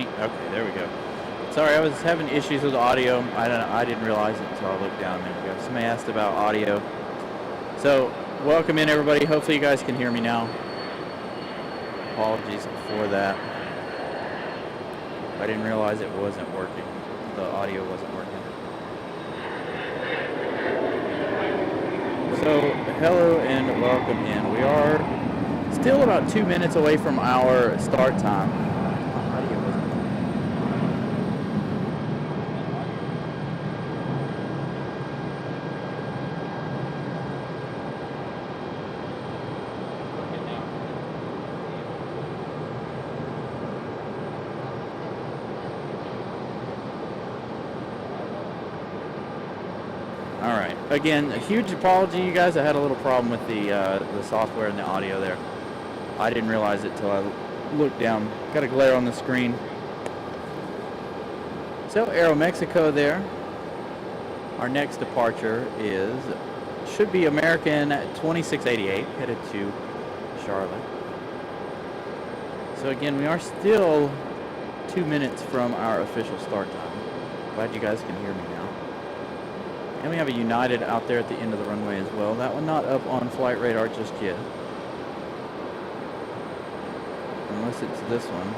Okay, there we go. Sorry, I was having issues with audio. I didn't realize it until I looked down. There we go. Somebody asked about audio. So, welcome in everybody. Hopefully you guys can hear me now. Apologies for that. I didn't realize it wasn't working. The audio wasn't working. So, hello and welcome in. We are still about 2 minutes away from our start time. Again, a huge apology, you guys. I had a little problem with the software and the audio there. I didn't realize it till I looked down. Got a glare on the screen. So, AeroMexico there. Our next departure should be American 2688, headed to Charlotte. So again, we are still 2 minutes from our official start time. Glad you guys can hear me now. And we have a United out there at the end of the runway as well. That one not up on flight radar just yet. Unless it's this one.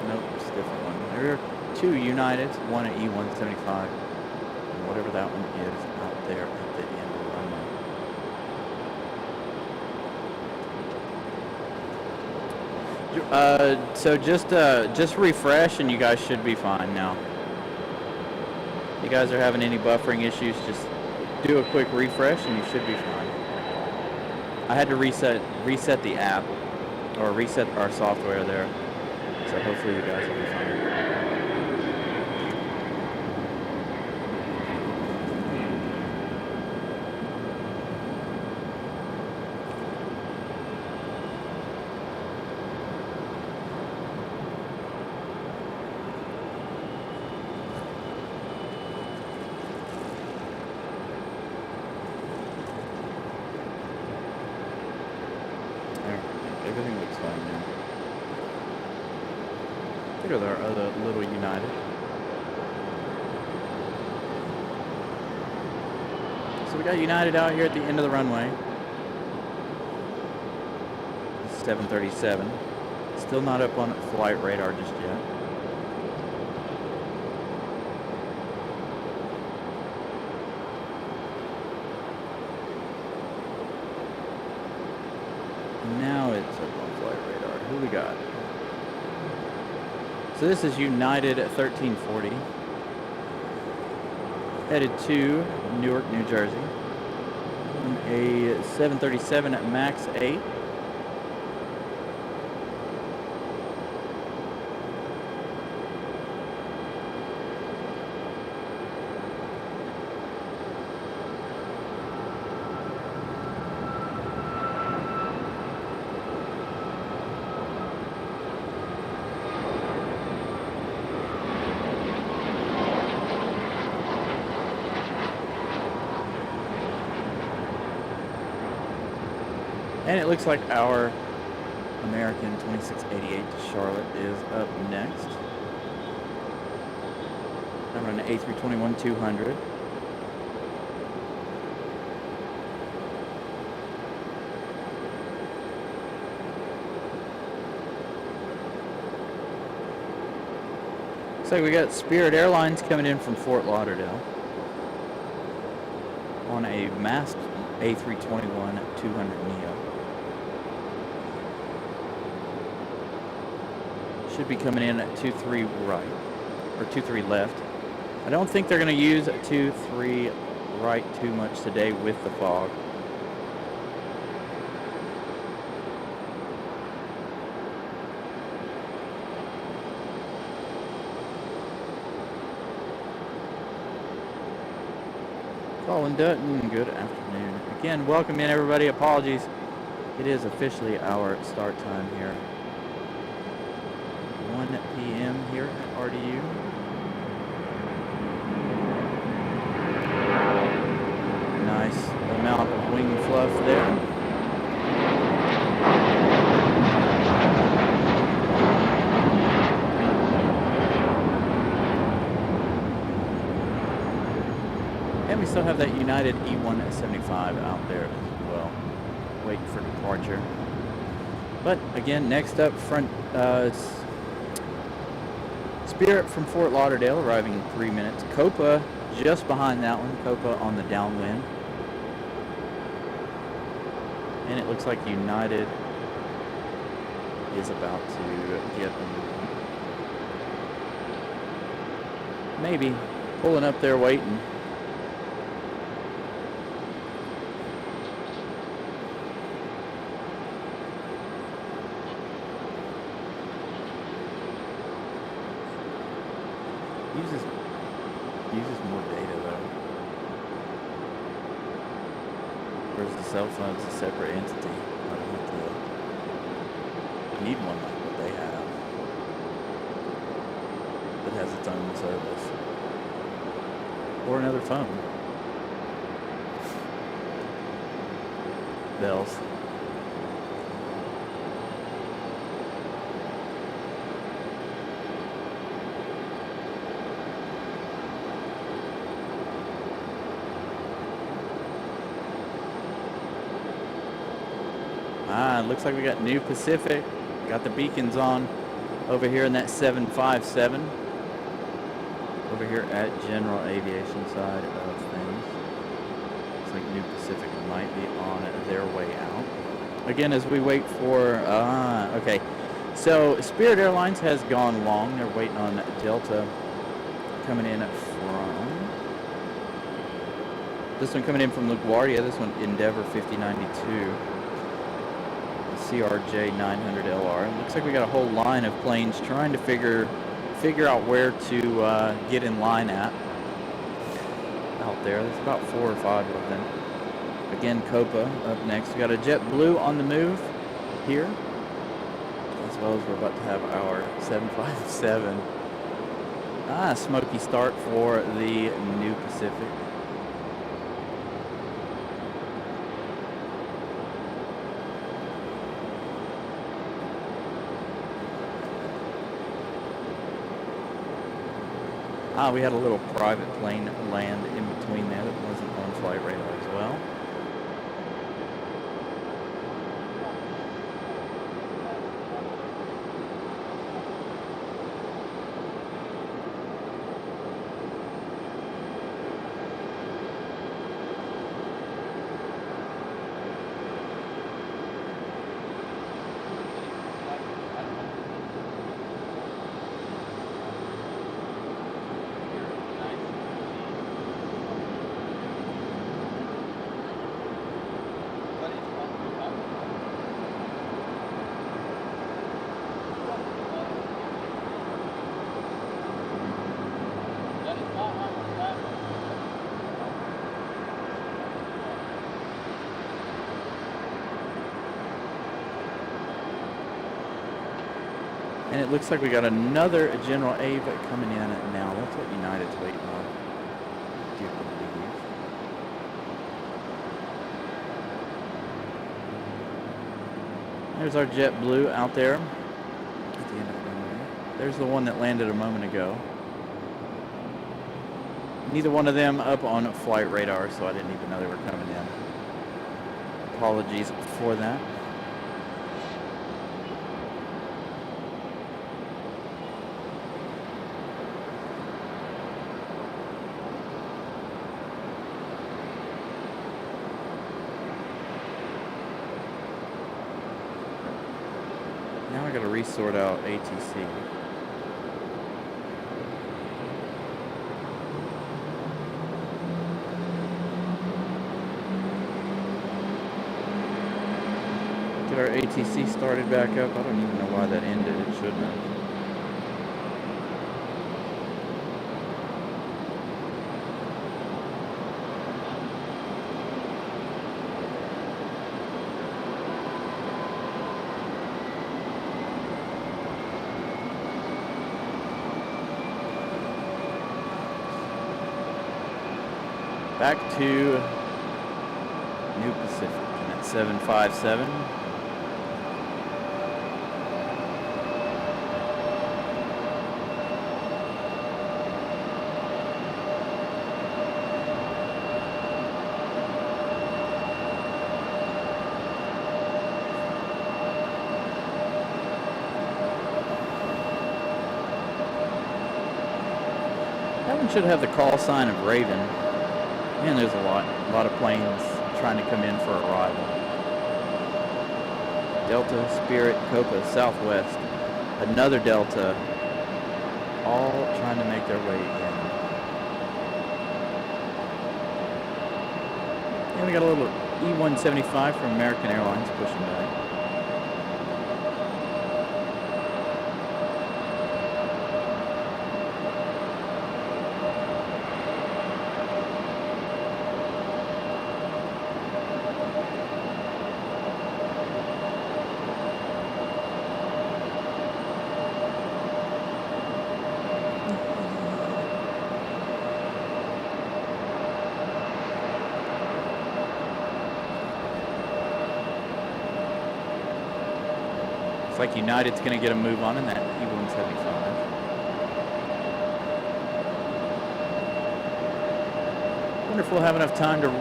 Nope, it's a different one. There are two Uniteds, one at E175, and whatever that one is out there at the end of the runway. So just refresh and you guys should be fine now. If you guys are having any buffering issues, just do a quick refresh and you should be fine. I had to reset the app, or reset our software there, so hopefully you guys will be fine. Everything looks fine now. Look at our other little United. So we got United out here at the end of the runway. 737. Still not up on flight radar just yet. Now it's up on flight radar. Who we got? So this is United 1340. Headed to Newark, New Jersey. On a 737 at MAX 8. And it looks like our American 2688 to Charlotte is up next. I'm on an A321-200. Looks like we got Spirit Airlines coming in from Fort Lauderdale on a masked A321-200 Neo. Should be coming in at 23 right, or 23 left. I don't think they're going to use 23 right too much today with the fog. Colin Dutton, good afternoon. Again, welcome in everybody. Apologies. It is officially our start time here. 1 p.m. here at RDU. Nice amount of wing fluff there. also have that United E175 out there as well, waiting for departure. But again, next up, Spirit from Fort Lauderdale arriving in 3 minutes. Copa just behind that one. Copa on the downwind. And it looks like United is about to get maybe pulling up there waiting. Uses more data though. Whereas the cell phone's a separate entity. I don't have to need one like what they have. That has its own service. Or another phone. Bells. Looks like we got New Pacific. Got the beacons on over here in that 757. Over here at General Aviation side of things. Looks like New Pacific might be on their way out. Again, as we wait for, okay. So Spirit Airlines has gone long. They're waiting on Delta coming in from, this one coming in from LaGuardia. This one Endeavor 5092. CRJ 900LR. It looks like we got a whole line of planes trying to figure out where to get in line at out there. There's about 4 or 5 of them. Again, Copa up next. We got a JetBlue on the move here, as well as we're about to have our 757. Smoky start for the New Pacific. We had a little private plane land in between there that wasn't on flight radar as well. And it looks like we got another General Ava coming in now. That's what United's waiting on. There's our JetBlue out there at the end of the runway. There's the one that landed a moment ago. Neither one of them up on flight radar, so I didn't even know they were coming in. Apologies for that. Now I gotta resort out ATC. Get our ATC started back up. I don't even know why that ended. It shouldn't have. Back to New Pacific and at 757. one should have the call sign of Raven. And there's a lot of planes trying to come in for arrival. Delta, Spirit, Copa, Southwest, another Delta, all trying to make their way in. And we got a little E-175 from American Airlines pushing back. Like United's going to get a move on in that E-175. Wonder if we'll have enough time to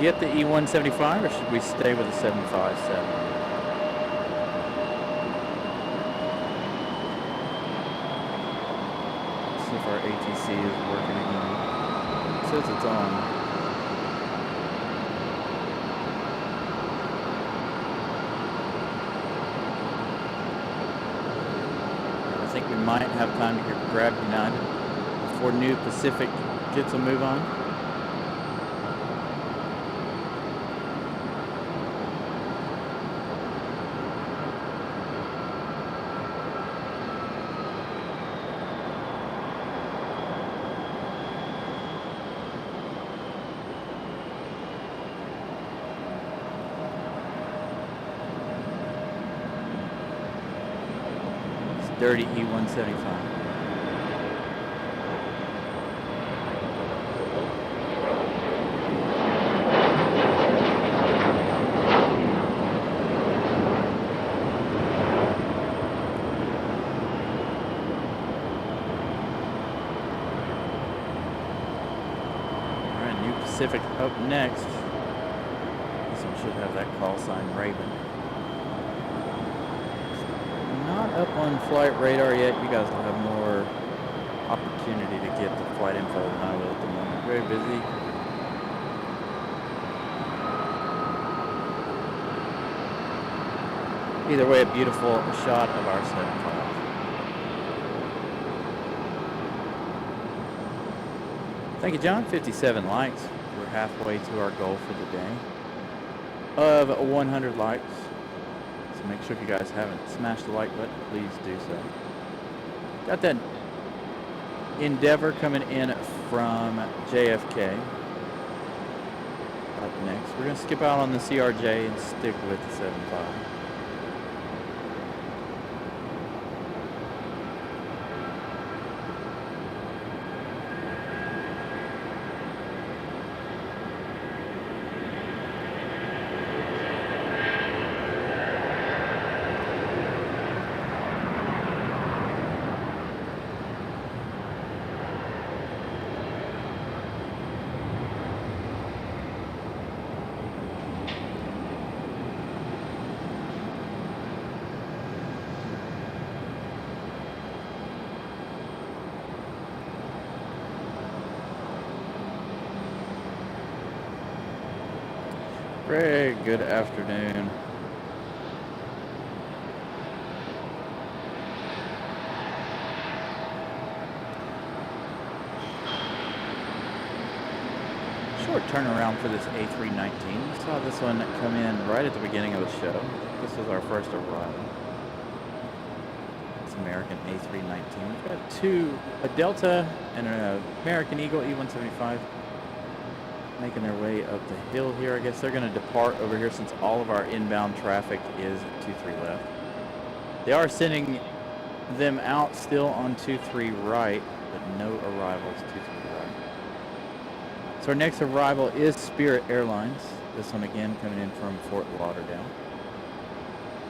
get the E-175, or should we stay with the 757? Let's see if our ATC is working again. It says it's on. I think we might have time to grab United before New Pacific gets a move on. Dirty E-175. Alright, New Pacific up next. This one should have that call sign Raven. Up on flight radar yet. You guys will have more opportunity to get the flight info than I will at the moment. Very busy. Either way, a beautiful shot of our 75. Thank you, John. 57 likes. We're halfway to our goal for the day of 100 likes. Make sure if you guys haven't smashed the like button, please do so. Got that Endeavor coming in from JFK. Up next, we're going to skip out on the CRJ and stick with the 75. Greg, good afternoon. Short turnaround for this A319. We saw this one come in right at the beginning of the show. This was our first arrival. It's American A319. We've got a Delta and an American Eagle E-175 making their way up the hill here. I guess they're going to depart over here since all of our inbound traffic is 23 left. They are sending them out still on 23 right, but no arrivals 23 right. So our next arrival is Spirit Airlines. This one again coming in from Fort Lauderdale.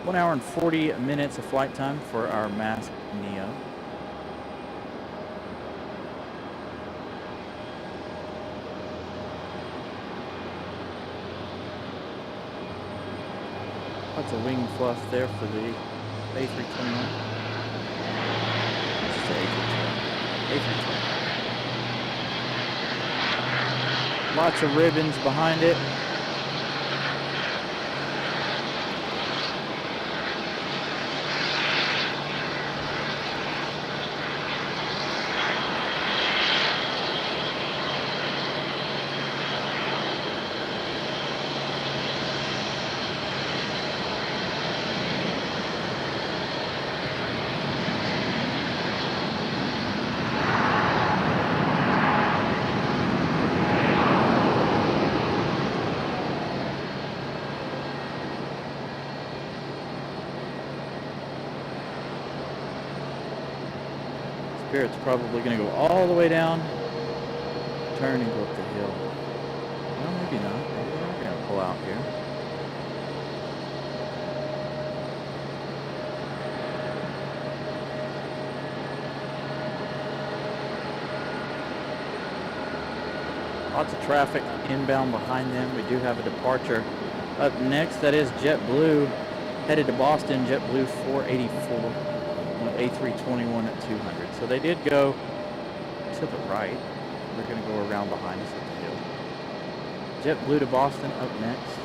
1 hour and 40 minutes of flight time for our masked Neo. Lots of wing fluff there for the A321. This is the A320. Lots of ribbons behind it. Spirit's probably going to go all the way down, turn and go up the hill. Well, maybe not. Maybe they're going to pull out here. Lots of traffic inbound behind them. We do have a departure up next. That is JetBlue headed to Boston. JetBlue 484. A321 at 200. So they did go to the right. They're going to go around behind us at the hill. JetBlue to Boston up next.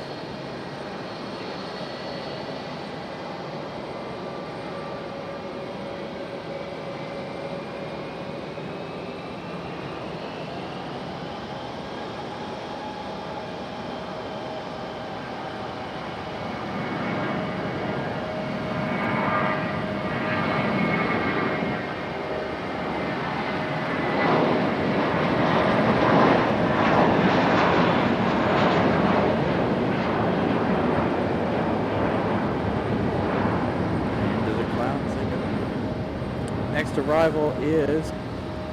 Arrival is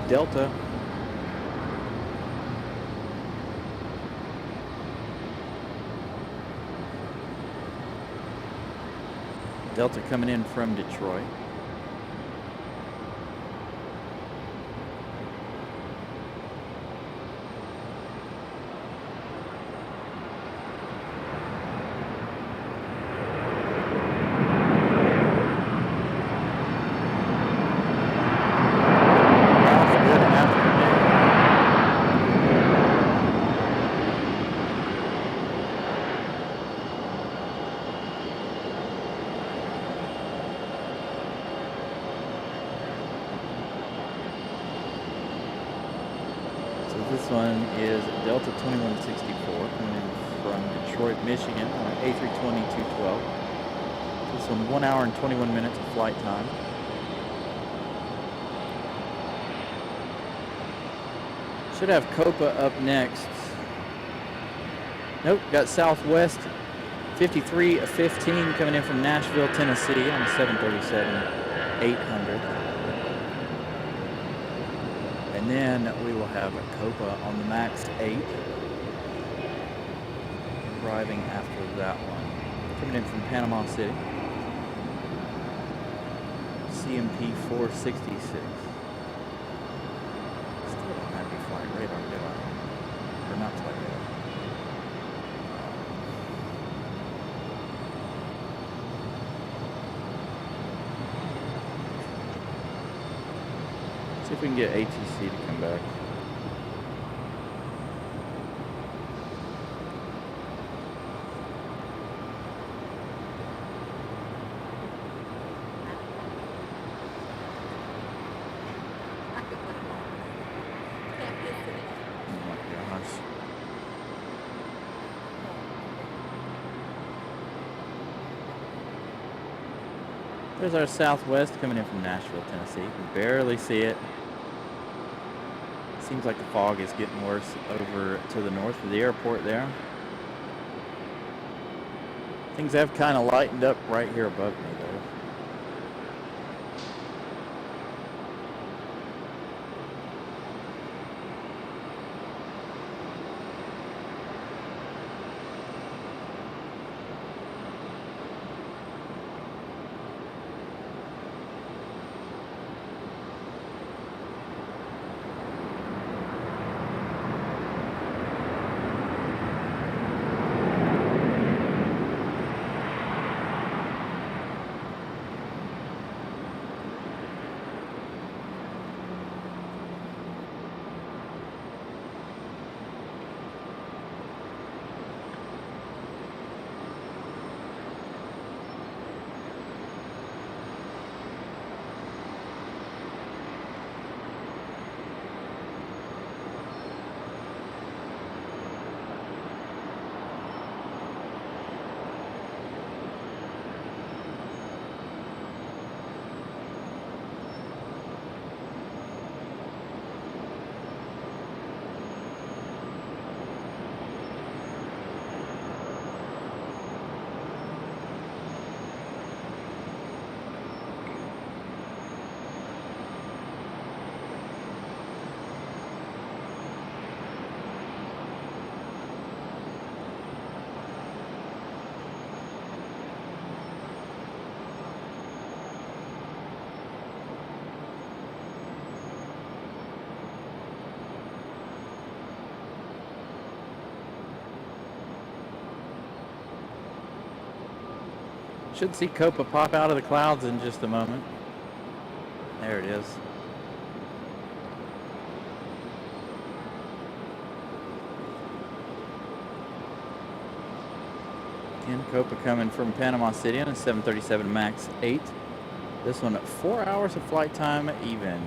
Delta. Delta coming in from Detroit. This one is Delta 2164 coming in from Detroit, Michigan on A320-212. This one 1 hour and 21 minutes of flight time. Should have Copa up next. Nope, got Southwest 5315 coming in from Nashville, Tennessee on a 737-800. And then we will have a Copa on the MAX 8 arriving after that one. Coming in from Panama City. CMP 466. Still don't have any flight radar, do I? Or not flight radar. See if we can get ATC to come back. There's our Southwest coming in from Nashville, Tennessee. You can barely see it. Seems like the fog is getting worse over to the north of the airport there. Things have kind of lightened up right here above me though. Should see Copa pop out of the clouds in just a moment. There it is. Again, Copa coming from Panama City on a 737 MAX 8. This one at 4 hours of flight time even.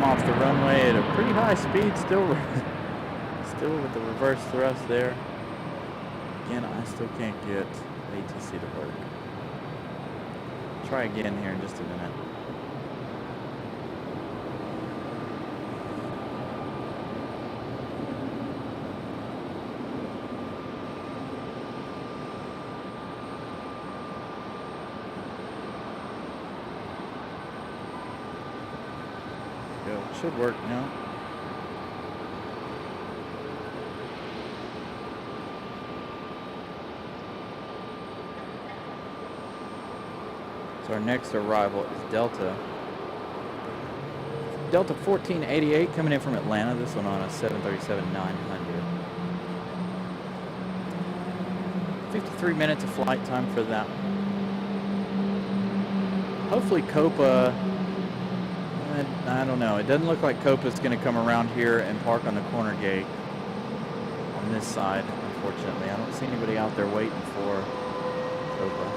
Off the runway at a pretty high speed, still with the reverse thrust there. Again, I still can't get ATC to work. Try again here in just a minute. Should work now. So our next arrival is Delta 1488 coming in from Atlanta. This one on a 737-900. 53 minutes of flight time for that one. Hopefully Copa, I don't know. It doesn't look like Copa's going to come around here and park on the corner gate on this side, unfortunately. I don't see anybody out there waiting for Copa.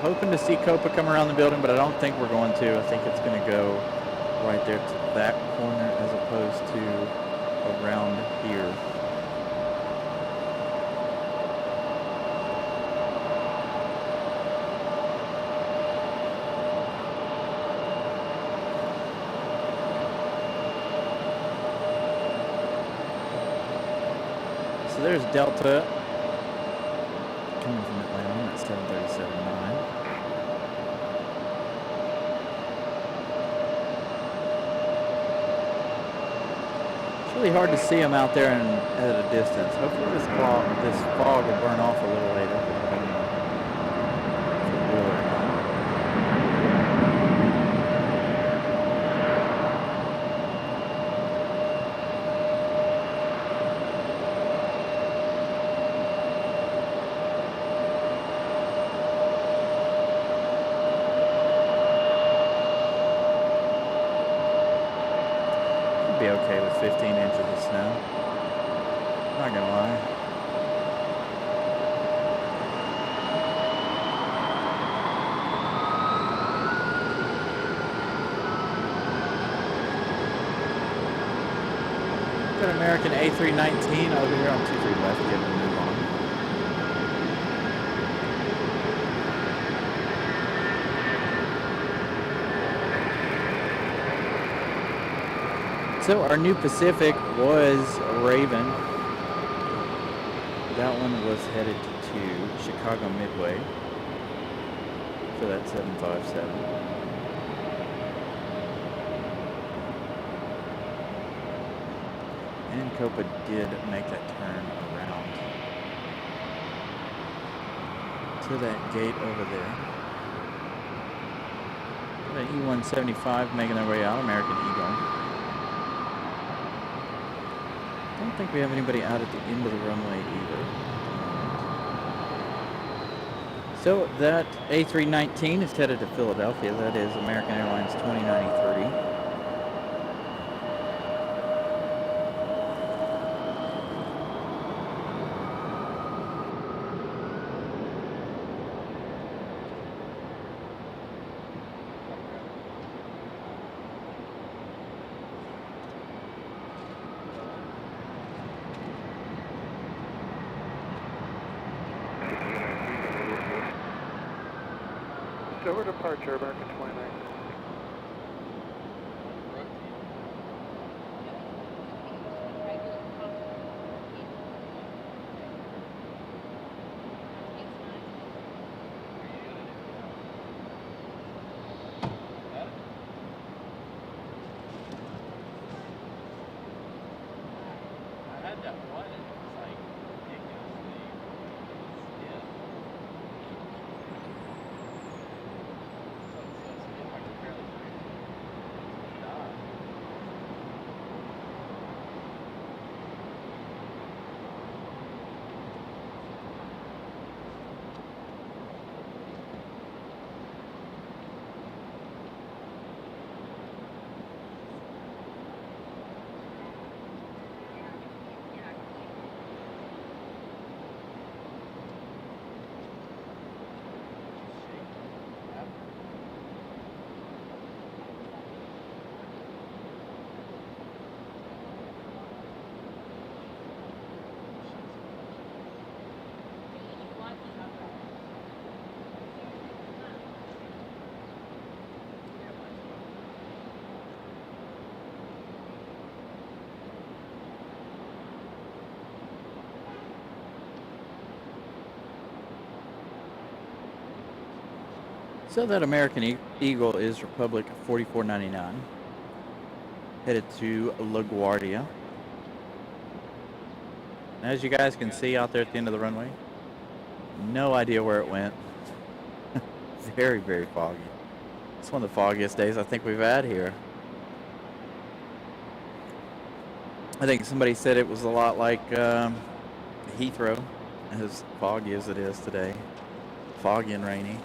Hoping to see Copa come around the building, but I don't think we're going to. I think it's going to go right there to that corner as opposed to around here. So there's Delta coming from Atlanta on that 737-9. Really hard to see them out there and at a distance. Hopefully this fog will burn off a little later. Be okay with 15 inches of snow. Not gonna lie. Got an American A319 over here on 23 left, getting a move on. So our new Pacific was Raven. That one was headed to Chicago Midway for that 757. And Copa did make that turn around to that gate over there. The E-175 making their way out, American Eagle. I don't think we have anybody out at the end of the runway either. So that A319 is headed to Philadelphia. That is American Airlines 2093. October departure, American 29. So that American Eagle is Republic 4499, headed to LaGuardia. As you guys can see out there at the end of the runway, no idea where it went. Very, very foggy. It's one of the foggiest days I think we've had here. I think somebody said it was a lot like Heathrow, as foggy as it is today. Foggy and rainy.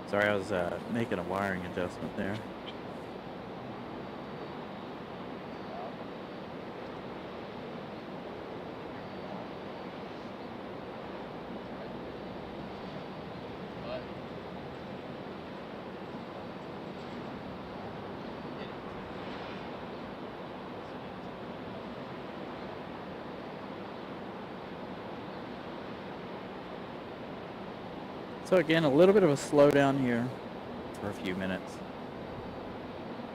Sorry, I was making a wiring adjustment there. So again, a little bit of a slowdown here for a few minutes.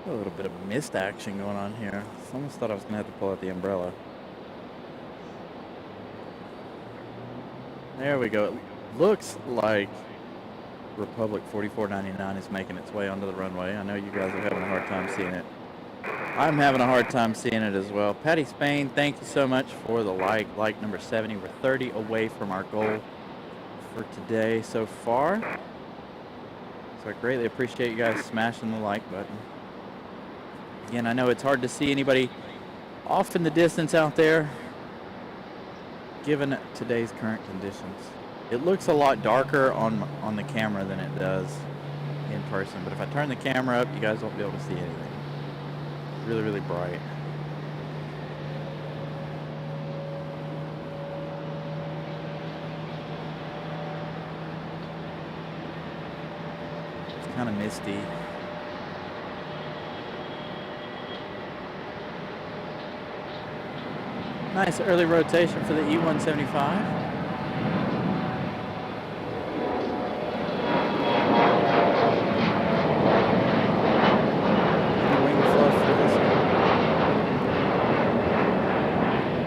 A little bit of mist action going on here. I almost thought I was going to have to pull out the umbrella. There we go. It looks like Republic 4499 is making its way onto the runway. I know you guys are having a hard time seeing it. I'm having a hard time seeing it as well. Patty Spain, thank you so much for the like number 70. We're 30 away from our goal for today so far. So I greatly appreciate you guys smashing the like button. Again, I know it's hard to see anybody off in the distance out there given today's current conditions. It looks a lot darker on the camera than it does in person, but if I turn the camera up, you guys won't be able to see anything. Really, really bright. kind of misty. Nice early rotation for the E175.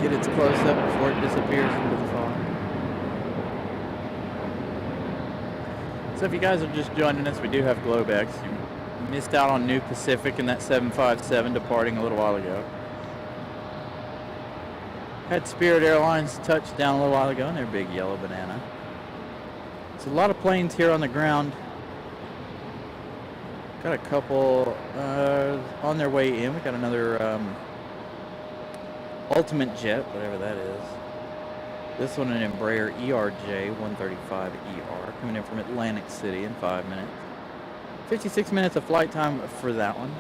Get its close up before it disappears into the fog. So if you guys are just joining us, we do have Globex. You missed out on New Pacific and that 757 departing a little while ago. Had Spirit Airlines touch down a little while ago in their big yellow banana. There's a lot of planes here on the ground. Got a couple on their way in. We got another Ultimate Jet, whatever that is. This one an Embraer ERJ-135ER coming in from Atlantic City in 5 minutes. 56 minutes of flight time for that one.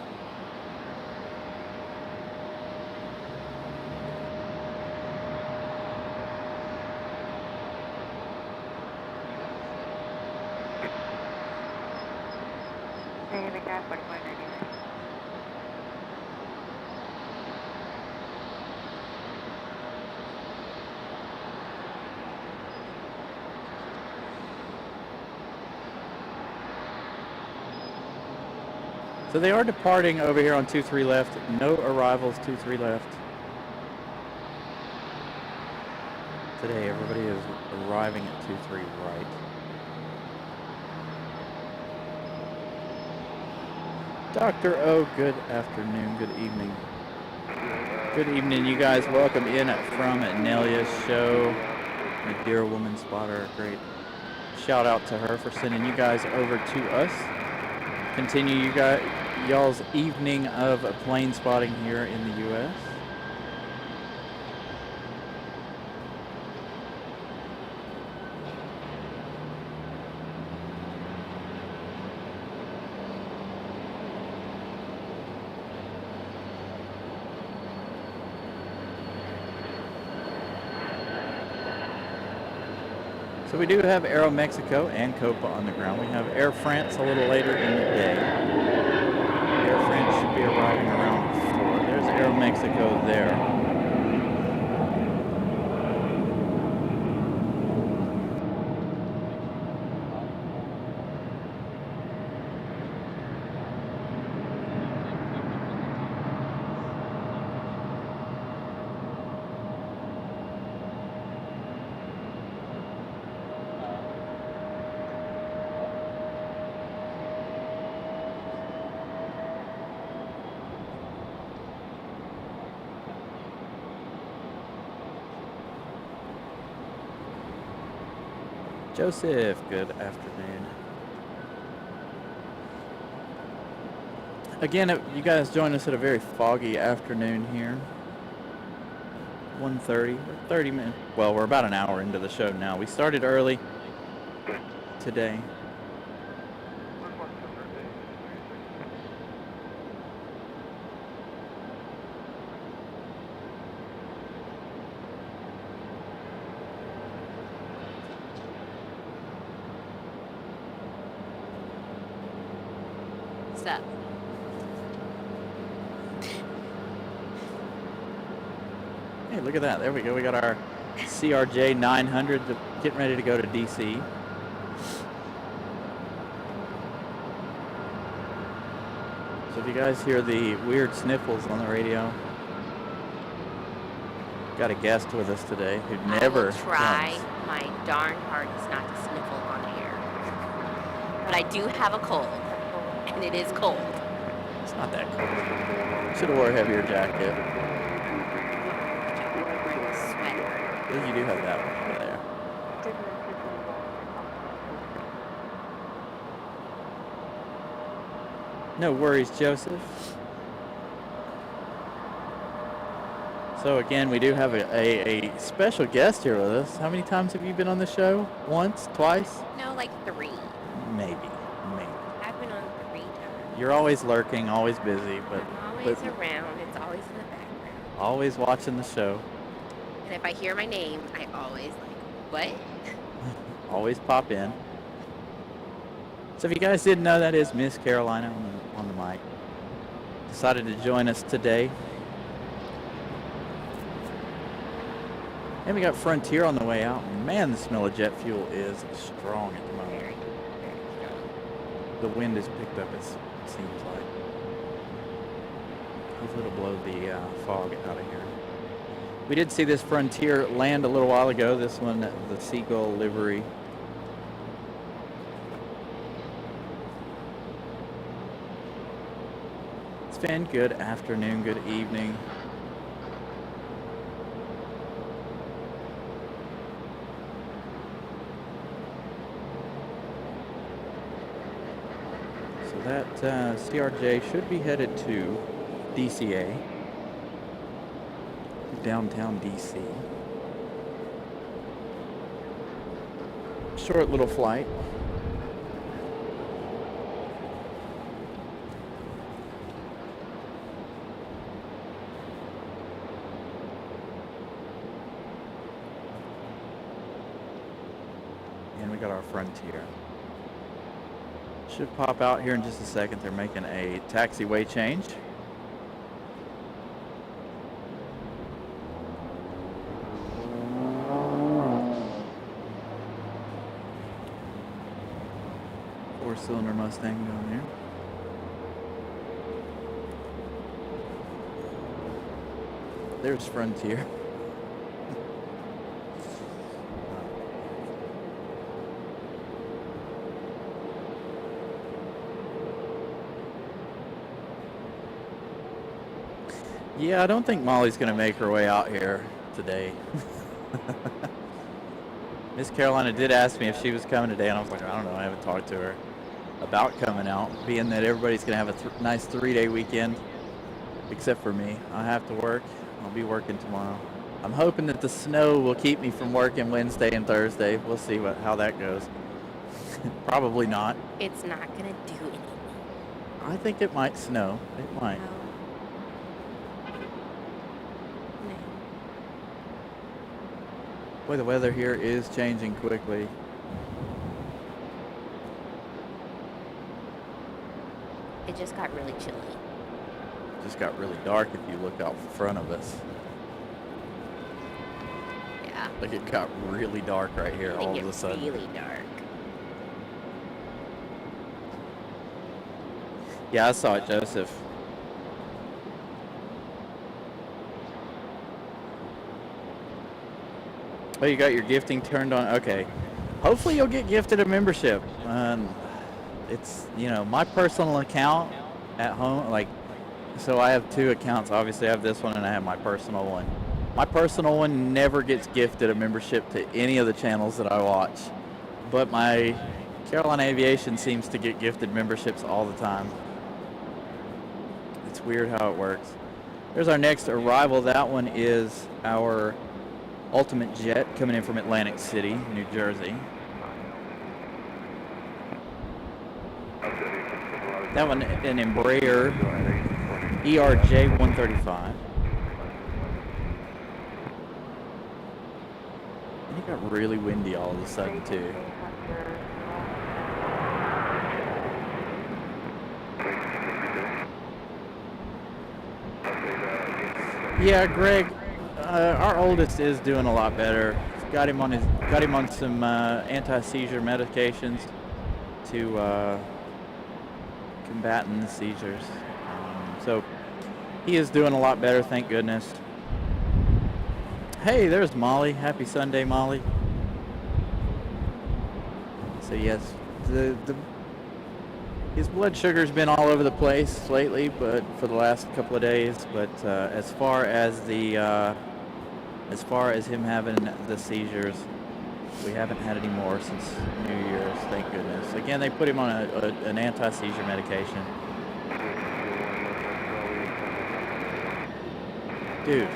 So they are departing over here on 23 left. No arrivals, 23 left. Today everybody is arriving at 23 right. Dr. O, good afternoon, good evening. Good evening, you guys. Welcome in from Nelia's show. My dear woman spotter, great shout out to her for sending you guys over to us. Continue y'all's evening of plane spotting here in the U.S. So we do have AeroMexico and Copa on the ground. We have Air France a little later in the day. Air France should be arriving around 4. There's AeroMexico there. Joseph, good afternoon. Again, you guys joined us at a very foggy afternoon here. 1:30, 30 minutes. Well, we're about an hour into the show now. We started early today. Up. Hey, look at that. There we go. We got our CRJ 900 getting ready to go to DC. So if you guys hear the weird sniffles on the radio, got a guest with us today who never try comes. my darn hardest not to sniffle on air. But I do have a cold. And it is cold. It's not that cold. Should have wore a heavier jacket. Sweater. I think you do have that one over there. No worries, Joseph. So again, we do have a special guest here with us. How many times have you been on the show? Once? Twice? No, like 3. Maybe. I've been on 3 times. You're always lurking, always busy, but I'm always around. It's always in the background. always watching the show. And if I hear my name, I always like, what? Always pop in. So if you guys didn't know, that is Miss Carolina on the mic. Decided to join us today. And we got Frontier on the way out. Man, the smell of jet fuel is strong at the moment. Very, very strong. The wind has picked up, it seems like. Hopefully it'll blow the fog out of here. We did see this Frontier land a little while ago. This one, the Seagull livery. It's been good afternoon, good evening. So that CRJ should be headed to DCA, downtown DC. Short little flight. And we got our Frontier. Should pop out here in just a second. They're making a taxiway change. Four-cylinder Mustang down there. There's Frontier. Yeah, I don't think Molly's going to make her way out here today. Miss Carolina did ask me if she was coming today, and I was like, I don't know, I haven't talked to her about coming out, being that everybody's going to have a nice 3-day weekend, except for me. I have to work. I'll be working tomorrow. I'm hoping that the snow will keep me from working Wednesday and Thursday. We'll see how that goes. Probably not. It's not going to do anything. I think it might snow. It might. No. Boy, the weather here is changing quickly. It just got really chilly. It just got really dark if you look out in front of us. Yeah. Like it got really dark right here all of a sudden. Really dark. Yeah, I saw it, Joseph. Oh, you got your gifting turned on? Okay. Hopefully you'll get gifted a membership. It's, you know, my personal account at home, like, so I have two accounts. Obviously I have this one and I have my personal one. My personal one never gets gifted a membership to any of the channels that I watch. But my Carolina Aviation seems to get gifted memberships all the time. It's weird how it works. There's our next arrival. That one is our Ultimate Jet coming in from Atlantic City, New Jersey. That one, an Embraer ERJ 135. And it got really windy all of a sudden too. Yeah, Greg. Our oldest is doing a lot better. Got him on some anti-seizure medications to combating the seizures. So he is doing a lot better, thank goodness. Hey, there's Molly. Happy Sunday, Molly. So yes, his blood sugar's been all over the place lately, but for the last couple of days. But as far as him having the seizures, we haven't had any more since New Year's, thank goodness. Again, they put him on an anti-seizure medication. Dude,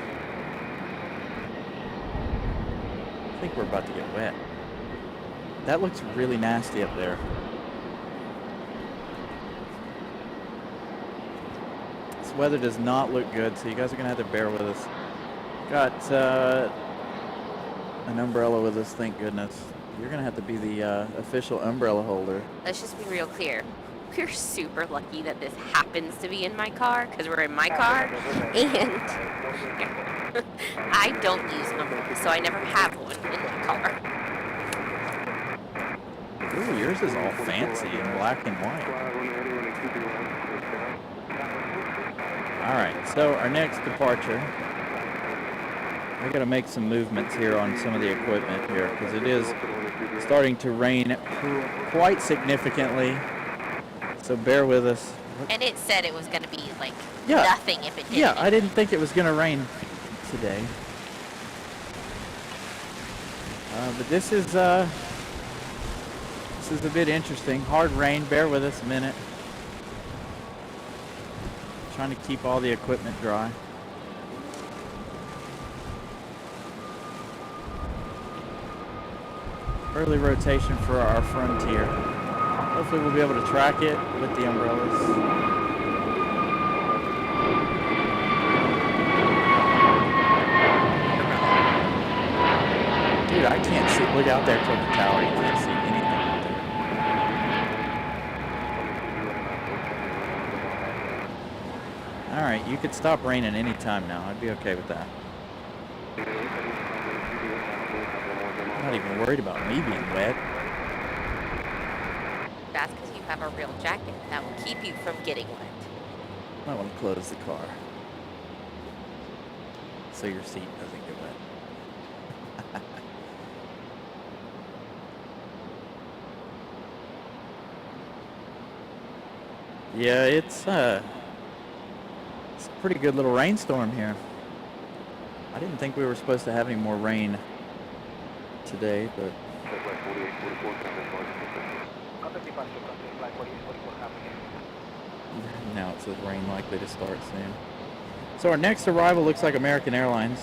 I think we're about to get wet. That looks really nasty up there. This weather does not look good, so you guys are going to have to bear with us. Got an umbrella with us, thank goodness. You're going to have to be the official umbrella holder. Let's just be real clear. We're super lucky that this happens to be in my car because we're in my car, and I don't use umbrellas, so I never have one in my car. Ooh, yours is all fancy in black and white. All right, so our next departure, we're going to make some movements here on some of the equipment here because it is starting to rain quite significantly. So bear with us. And it said it was going to be like nothing if it didn't. Yeah, I didn't think it was going to rain today. But this is a bit interesting. Hard rain. Bear with us a minute. Trying to keep all the equipment dry. Early rotation for our Frontier. Hopefully we'll be able to track it with the umbrellas. Dude, I can't see. Look out there toward the tower. You can't see anything out there. Alright, you could stop raining any time now. I'd be okay with that. I'm not even worried about me being wet. That's because you have a real jacket that will keep you from getting wet. I want to close the car so your seat doesn't get wet. Yeah, it's a pretty good little rainstorm here. I didn't think we were supposed to have any more rain today, but now it says rain likely to start soon. So our next arrival looks like American Airlines.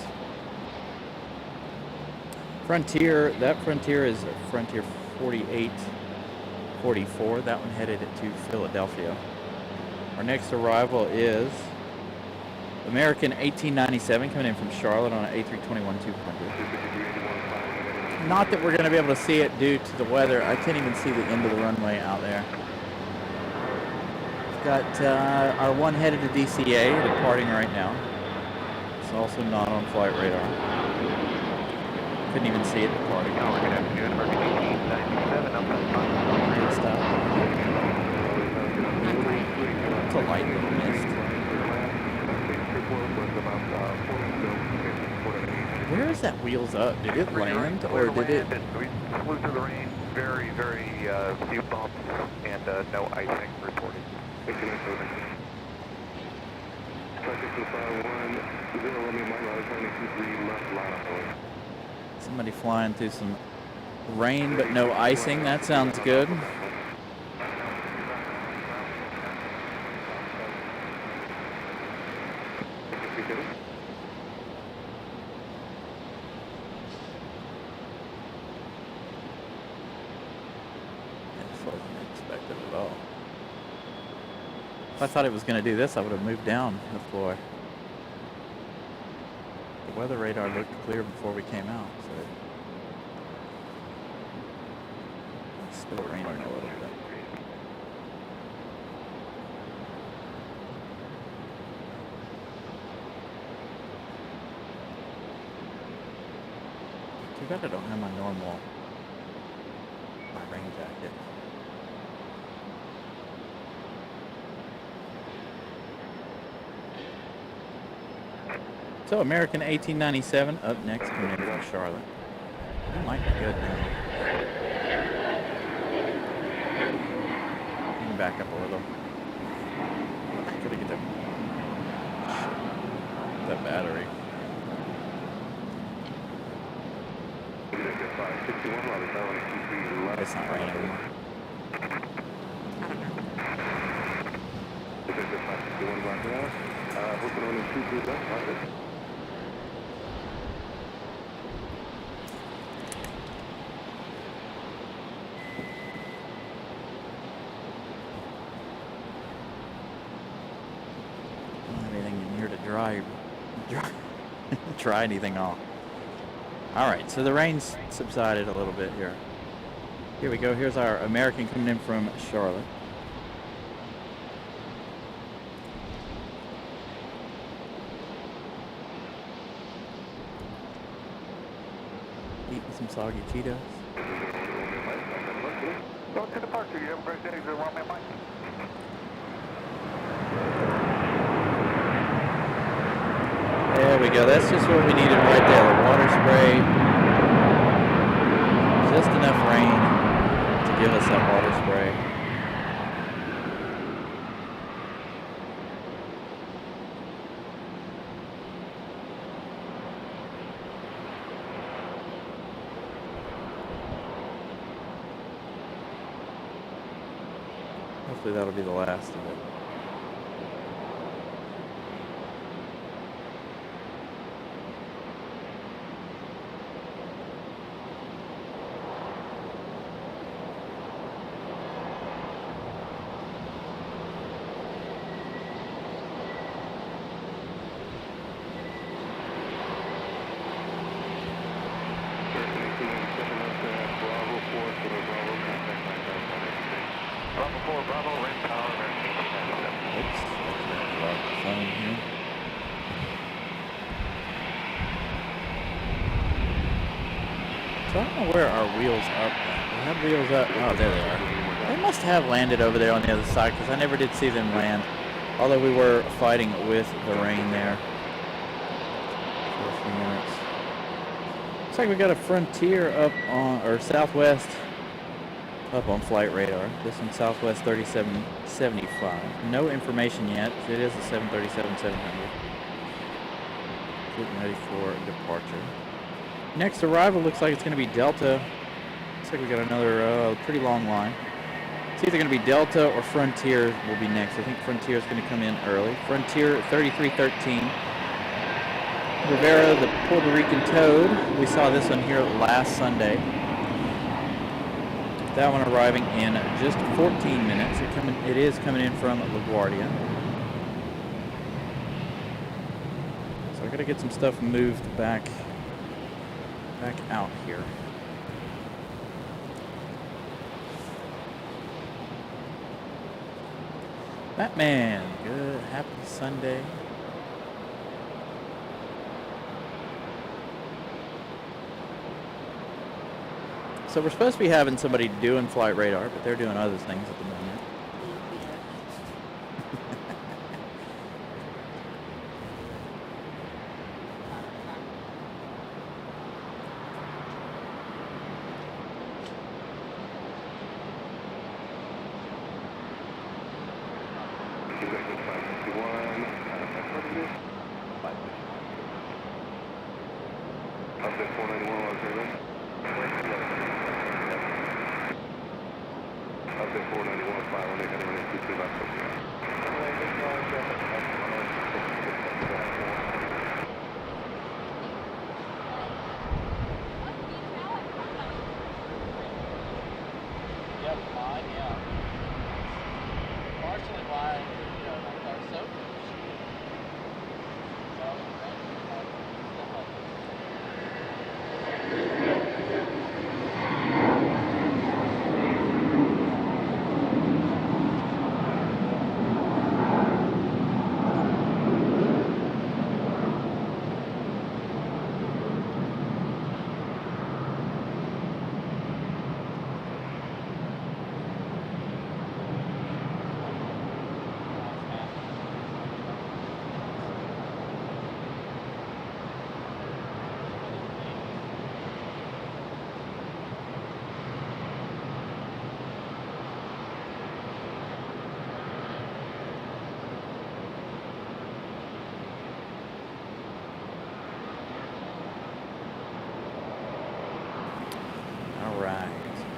Frontier, that Frontier is Frontier 4844. That one headed to Philadelphia. Our next arrival is American 1897 coming in from Charlotte on an A321-200. Not that we're going to be able to see it due to the weather. I can't even see the end of the runway out there. We've got our one headed to DCA departing right now. It's also not on flight radar. Couldn't even see it departing. It's a light little mist. Where is that wheels up? Did it land or did it? We flew through the rain, very, very few bumps and no icing reported. Somebody flying through some rain but no icing. That sounds good. If I thought it was going to do this, I would have moved down the floor. The weather radar looked clear before we came out, so it's still raining a little bit. Too bad I don't have my rain jacket. So American 1897 up next, coming in from Charlotte. That might be good now. Let me back up a little. Gotta get that battery. It's not raining anymore. Try anything off. All right, so the rain's subsided a little bit here. Here we go. Here's our American coming in from Charlotte. Eating some soggy Cheetos. Go to departure. You have a great day. You're welcome, Mike. There we go. That's just what we needed right there. The water spray. Just enough rain to give us that water spray. Hopefully that'll be the last of it. Bravo 4, Bravo, wind power, Oops. Lock the phone here. So I don't know where our wheels up. We have wheels up. Oh, there they are. They must have landed over there on the other side because I never did see them land. Although we were fighting with the rain there for a few minutes. Looks like we got a Frontier up on, or Southwest up on flight radar. This one's Southwest 3775. No information yet. It is a 737-700. Getting ready for departure. Next arrival looks like it's going to be Delta. Looks like we got another pretty long line. It's either going to be Delta or Frontier will be next. I think Frontier is going to come in early. Frontier 3313. Rivera, the Puerto Rican Toad. We saw this one here last Sunday. That one arriving in just 14 minutes. It is coming in from LaGuardia. So I got to get some stuff moved back out here. Batman, good, happy Sunday. So we're supposed to be having somebody doing flight radar, but they're doing other things at the moment.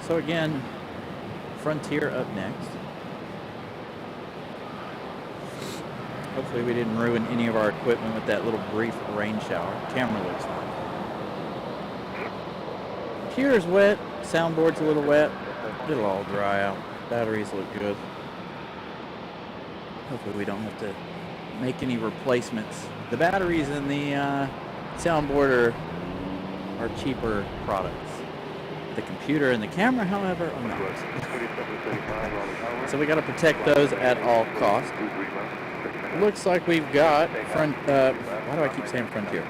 So again, Frontier up next. Hopefully we didn't ruin any of our equipment with that little brief rain shower. Camera looks fine. Gear's wet, soundboard's a little wet. It'll all dry out. Batteries look good. Hopefully we don't have to make any replacements. The batteries in the soundboard are cheaper products. The computer and the camera, however, are not. So we got to protect those at all costs. Looks like we've got why do I keep saying Frontier?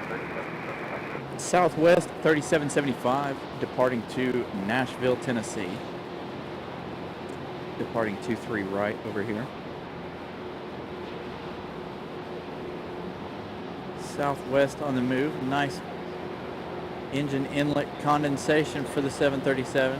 Southwest 3775 departing to Nashville, Tennessee. Departing 23 right over here. Southwest on the move. Nice engine inlet condensation for the 737.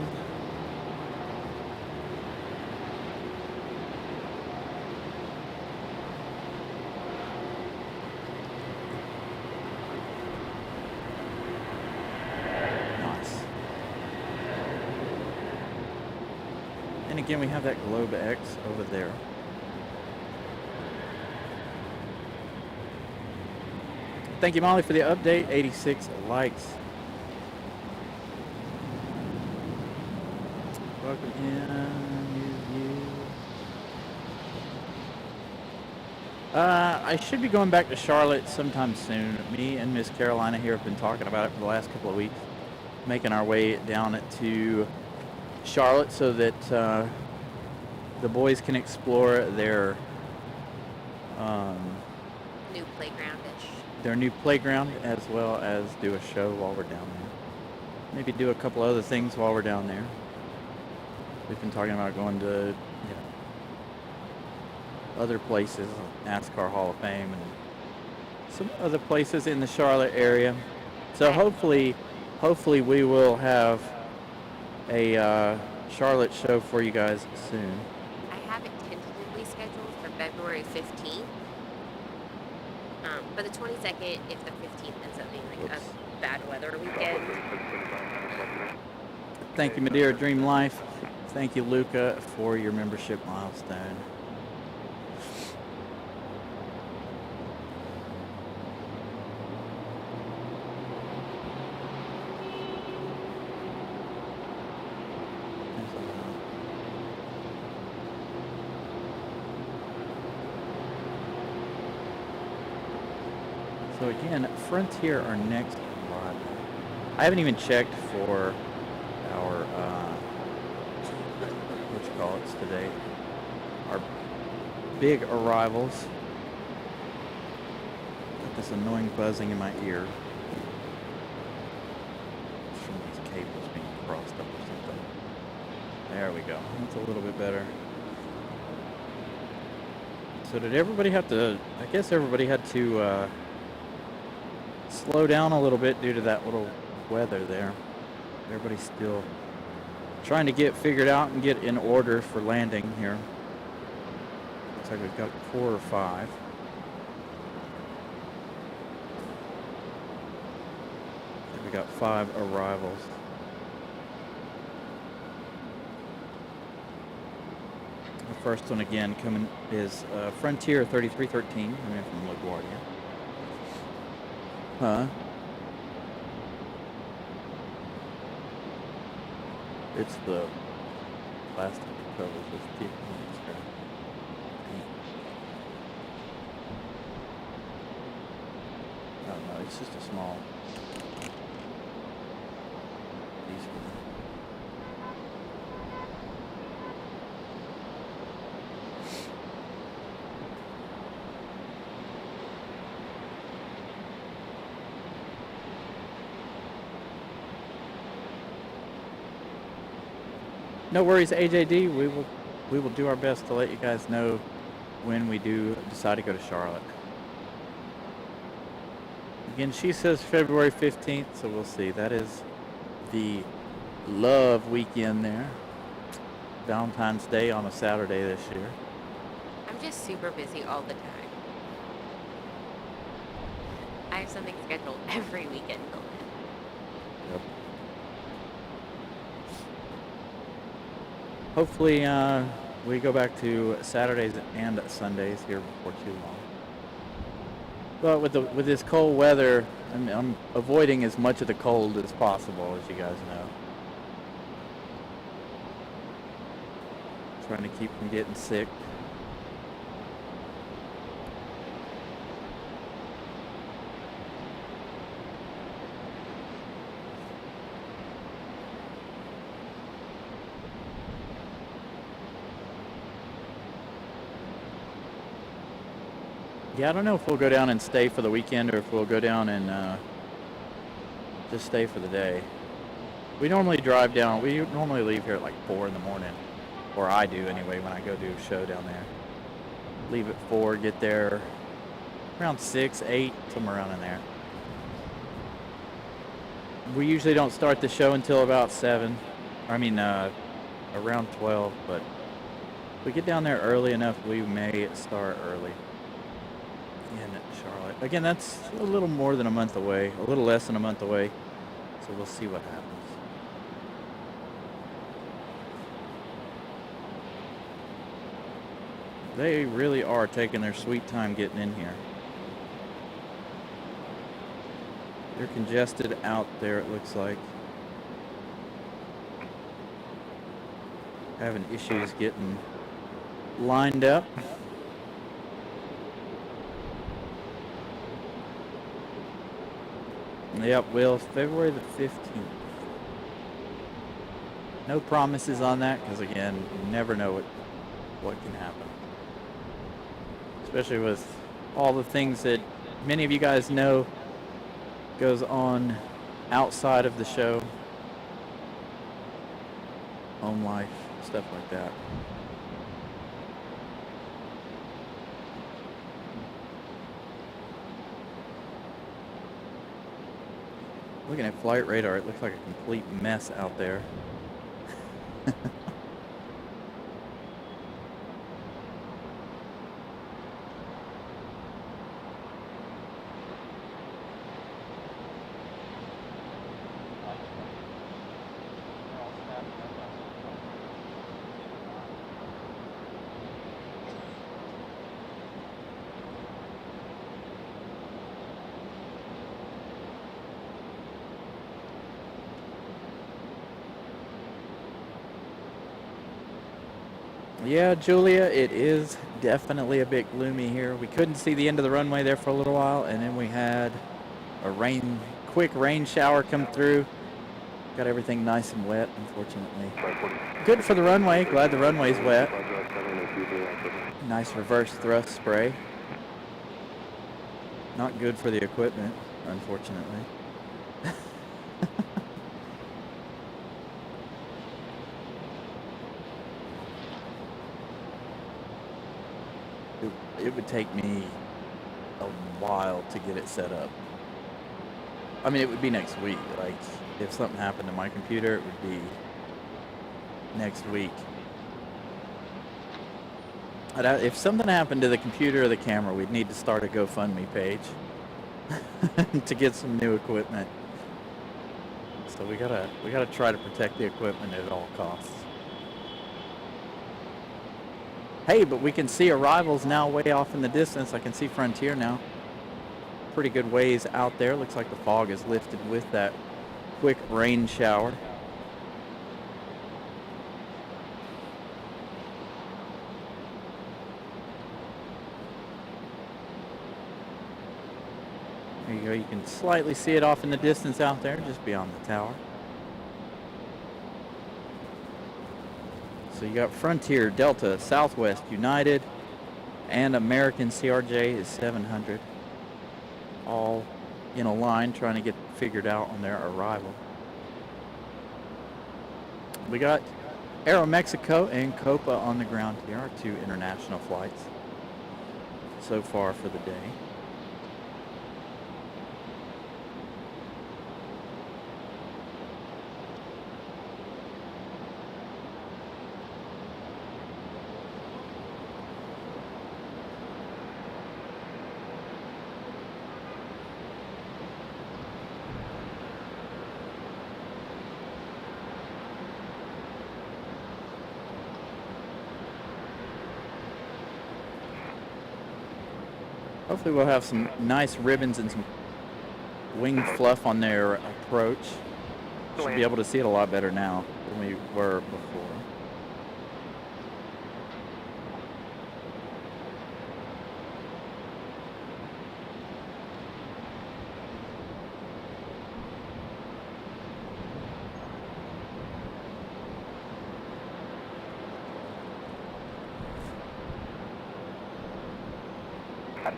Nice. And again, we have that Globe X over there. Thank you, Molly, for the update. 86 likes. Welcome in. I should be going back to Charlotte sometime soon. Me and Miss Carolina here have been talking about it for the last couple of weeks. Making our way down to Charlotte so that the boys can explore their New playground-ish. their new playground, as well as do a show while we're down there. Maybe do a couple other things while we're down there. We've been talking about going to, other places, NASCAR Hall of Fame, and some other places in the Charlotte area. So hopefully we will have a Charlotte show for you guys soon. I have it tentatively scheduled for February 15th. But the 22nd, if the 15th ends up being like a bad weather weekend. Thank you, Madeira Dream Life. Thank you, Luca, for your membership milestone. So again, Frontier are next arrival. I haven't even checked for our today. Our big arrivals. Got this annoying buzzing in my ear. It's from these cables being crossed up or something. There we go. That's a little bit better. So did everybody have to, I guess everybody had to slow down a little bit due to that little weather there. Everybody's still trying to get figured out and get in order for landing here. Looks like we've got 4 or 5. We got 5 arrivals. The first one again coming is Frontier 3313 coming in from LaGuardia. Huh? It's the plastic that covers this tip. I don't know, it's just a small piece of it. No worries, AJD. We will do our best to let you guys know when we do decide to go to Charlotte. Again, she says February 15th, so we'll see. That is the love weekend there. Valentine's Day on a Saturday this year. I'm just super busy all the time. I have something scheduled every weekend till then. Yep. Hopefully, we go back to Saturdays and Sundays here before too long. But with this cold weather, I'm avoiding as much of the cold as possible, as you guys know. Trying to keep from getting sick. Yeah, I don't know if we'll go down and stay for the weekend or if we'll go down and just stay for the day. We normally drive down. We normally leave here at like 4 in the morning, or I do anyway when I go do a show down there. Leave at 4, get there around 6, 8, somewhere around in there. We usually don't start the show until about 7. Around 12, but if we get down there early enough, we may start early in Charlotte. Again, that's a little more than a month away, a little less than a month away, so we'll see what happens. They really are taking their sweet time getting in here. They're congested out there, it looks like. Having issues getting lined up. Yep, well, February the 15th. No promises on that, because again, you never know what can happen. Especially with all the things that many of you guys know goes on outside of the show. Home life, stuff like that. Looking at flight radar, it looks like a complete mess out there. Yeah, Julia, it is definitely a bit gloomy here. We couldn't see the end of the runway there for a little while, and then we had a quick rain shower come through. Got everything nice and wet, unfortunately. Good for the runway. Glad the runway's wet. Nice reverse thrust spray. Not good for the equipment, unfortunately. It would take me a while to get it set up. I mean, it would be next week. Like, if something happened to my computer, it would be next week. If something happened to the computer or the camera, we'd need to start a GoFundMe page to get some new equipment. So we gotta try to protect the equipment at all costs. Hey, but we can see arrivals now way off in the distance. I can see Frontier now. Pretty good ways out there. Looks like the fog is lifted with that quick rain shower. There you go. You can slightly see it off in the distance out there, just beyond the tower. So you got Frontier, Delta, Southwest, United, and American CRJ is 700. All in a line trying to get figured out on their arrival. We got AeroMexico and Copa on the ground here, our 2 international flights so far for the day. Hopefully we'll have some nice ribbons and some wing fluff on their approach. Should be able to see it a lot better now than we were before.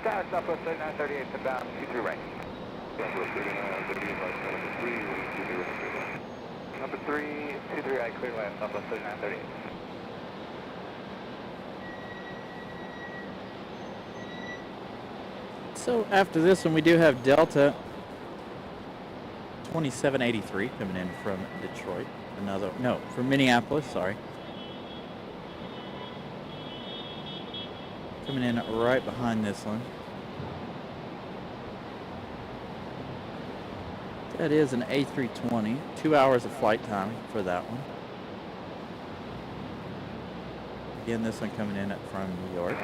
Tower, Southwest 3938, inbound, 23 right. Southwest 3938, number 3, 23 right. Number 3, 23 right, clear land, Southwest 3938. So after this one, we do have Delta 2783 coming in from Detroit. From Minneapolis, sorry. Coming in right behind this one. That is an A320. 2 hours of flight time for that one. Again, this one coming in from New York.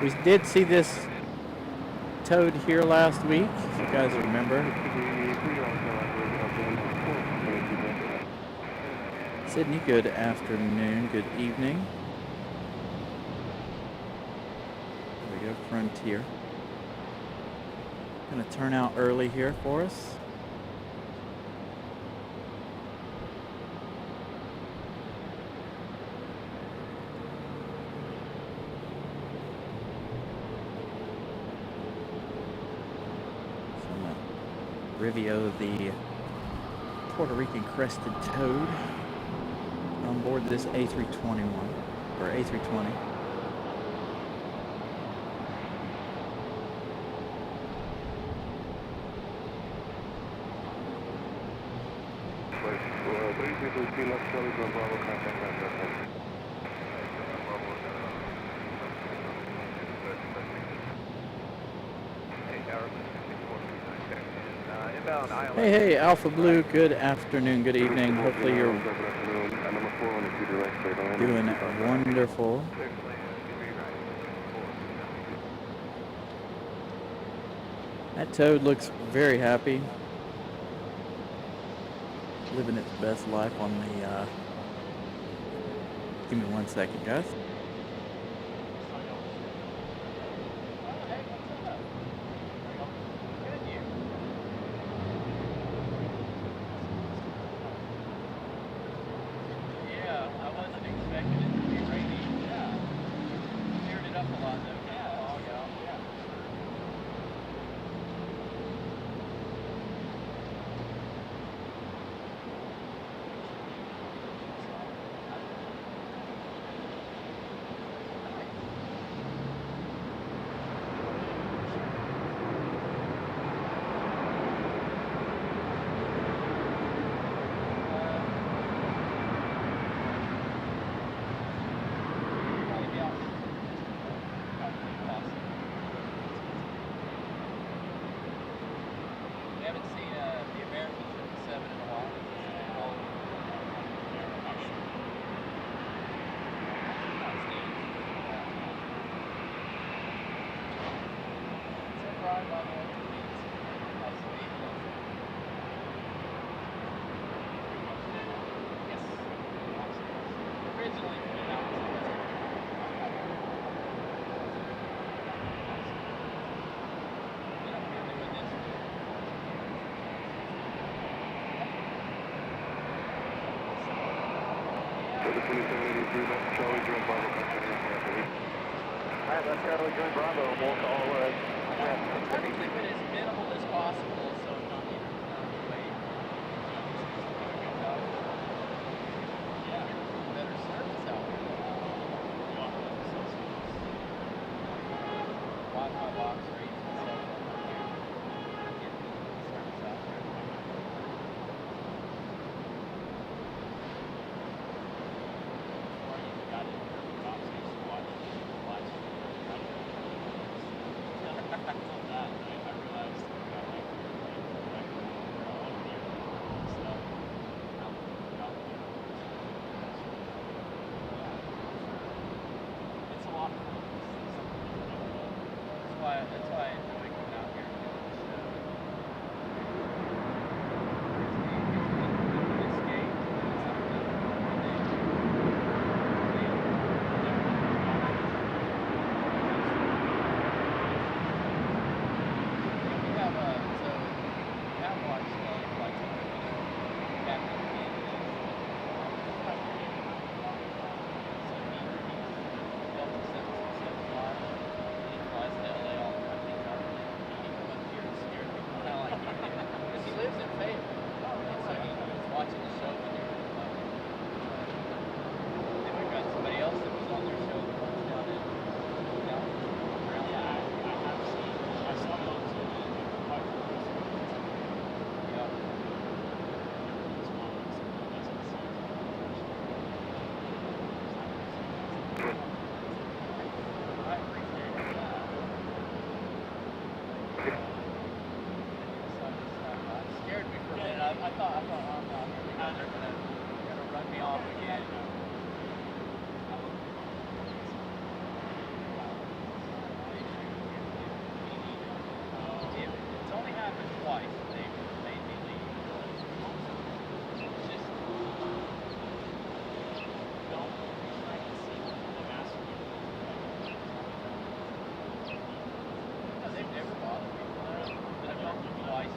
We did see this towed here last week, if you guys remember. Sydney, good afternoon, good evening. There we go, Frontier. Gonna turn out early here for us. Rivio, the Puerto Rican crested toad, on board this A321 or A320. Hey, Alpha Blue, good afternoon, good evening. Hopefully you're doing wonderful. That toad looks very happy. Living its best life on the, give me 1 second, guys. Alright, let's Charlie join Bravo. We'll call Try to keep it as minimal as possible, so not wait. Yeah, better service out there. Wi-Fi box rates and stuff. Get service out there. Or you got it. paid him. And so he was watching the show when they were then we've got somebody else that was on their show that works down in Raleigh. Yeah, I have seen. I saw it on TV. Quite Yeah. I appreciate that. It scared me for a minute. I thought, oh no, they're gonna run me off again. It's only happened twice. They made me leave. It's just no, they've never bothered me. But I've helped them twice.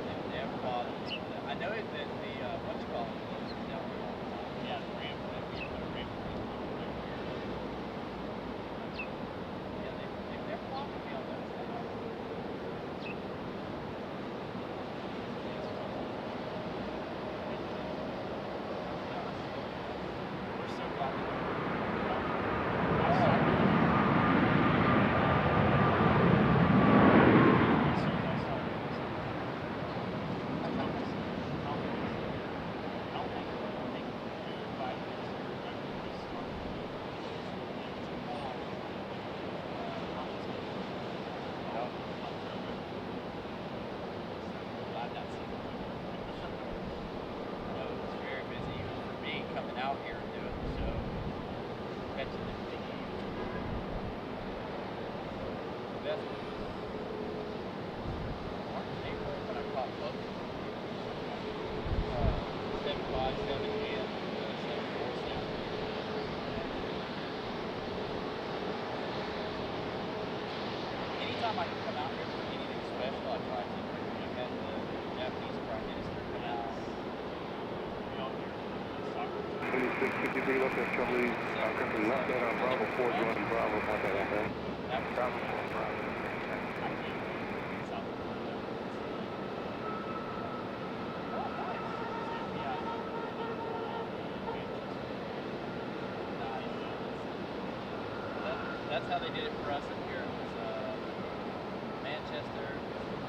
They've never bothered me. I know that the what's it called is down there all the time. Yeah, the ramp that we put a ramp Yeah, they've never bothered me on those things. We're so glad that It's very busy even for me coming out here and doing the show, catching them thinking. The best was March and April when I caught both. 757 and 747. Anytime I can come out here for anything special, I try to. I've had the Japanese Prime Minister come out. 26, could you bring up that company left that on Bravo 4, joining Bravo, not that okay? That was Bravo 4, Bravo. That's how they did it for us up here. It was Manchester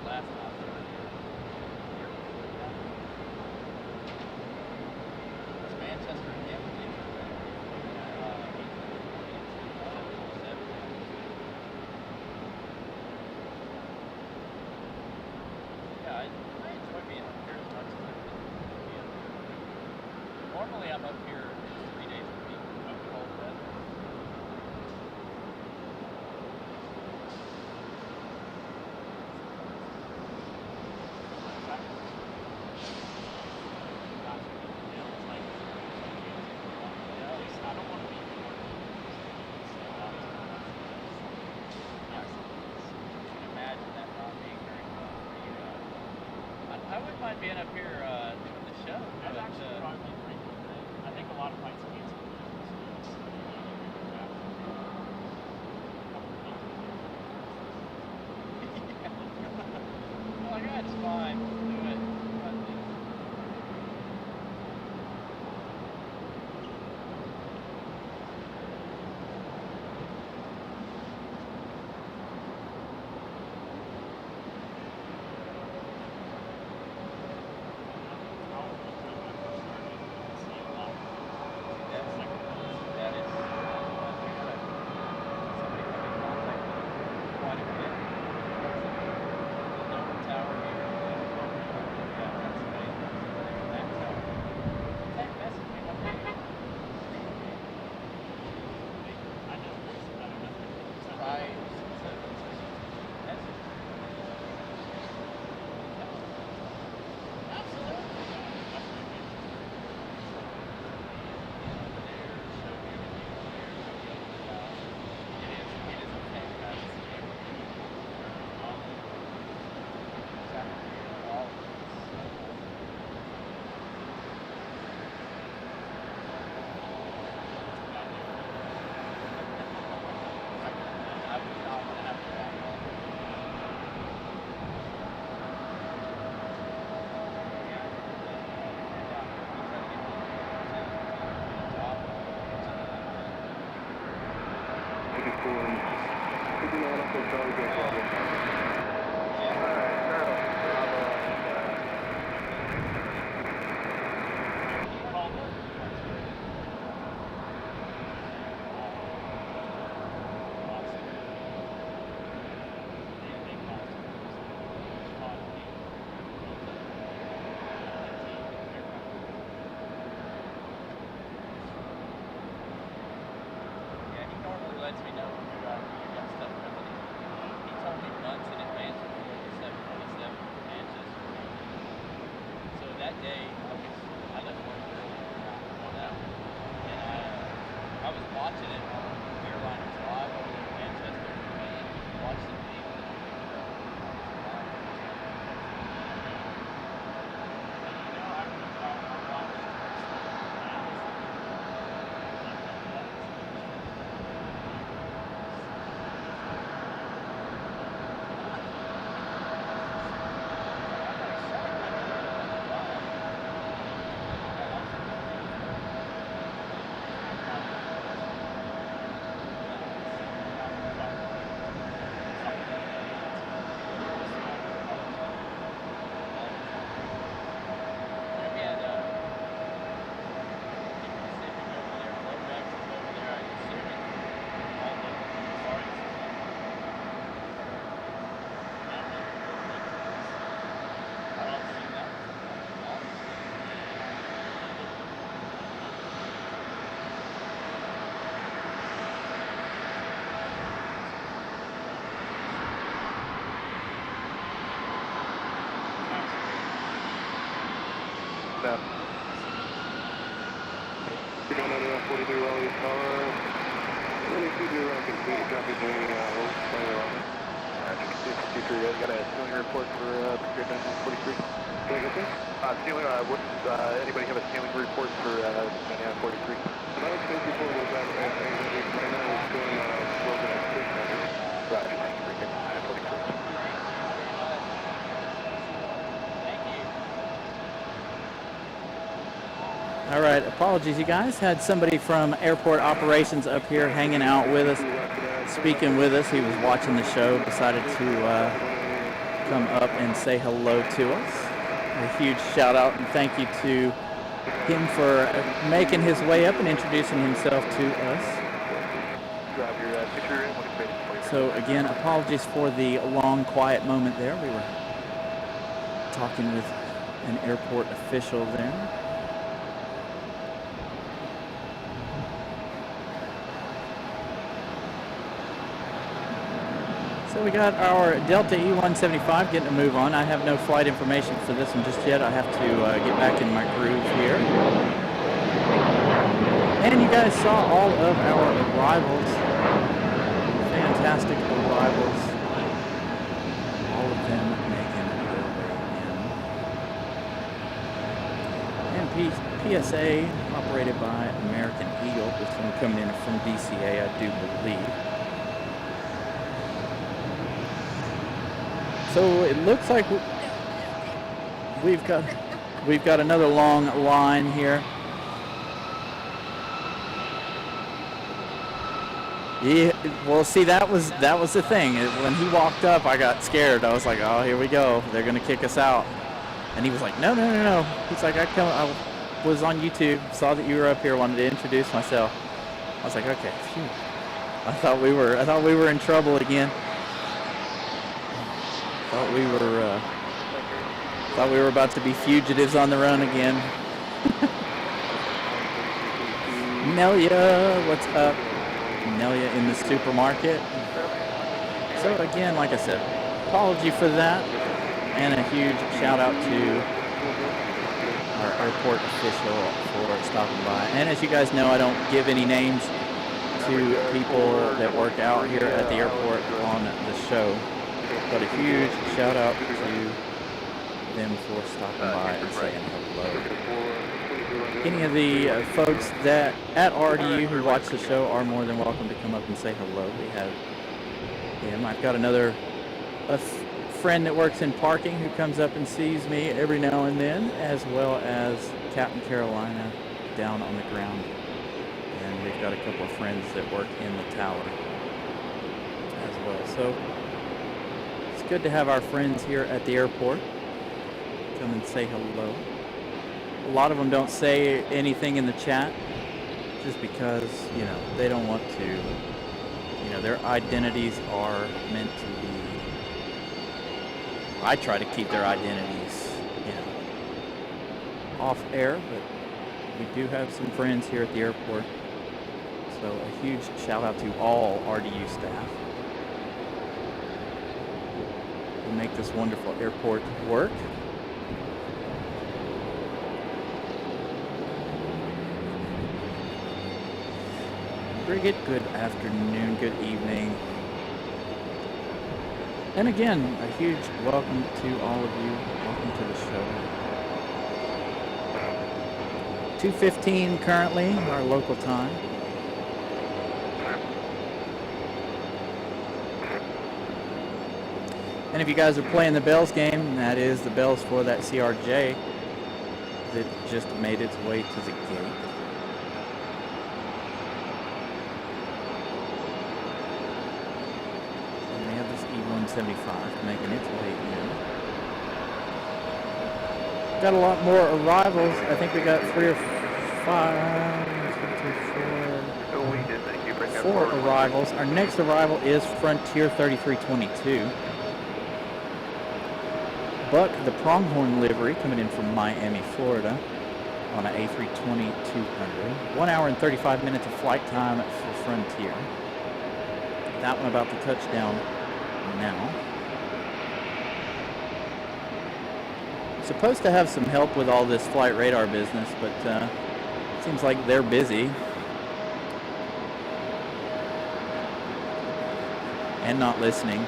last time they were here. It was Manchester and Hamilton. Yeah, I enjoy being up here as much as I can be up here. Normally I'm up here 3 days a week. Cold weather. Imagine that not being very fun for you guys. I wouldn't mind being up here doing the show. That's But, actually probably pretty good. I think a lot of flights cancel. well, like, that's fine. We'll do it. Got this. That is Charlie, go Bravo. Lets me know when you got stuff coming in. He told me months in advance before the 727 Manchester. So that day, I left work early, on that one, and I was watching it on Airliners Live over there in Manchester, and watched the video. No. You're going under 43 Raleigh Tower. 22 around complete. Copy, Jimmy. Hold. Fire on. 53, I got a ceiling report for Pier 943. Take it, Ceiling, anybody have a ceiling report for 943? So now it's 54 was at 800. Right now it's going broken at 600. Roger, 943. All right, apologies, you guys. Had somebody from airport operations up here hanging out with us, speaking with us. He was watching the show, decided to come up and say hello to us. A huge shout out and thank you to him for making his way up and introducing himself to us. Grab your picture in. So again, apologies for the long, quiet moment there. We were talking with an airport official there. So we got our Delta E-175 getting a move on. I have no flight information for this one just yet. I have to get back in my groove here. And you guys saw all of our arrivals. Fantastic arrivals. All of them making their way in. And PSA operated by American Eagle. This one coming in from DCA, I do believe. So it looks like we've got another long line here. Yeah, well, see, that was the thing. When he walked up, I got scared. I was like, oh, here we go. They're gonna kick us out. And he was like, no. He's like, I was on YouTube, saw that you were up here, wanted to introduce myself. I was like, okay, phew. I thought we were in trouble again. Thought we were about to be fugitives on the run again. Nelia, what's up? Nelia in the supermarket. So again, like I said, apology for that, and a huge shout out to our airport official for stopping by. And as you guys know, I don't give any names to people that work out here at the airport on the show. But a huge shout out to them for stopping by and saying hello. Any of the folks that at RDU who watch the show are more than welcome to come up and say hello. We have him. I've got a friend that works in parking who comes up and sees me every now and then, as well as Captain Carolina down on the ground. And we've got a couple of friends that work in the tower as well. So it's good to have our friends here at the airport come and say hello. A lot of them don't say anything in the chat just because, you know, they don't want to, you know, their identities are meant to be, I try to keep their identities, you know, off air, but we do have some friends here at the airport. So a huge shout out to all RDU staff who make this wonderful airport work. Bridget, good afternoon, good evening. And again, a huge welcome to all of you. Welcome to the show. 2:15 currently, our local time. And if you guys are playing the Bells game, that is the Bells for that CRJ that just made its way to the gate. And we have this E-175 making its way in. Got a lot more arrivals. I think we got 3 or 5, 1, 2, 3, 4. We did, thank you. Bring up 4 arrivals. Our next arrival is Frontier 3322. Buck, the pronghorn livery, coming in from Miami, Florida, on an A320-200. 1 hour and 35 minutes of flight time for Frontier. That one about to touch down now. Supposed to have some help with all this flight radar business, but seems like they're busy. And not listening.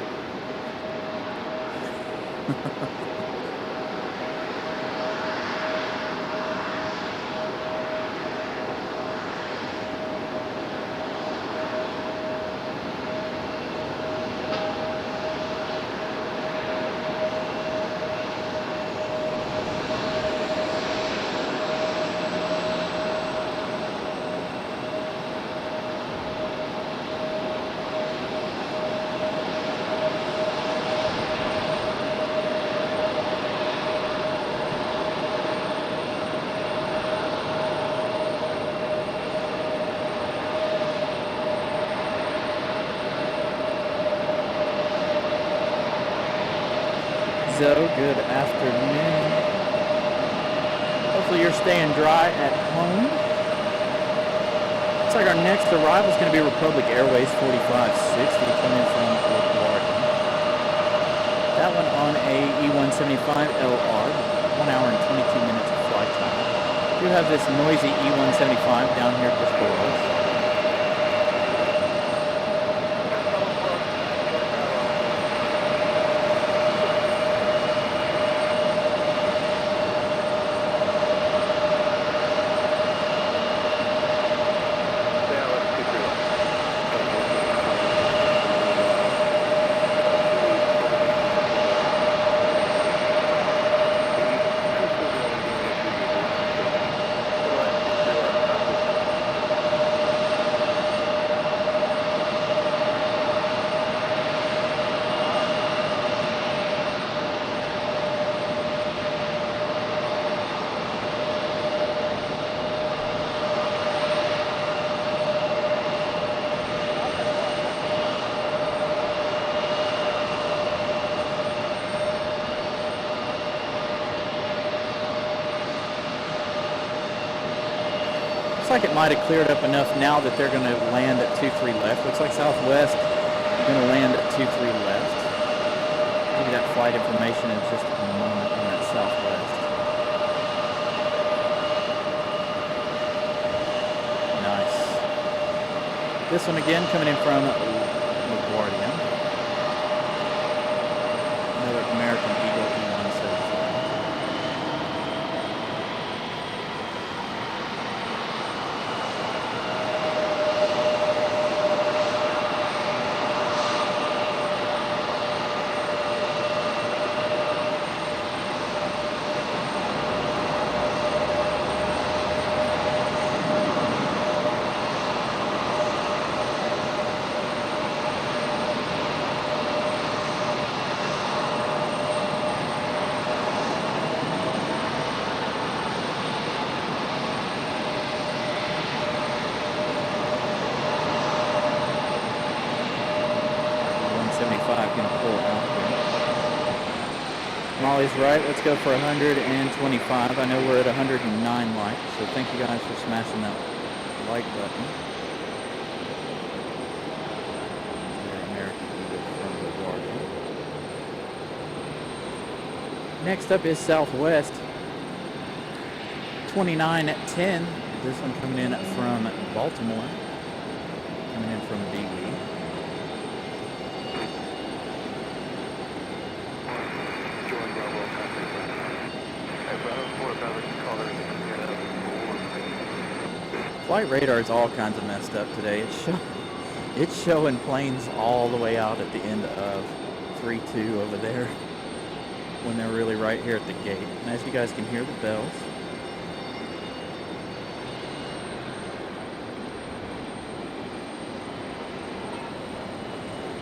Good afternoon. Hopefully you're staying dry at home. Looks like our next arrival is going to be Republic Airways 4560 coming from LaGuardia. That one on a E-175 LR, 1 hour and 22 minutes of flight time. We do have this noisy E-175 down here just below us. Like it might have cleared up enough now that they're going to land at 23 left. Looks like Southwest is going to land at 23 left. Give you that flight information in just a moment on that Southwest. Nice. This one again coming in from LaGuardia. Another American Eagle E-175. Raleigh's right. Let's go for 125. I know we're at 109 likes, so thank you guys for smashing that like button. Next up is Southwest. 2910. This one coming in from Baltimore. Coming in from BE. Join Bravo, copy. Bravo 4, Bravo, caller. Flight radar is all kinds of messed up today. It's showing planes all the way out at the end of 3-2 over there when they're really right here at the gate. And as you guys can hear the bells.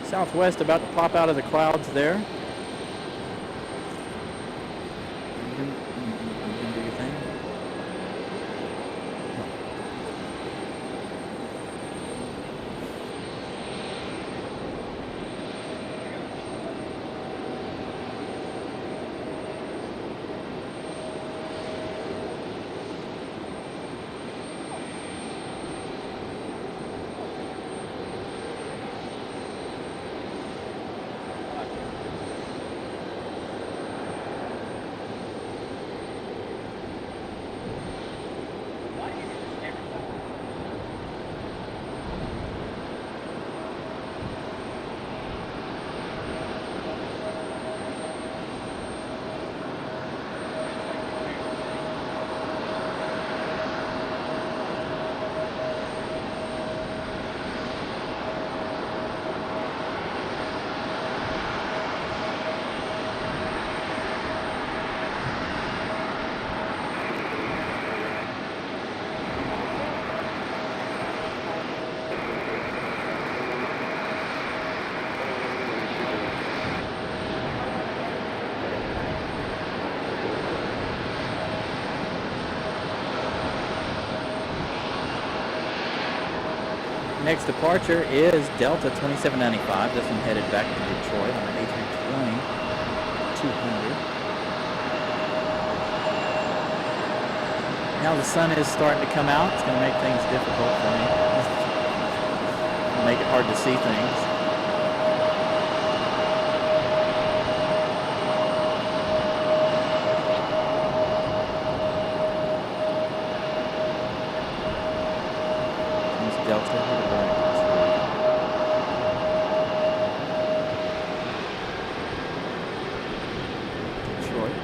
Southwest about to pop out of the clouds there. You can do your thing. Next departure is Delta 2795. This one headed back to Detroit on an A320 200. Now the sun is starting to come out. It's going to make things difficult for me. Make it hard to see things. Delta. Detroit.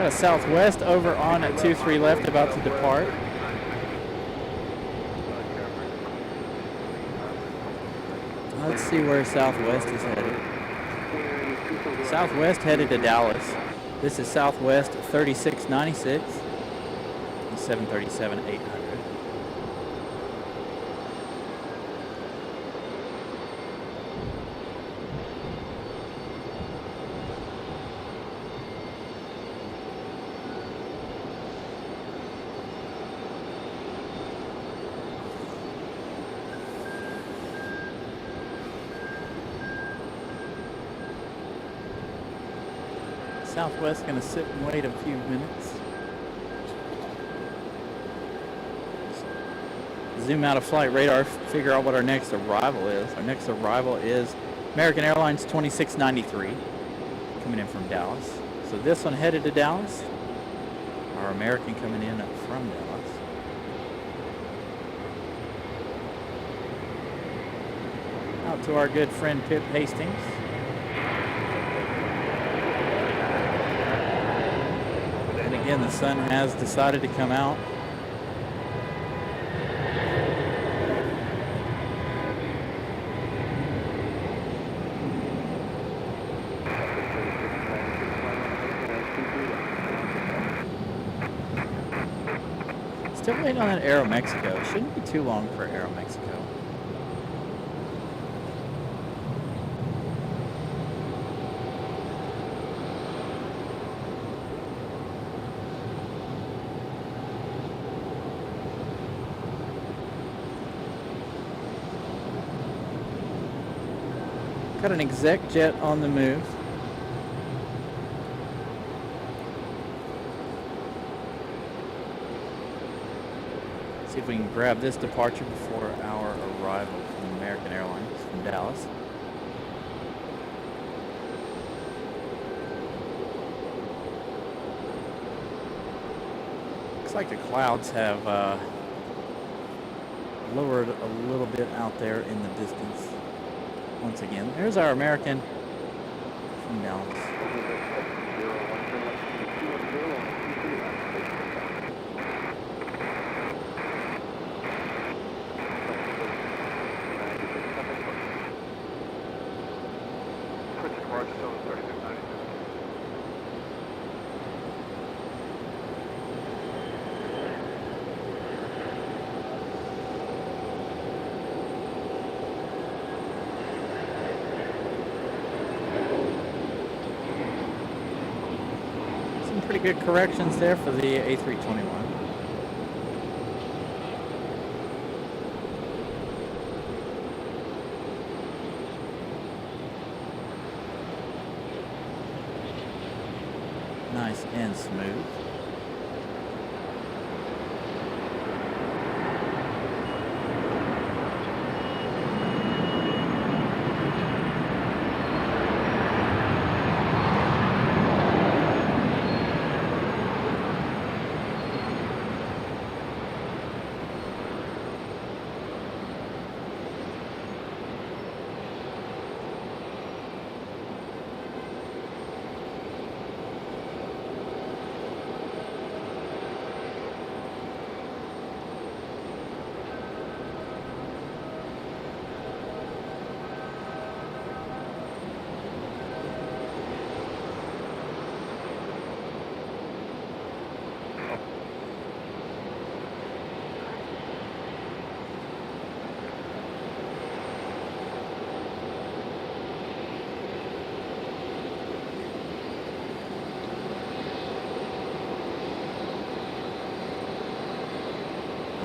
Southwest over on at 23 left, about to depart. Let's see where Southwest is headed. Southwest headed to Dallas. This is Southwest 3696 and 737-800. Southwest going to sit and wait a few minutes. Zoom out of flight radar, figure out what our next arrival is. Our next arrival is American Airlines 2693, coming in from Dallas. So this one headed to Dallas. Our American coming in from Dallas. Out to our good friend Pip Hastings. Again, the sun has decided to come out. Still waiting on that AeroMexico. Shouldn't be too long for AeroMexico. Got an exec jet on the move. See if we can grab this departure before our arrival from American Airlines from Dallas. Looks like the clouds have lowered a little bit out there in the distance. Once again, there's our American from Dallas. Pretty good corrections there for the A321. Nice and smooth.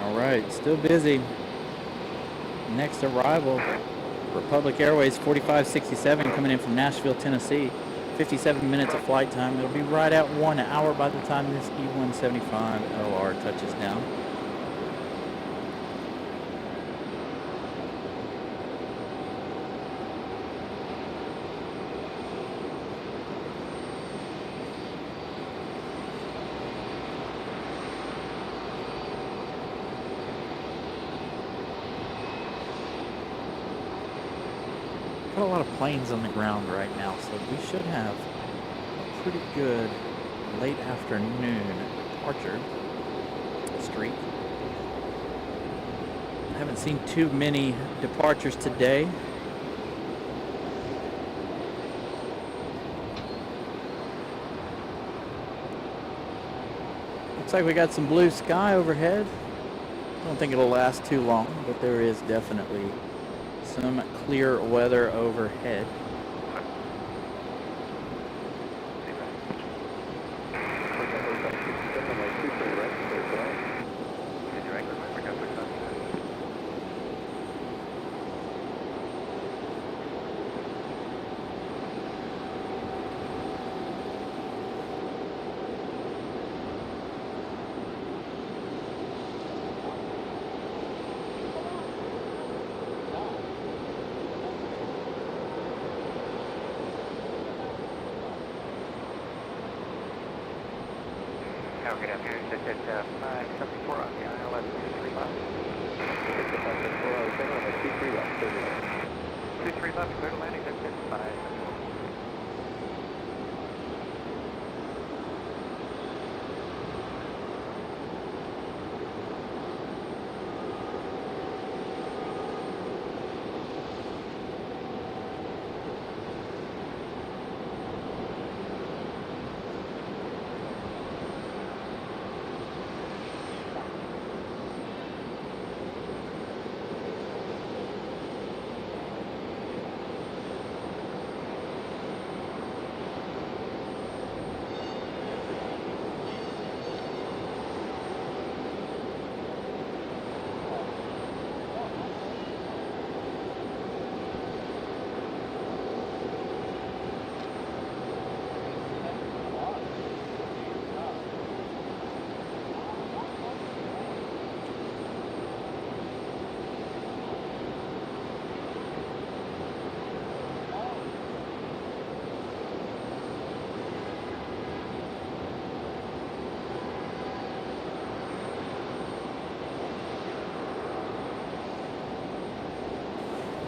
Alright, still busy. Next arrival, Republic Airways 4567 coming in from Nashville, Tennessee. 57 minutes of flight time. It'll be right at 1 hour by the time this E175 LR touches down. Got a lot of planes on the ground right now, so we should have a pretty good late afternoon departure streak. I haven't seen too many departures today. Looks like we got some blue sky overhead. I don't think it'll last too long, but there is definitely some clear weather overhead. Good afternoon, it's at 574 on the ILS 23 left. 23 left, 23 left, clear to landing, that's 5.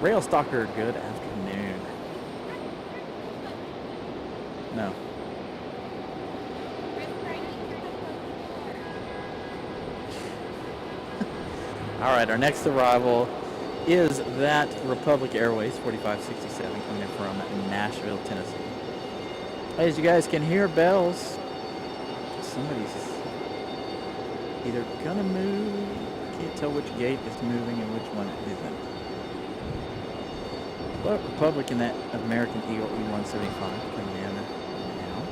Rail Stalker, good afternoon. No. All right, our next arrival is that Republic Airways 4567 coming in from Nashville, Tennessee. As you guys can hear bells, somebody's either gonna move. Can't tell which gate is moving and which one isn't. But Republic and that American Eagle E-175 coming in now.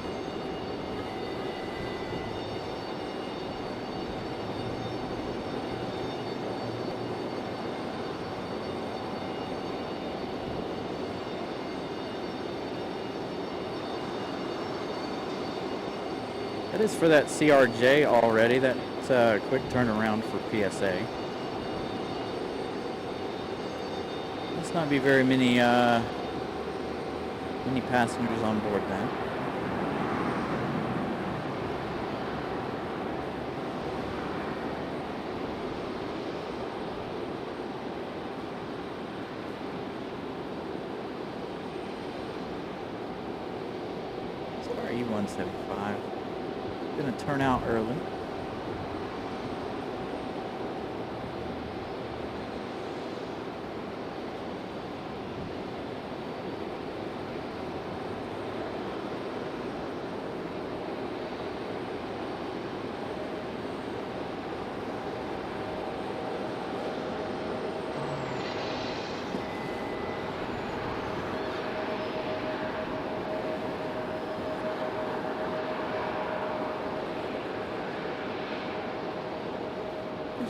That is for that CRJ already. That's a quick turnaround for PSA. Must not be very many passengers on board then. So our E-175 gonna turn out early.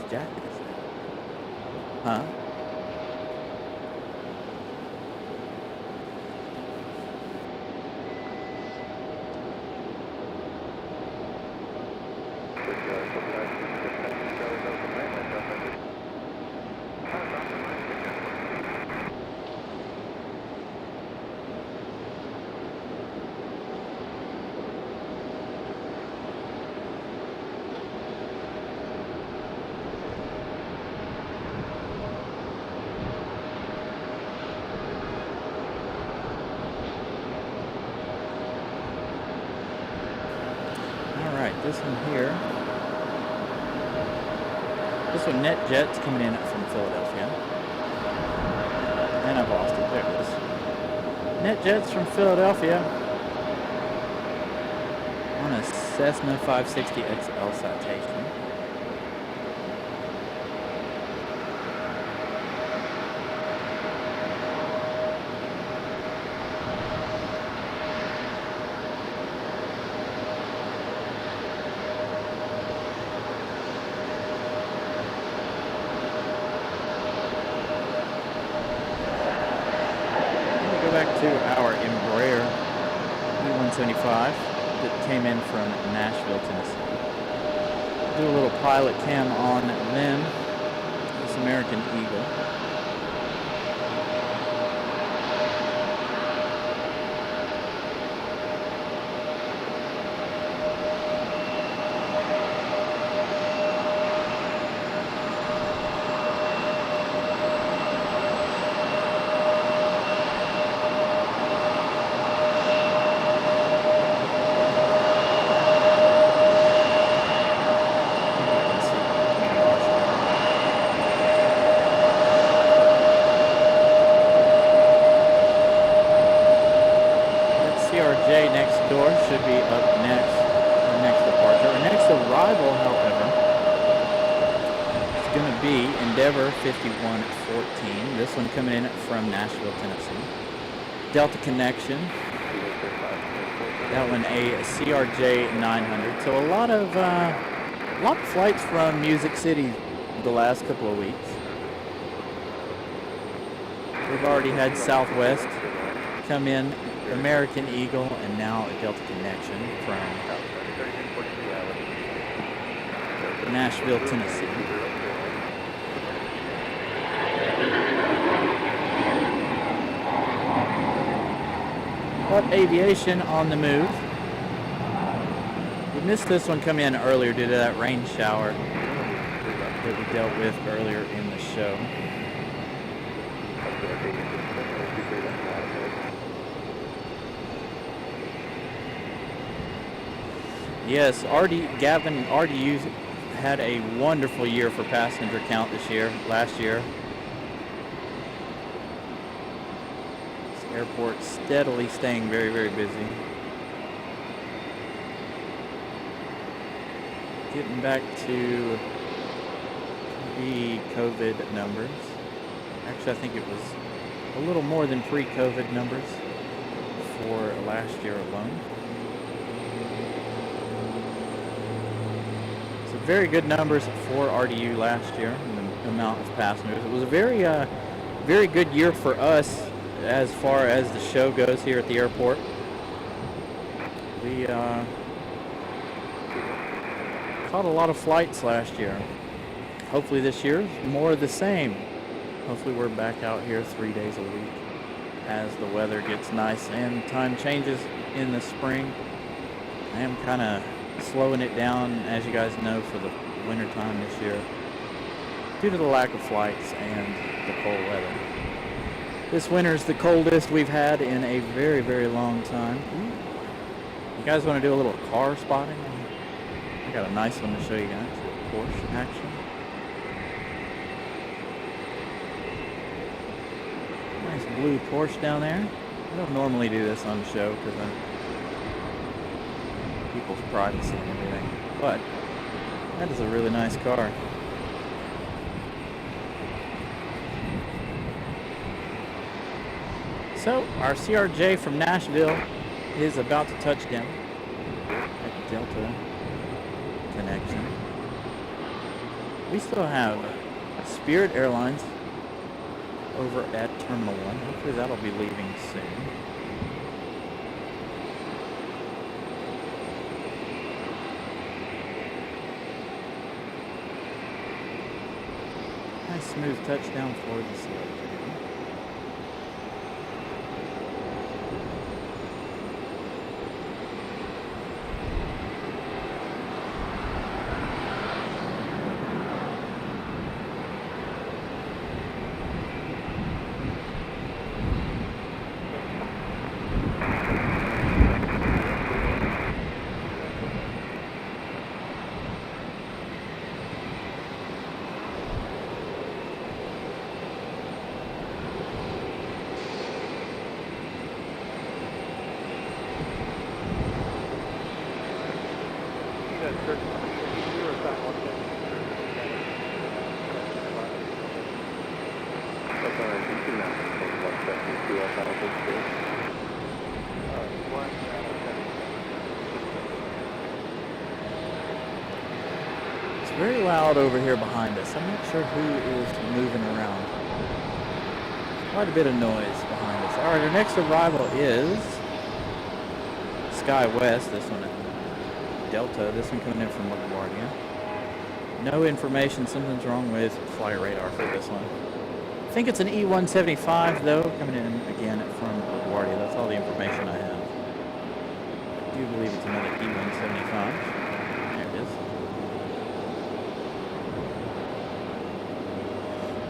Jack is that? Huh? This one here. This one, NetJet's coming in from Philadelphia. And I've lost it. There it is. NetJet's from Philadelphia on a Cessna 560 XL citation. To our Embraer E-175 that came in from Nashville, Tennessee. Do a little pilot cam on them. This American Eagle. Next door should be up next. Our next departure. Our next arrival, however, is going to be Endeavor 5114. This one coming in from Nashville, Tennessee. Delta connection. That one a CRJ 900. So a lot of flights from Music City the last couple of weeks. We've already had Southwest come in, American Eagle, and now a Delta connection from Nashville, Tennessee. But Aviation on the move. We missed this one come in earlier due to that rain shower that we dealt with earlier in the show. Yes, Gavin RDU had a wonderful year for passenger count last year. This airport steadily staying very, very busy. Getting back to pre-COVID numbers. Actually, I think it was a little more than pre-COVID numbers for last year alone. So very good numbers for RDU last year, the amount of passengers. It was a very, very good year for us as far as the show goes here at the airport. We caught a lot of flights last year. Hopefully this year is more of the same. Hopefully we're back out here 3 days a week as the weather gets nice and time changes in the spring. I am kind of slowing it down, as you guys know, for the winter time this year due to the lack of flights and the cold weather. This winter is the coldest we've had in a very, very long time. You guys want to do a little car spotting? I got a nice one to show you guys. Porsche action. Nice blue Porsche down there. I don't normally do this on the show because people's privacy and everything, but that is a really nice car. So our CRJ from Nashville is about to touch down at Delta connection. We still have Spirit Airlines over at Terminal 1. Hopefully that'll be leaving soon. Nice smooth touchdown for the CRJ. It's very loud over here behind us. I'm not sure who is moving around. Quite a bit of noise behind us. Alright, our next arrival is Sky West, this one at Delta, this one coming in from LaGuardia. No information, something's wrong with flight radar for this one. I think it's an E175 though, coming in again from LaGuardia. That's all the information I have. I do believe it's another E175. There it is.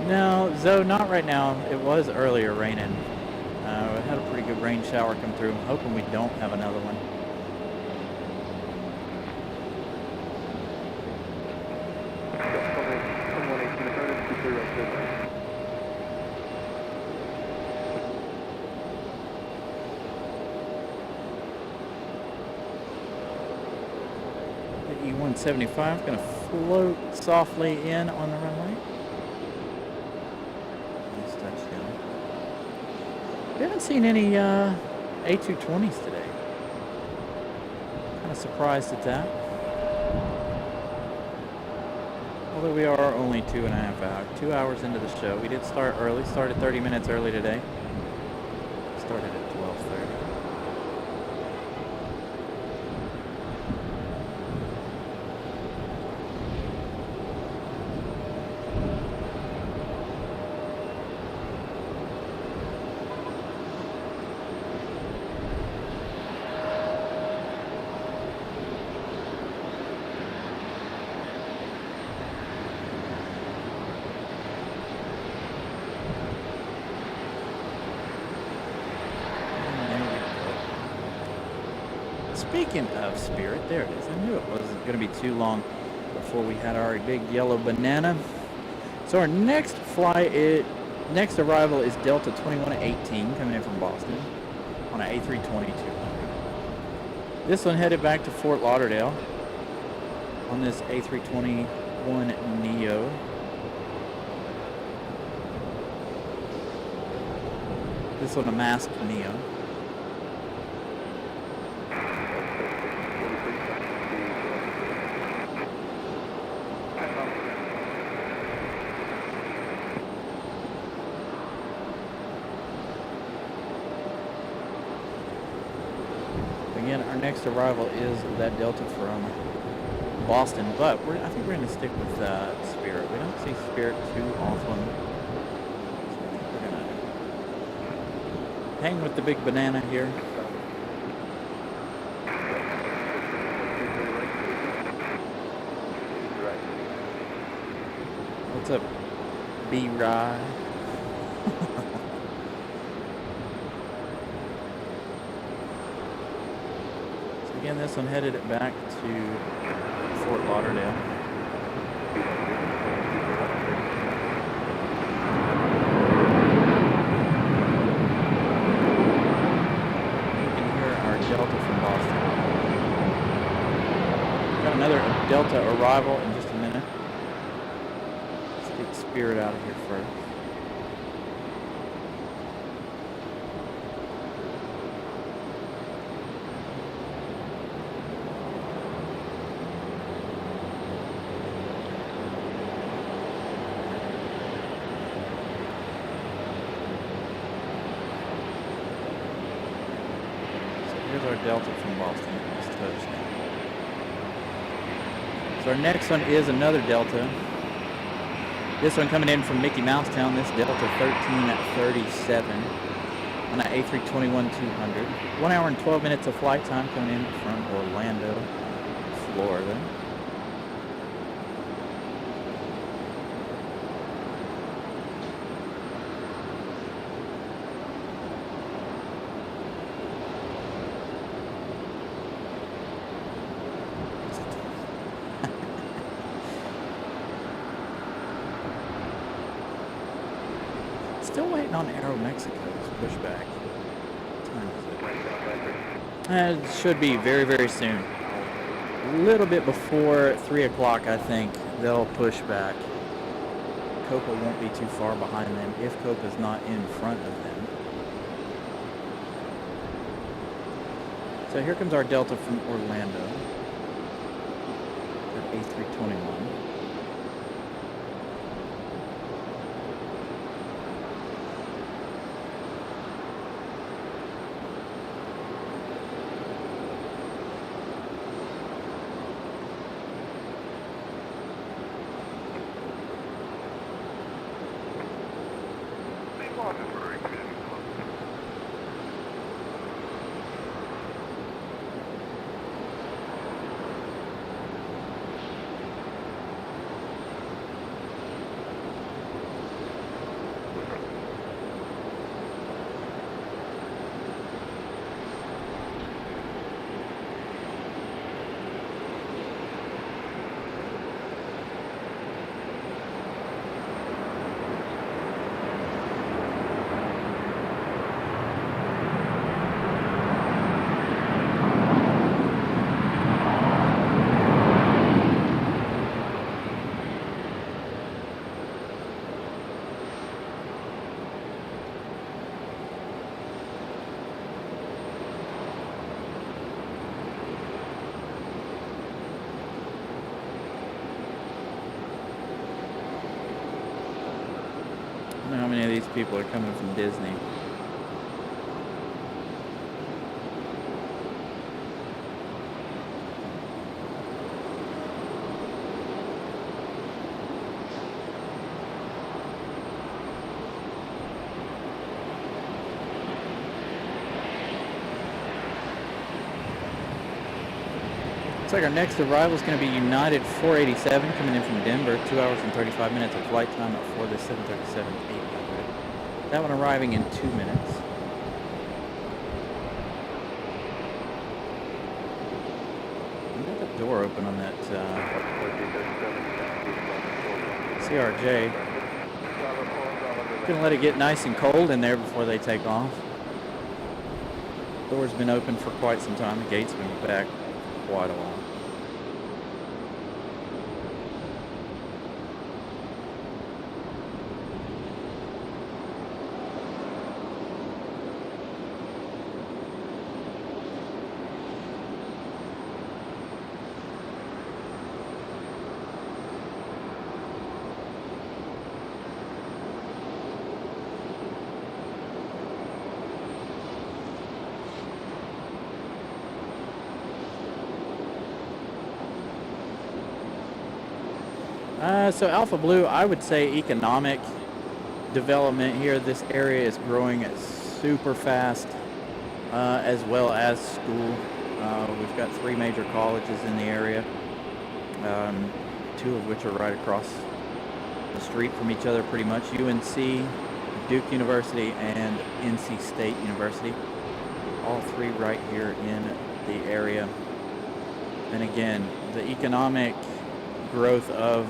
No, Zoe, not right now. It was earlier raining. We had a pretty good rain shower come through. I'm hoping we don't have another one. The E175 going to float softly in on the runway. Nice touchdown. We haven't seen any A220s today. Kind of surprised at that. Although we are only 2.5 hours, 2 hours into the show. We did start early, started 30 minutes early today. Started at 12:30. Speaking of Spirit, there it is. I knew it wasn't going to be too long before we had our big yellow banana. So our next next arrival is Delta 2118 coming in from Boston on an A320-200. This one headed back to Fort Lauderdale on this A321neo. This one a masked neo. Again, our next arrival is that Delta from Boston, but I think we're going to stick with Spirit. We don't see Spirit too often. So I think we're going to hang with the big banana here. What's up, B-Rye? Again, this one headed it back to Fort Lauderdale. You can hear our Delta from Boston. Got another Delta arrival in just a minute. Let's get Spirit out of here first. Here's our Delta from Boston. It's touchdown. So our next one is another Delta. This one coming in from Mickey Mouse Town. This Delta 1337 on an A321-200. 1 hour and 12 minutes of flight time coming in from Orlando, Florida. Still waiting on AeroMexico's pushback. What time is it? It should be very, very soon. A little bit before 3 o'clock, I think, they'll push back. Copa won't be too far behind them if Copa's not in front of them. So here comes our Delta from Orlando. At A321. I don't know how many of these people are coming from Disney. Looks like our next arrival is going to be United 487 coming in from Denver. 2 hours and 35 minutes of flight time for the 737-800. That one arriving in 2 minutes. door open on that CRJ. Gonna let it get nice and cold in there before they take off. Door's been open for quite some time. The gate's been back for quite a while. So Alpha Blue, I would say economic development here. This area is growing super fast, as well as school. We've got 3 major colleges in the area, 2 of which are right across the street from each other pretty much. UNC, Duke University, and NC State University. All 3 right here in the area. And again, the economic growth of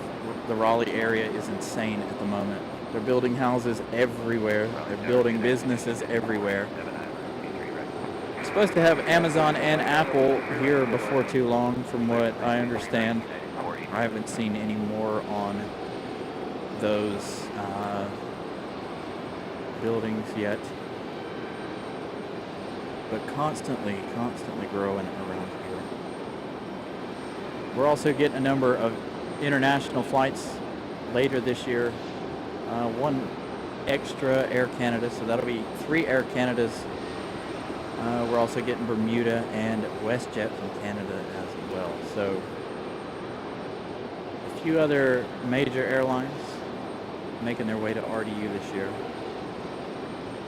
the Raleigh area is insane at the moment. They're building houses everywhere. They're building businesses everywhere. We're supposed to have Amazon and Apple here before too long, from what I understand. I haven't seen any more on those buildings yet. But constantly growing around here. We're also getting a number of international flights later this year. 1 extra Air Canada, so that'll be 3 Air Canadas. We're also getting Bermuda and WestJet from Canada as well. So a few other major airlines making their way to RDU this year.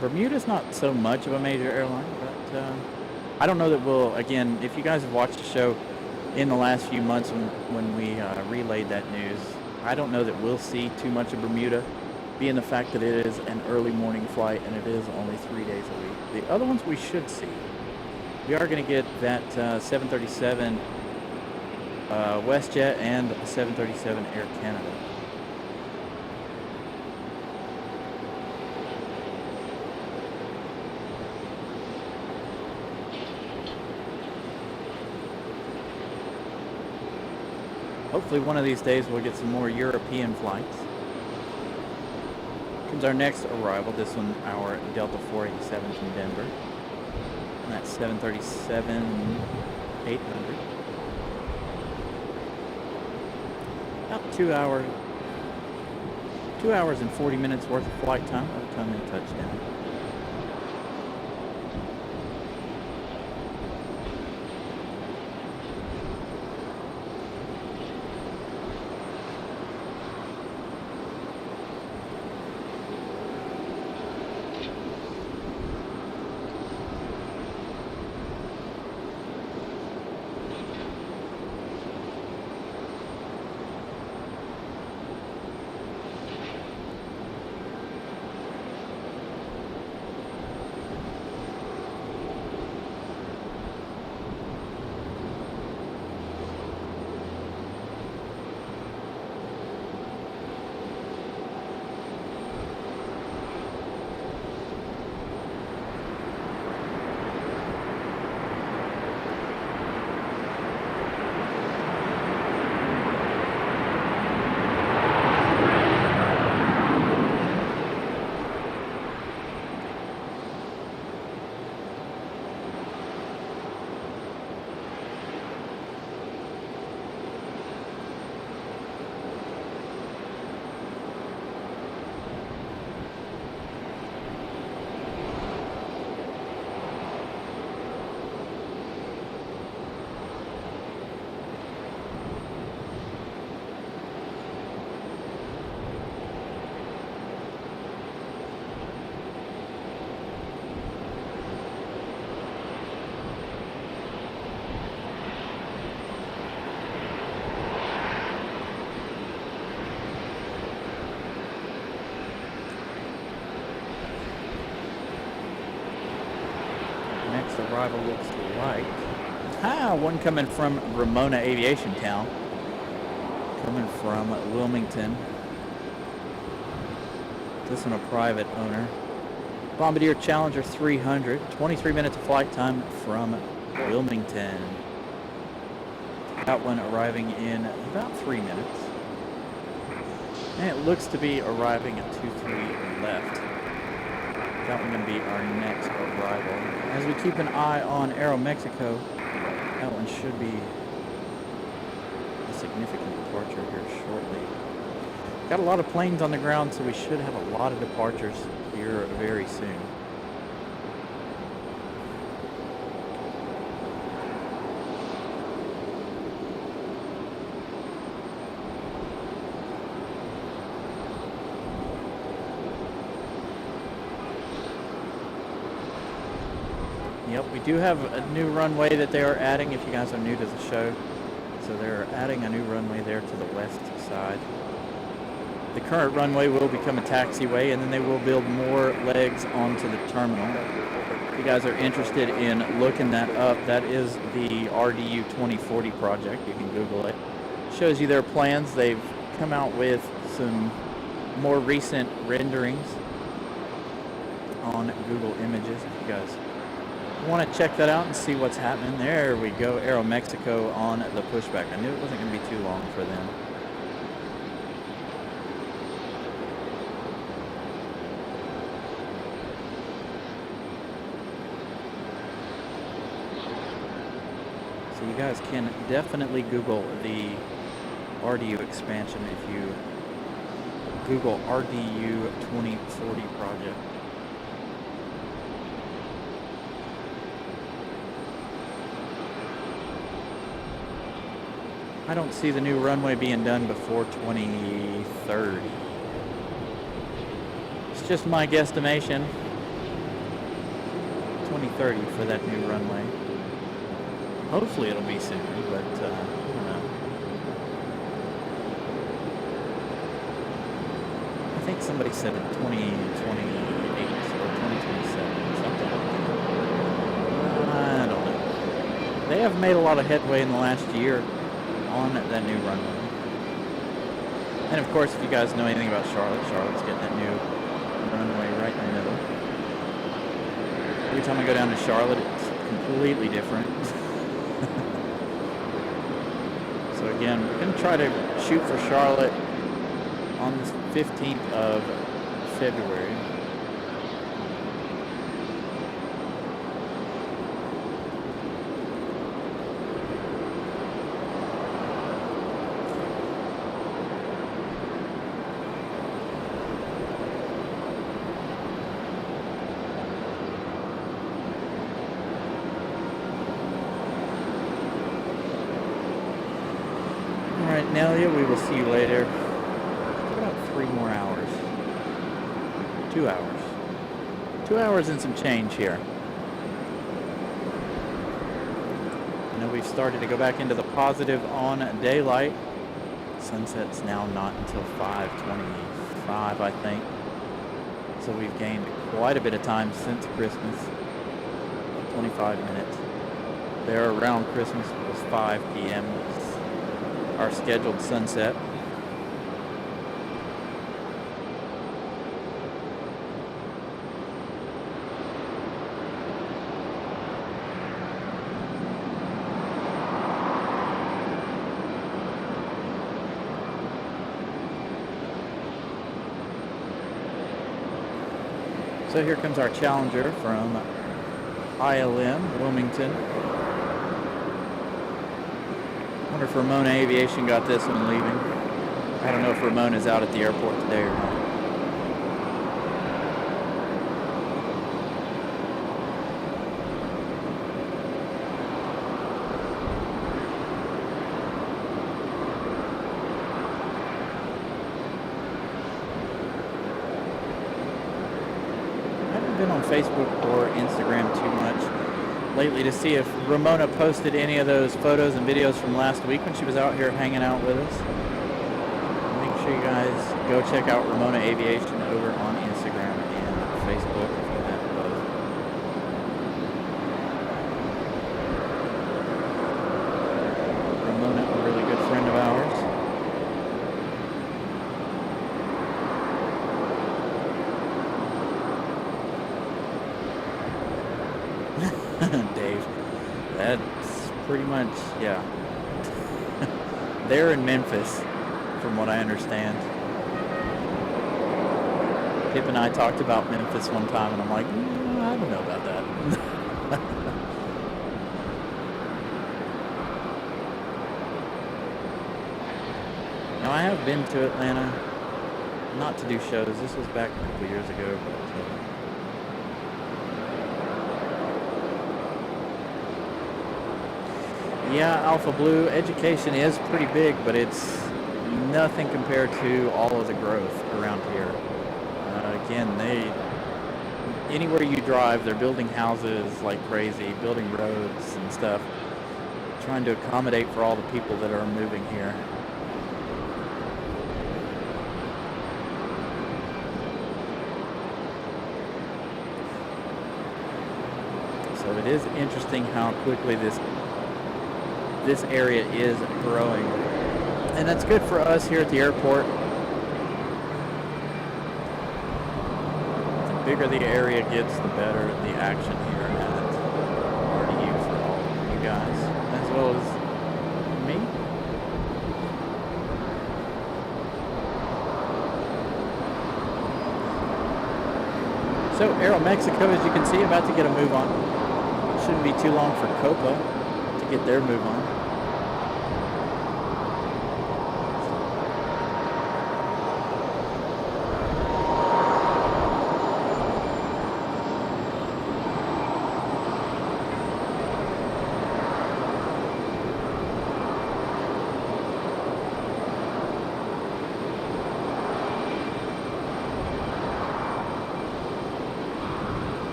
Bermuda's not so much of a major airline, but I don't know that we'll, again, if you guys have watched the show in the last few months when we relayed that news, I don't know that we'll see too much of Bermuda, being the fact that it is an early morning flight and it is only 3 days a week. The other ones we should see. We are going to get that 737 WestJet and 737 Air Canada. Hopefully one of these days we'll get some more European flights. Comes our next arrival, this one our Delta 487 from Denver. And that's 737-800. About 2 hours and 40 minutes worth of flight time by the time they touch down. Arrival looks like Ah, one coming from Ramona Aviation Town. Coming from Wilmington. This one a private owner. Bombardier Challenger 300. 23 minutes of flight time from Wilmington. That one arriving in about 3 minutes. And it looks to be arriving at 23 left. That one going to be our next arrival. As we keep an eye on AeroMexico, that one should be a significant departure here shortly. Got a lot of planes on the ground, so we should have a lot of departures here very soon. Yep, we do have a new runway that they are adding if you guys are new to the show. So they're adding a new runway there to the west side. The current runway will become a taxiway, and then they will build more legs onto the terminal. If you guys are interested in looking that up, that is the RDU 2040 project. You can Google it. Shows you their plans. They've come out with some more recent renderings on Google Images. If you guys want to check that out and see what's happening. There we go, AeroMexico on the pushback. I knew it wasn't going to be too long for them. So you guys can definitely Google the RDU expansion if you Google RDU 2040 project. I don't see the new runway being done before 2030. It's just my guesstimation. 2030 for that new runway. Hopefully it'll be soon, but I don't know. I think somebody said it 2028 or 2027, something like that. I don't know. They have made a lot of headway in the last year on that new runway. And of course, if you guys know anything about Charlotte, Charlotte's getting that new runway right in the middle. Every time I go down to Charlotte, it's completely different. So again, we're going to try to shoot for Charlotte on the 15th of February. Nelia, we will see you later. About 3 more hours. 2 hours. 2 hours and some change here. I know we've started to go back into the positive on daylight. Sunset's now not until 5:25, I think. So we've gained quite a bit of time since Christmas. 25 minutes. There around Christmas was 5 p.m. Our scheduled sunset. So here comes our Challenger from ILM, Wilmington. I wonder if Ramona Aviation got this one leaving. I don't know if Ramona's out at the airport today or not. I haven't been on Facebook or Instagram too much lately to see if Ramona posted any of those photos and videos from last week when she was out here hanging out with us. Make sure you guys go check out Ramona Aviation over on Instagram and Facebook if you have both. Dave. That's pretty much, yeah. They're in Memphis, from what I understand. Pip and I talked about Memphis one time, and I'm like, I don't know about that. Now, I have been to Atlanta, not to do shows. This was back a couple years ago, but yeah, Alpha Blue education is pretty big, but it's nothing compared to all of the growth around here. Again, anywhere you drive, they're building houses like crazy, building roads and stuff, trying to accommodate for all the people that are moving here. So it is interesting how quickly this area is growing, and that's good for us here at the airport. The bigger the area gets, the better the action here at RDU for all of you guys, as well as me. So AeroMexico, as you can see, about to get a move on. Shouldn't be too long for Copa to get their move on.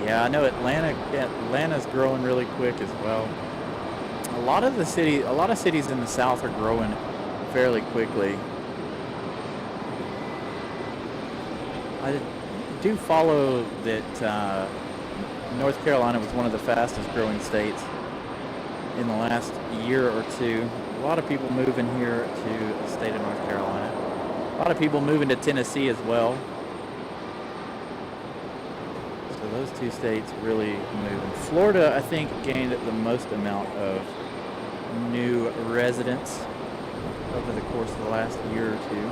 Yeah, I know Atlanta's growing really quick as well. A lot of cities in the south are growing fairly quickly. I do follow that North Carolina was one of the fastest growing states in the last year or two. A lot of people moving here to the state of North Carolina. A lot of people moving to Tennessee as well. So those two states really moving. Florida, I think, gained the most amount of new residents over the course of the last year or two.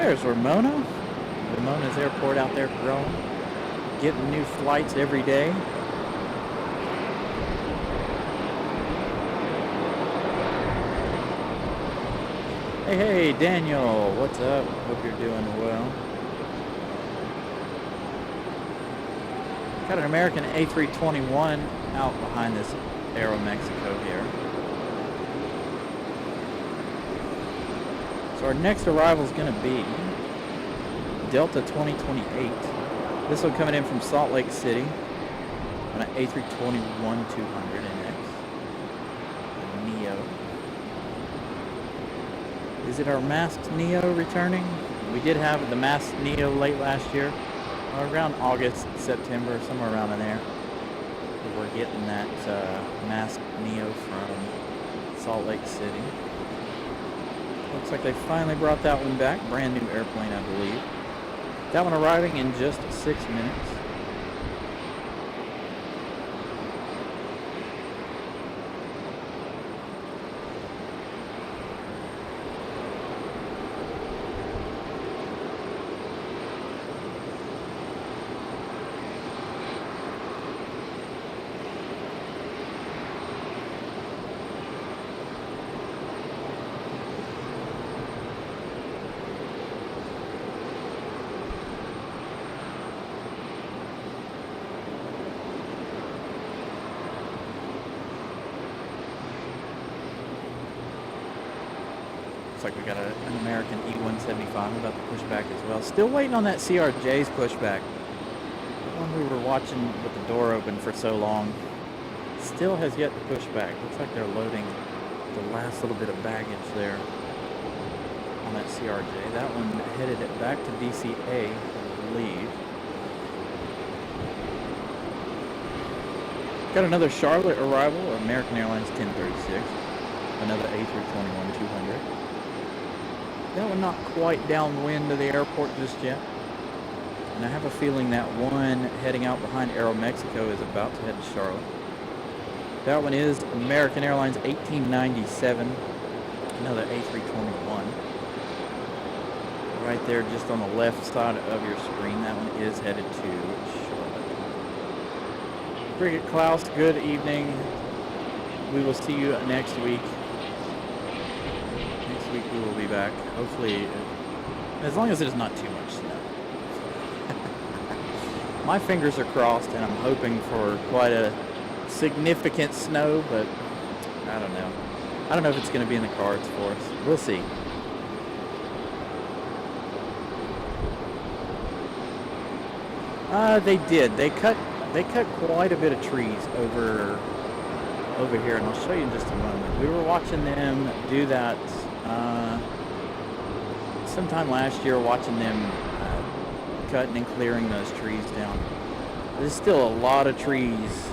There's Ramona's airport out there growing, getting new flights every day. Hey, Daniel, what's up? Hope you're doing well. Got an American A321 out behind this AeroMexico here. So our next arrival is going to be Delta 2028. This one coming in from Salt Lake City on an A321-200NX Neo. Is it our masked Neo returning? We did have the masked Neo late last year, around August, September, somewhere around in there. We're getting that masked Neo from Salt Lake City. Looks like they finally brought that one back. Brand new airplane, I believe. That one arriving in just 6 minutes. Looks like we got an American E175 about to push back as well. Still waiting on that CRJ's pushback. The one we were watching with the door open for so long. Still has yet to push back. Looks like they're loading the last little bit of baggage there on that CRJ. That one headed it back to DCA, I believe. Got another Charlotte arrival, American Airlines 1036. Another A321-200. That one not quite downwind of the airport just yet. And I have a feeling that one heading out behind AeroMexico is about to head to Charlotte. That one is American Airlines 1897. Another A321. Right there just on the left side of your screen. That one is headed to Charlotte. Frigate Klaus, good evening. We will see you next week. Next week we will be back. Hopefully, as long as it is not too much snow. My fingers are crossed and I'm hoping for quite a significant snow, but I don't know. I don't know if it's going to be in the cards for us. We'll see. They did. They cut quite a bit of trees over here, and I'll show you in just a moment. We were watching them do that sometime last year, watching them cutting and clearing those trees down. There's still a lot of trees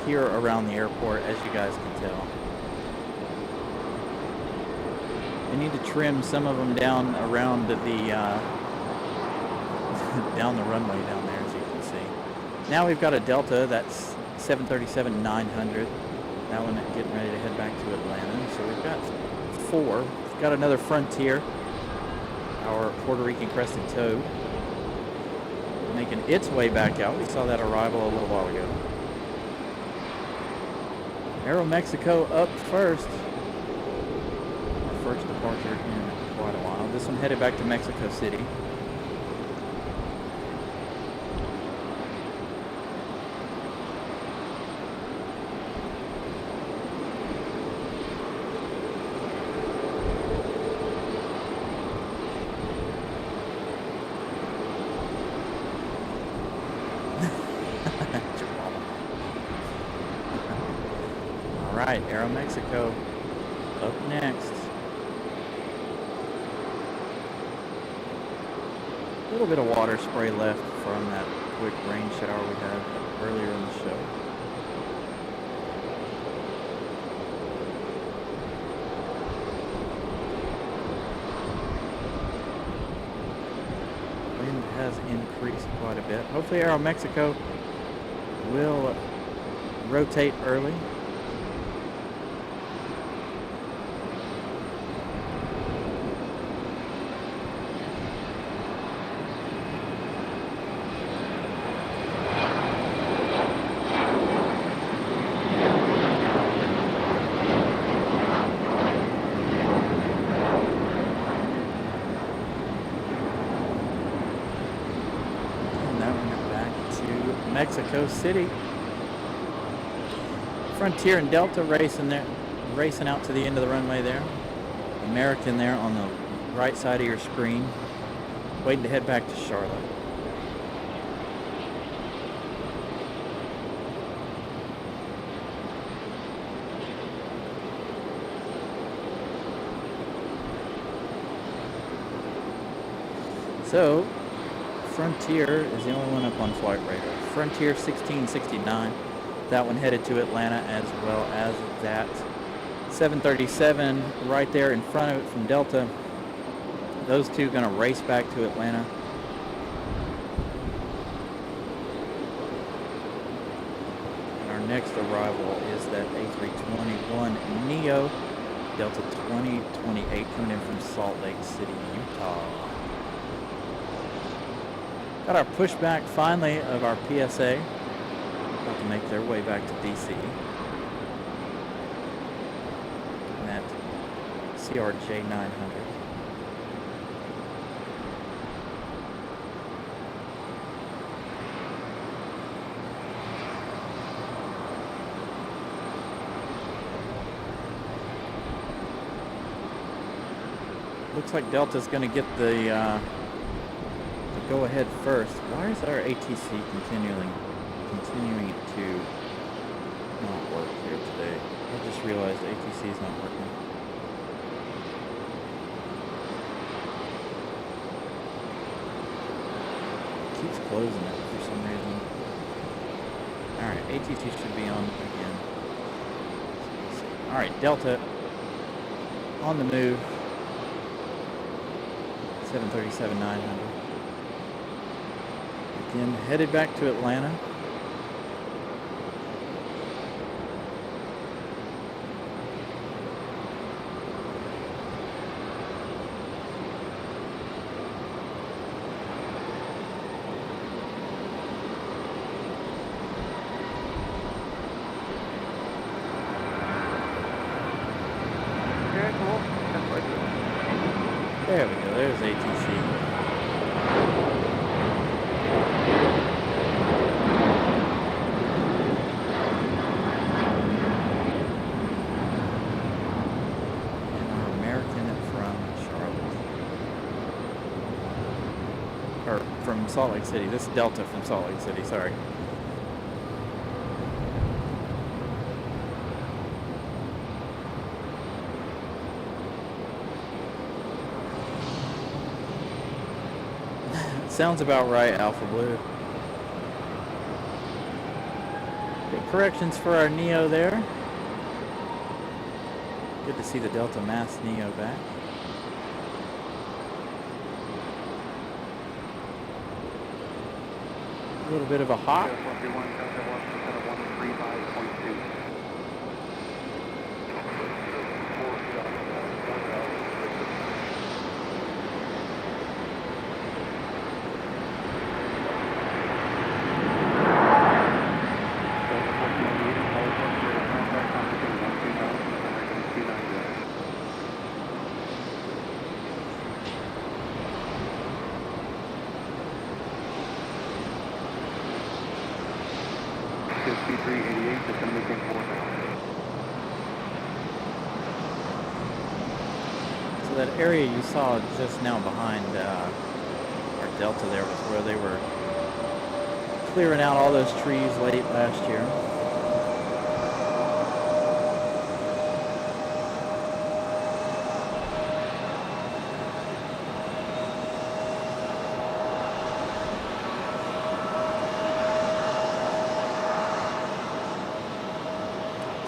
here around the airport, as you guys can tell. They need to trim some of them down around the down the runway down there, as you can see. Now we've got a Delta, that's 737-900. That one getting ready to head back to Atlanta. So we've got 4. We've got another Frontier, our Puerto Rican crested toad, making its way back out. We saw that arrival a little while ago. AeroMexico up first. Our first departure in quite a while. This one headed back to Mexico City. Alright, AeroMexico up next. A little bit of water spray left from that quick rain shower we had earlier in the show. Wind has increased quite a bit. Hopefully AeroMexico will rotate early. Mexico City. Frontier and Delta racing out to the end of the runway there. American there on the right side of your screen, waiting to head back to Charlotte. So, Frontier is the only one up on flight radar. Frontier 1669. That one headed to Atlanta, as well as that 737 right there in front of it from Delta. Those two going to race back to Atlanta. And our next arrival is that A321neo Delta 2028 coming in from Salt Lake City, Utah. Got our pushback finally of our PSA. About to make their way back to DC. And that CRJ 900. Looks like Delta's going to get the go ahead first. Why is our ATC continuing to not work here today? I just realized ATC is not working. Keeps closing it for some reason. Alright, ATC should be on again. Alright, Delta on the move. 737-900. Again, headed back to Atlanta. There we go, there's ATC. And our American from Charlotte. Or from Salt Lake City. This is Delta from Salt Lake City, sorry. Sounds about right, Alpha Blue. Good corrections for our Neo there. Good to see the Delta Mass Neo back. A little bit of a hop. So that area you saw just now behind our Delta there was where they were clearing out all those trees late last year.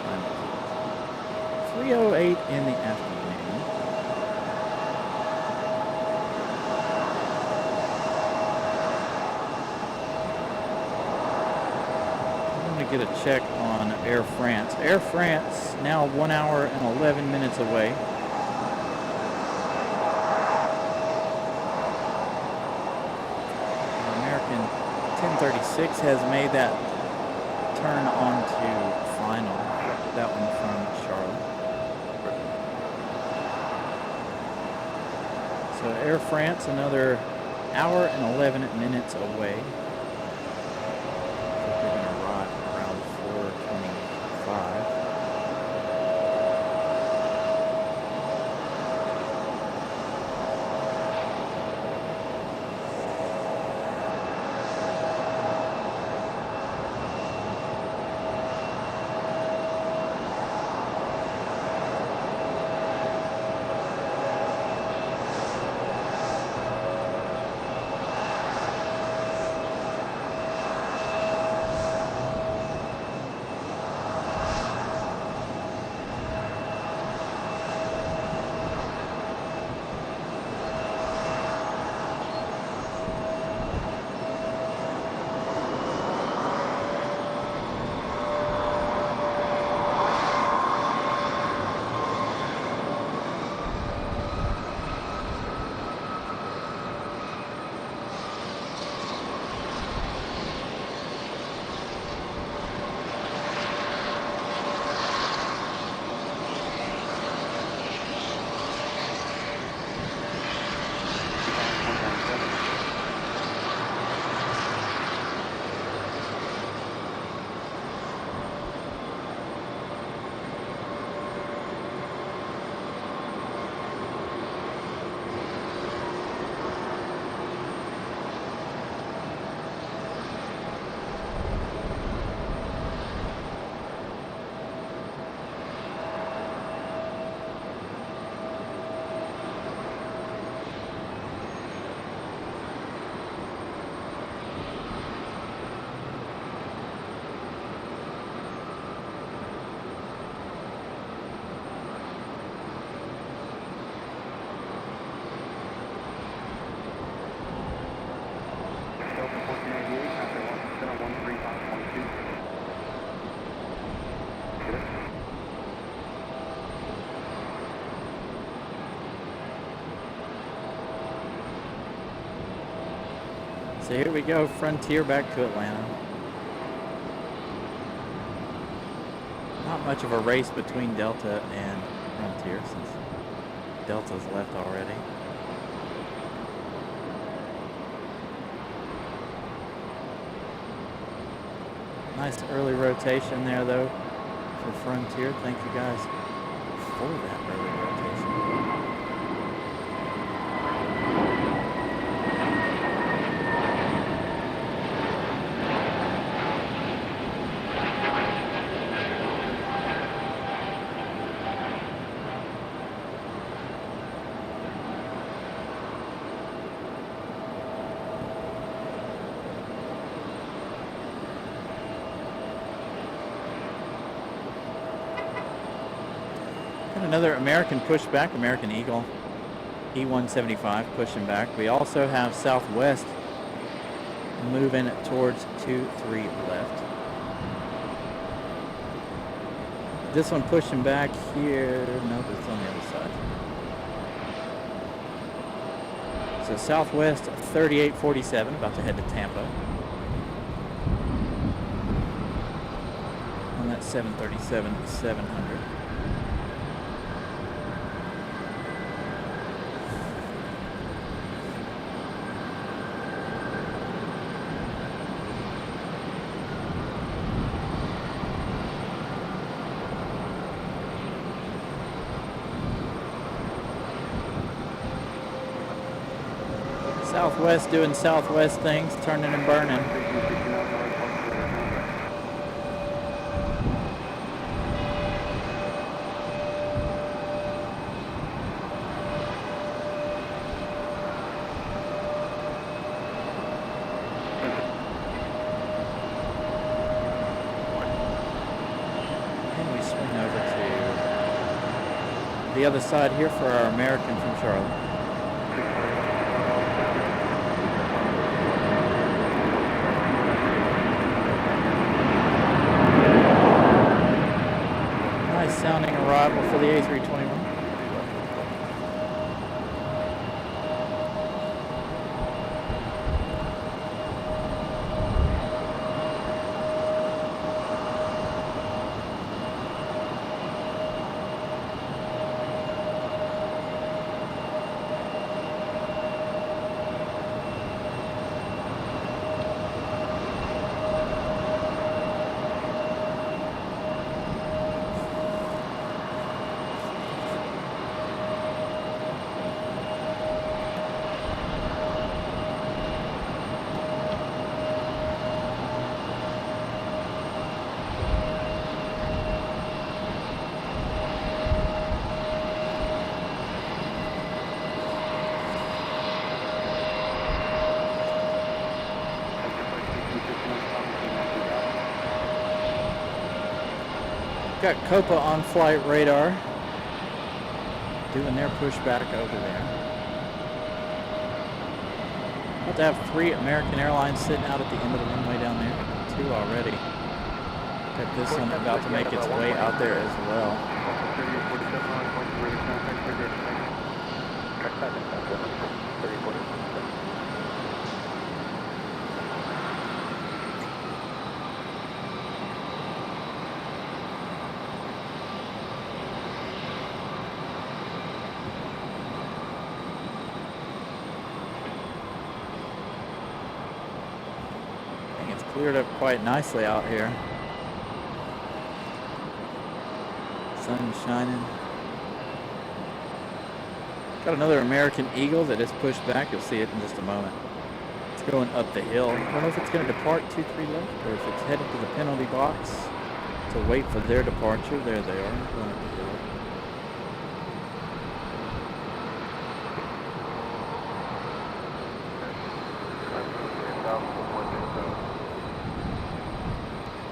Time 3:08 in the afternoon. Get a check on Air France. Air France now 1 hour and 11 minutes away. American 1036 has made that turn onto final. That one from Charlotte. So Air France another hour and 11 minutes away. So here we go, Frontier back to Atlanta. Not much of a race between Delta and Frontier since Delta's left already. Nice early rotation there though for Frontier. Thank you guys for that early rotation. Another American pushback, American Eagle E175 pushing back. We also have Southwest moving towards 2-3 left. This one pushing back here. Nope, it's on the other side. So Southwest 3847 about to head to Tampa on that 737-700. Southwest doing Southwest things, turning and burning. And we swing over to the other side here for our American from Charlotte. Sounding arrival for the A321. Got Copa on flight radar doing their pushback over there. About to have 3 American Airlines sitting out at the end of the runway down there. 2 already. Got this one about to make its way out there as well. Cleared up quite nicely out here. Sun shining. Got another American Eagle that is pushed back. You'll see it in just a moment. It's going up the hill. I don't know if it's going to depart 2-3 left or if it's headed to the penalty box to wait for their departure. There they are, going up the hill.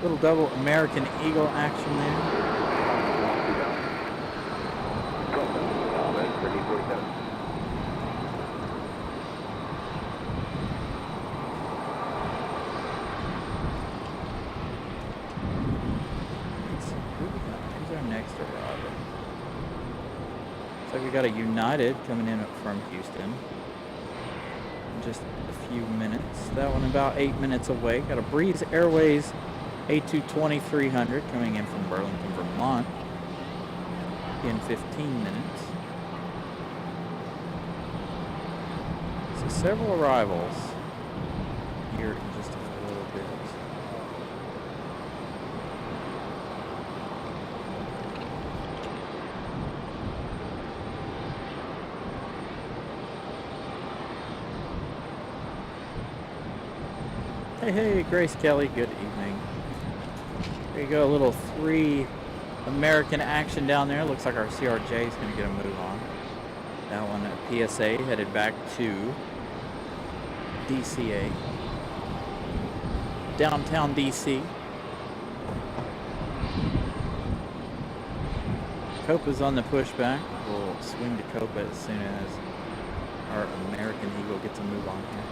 Little double American Eagle action there. Who's our next arrival? So we got a United coming in from Houston. Just a few minutes. That one about 8 minutes away. Got a Breeze Airways A220-300 coming in from Burlington, Vermont in 15 minutes. So several arrivals here in just a little bit. Hey, Grace Kelly, good evening. There you go, a little 3 American action down there. Looks like our CRJ is going to get a move on. That one at PSA headed back to DCA. Downtown DC. Copa's on the pushback. We'll swing to Copa as soon as our American Eagle gets a move on here.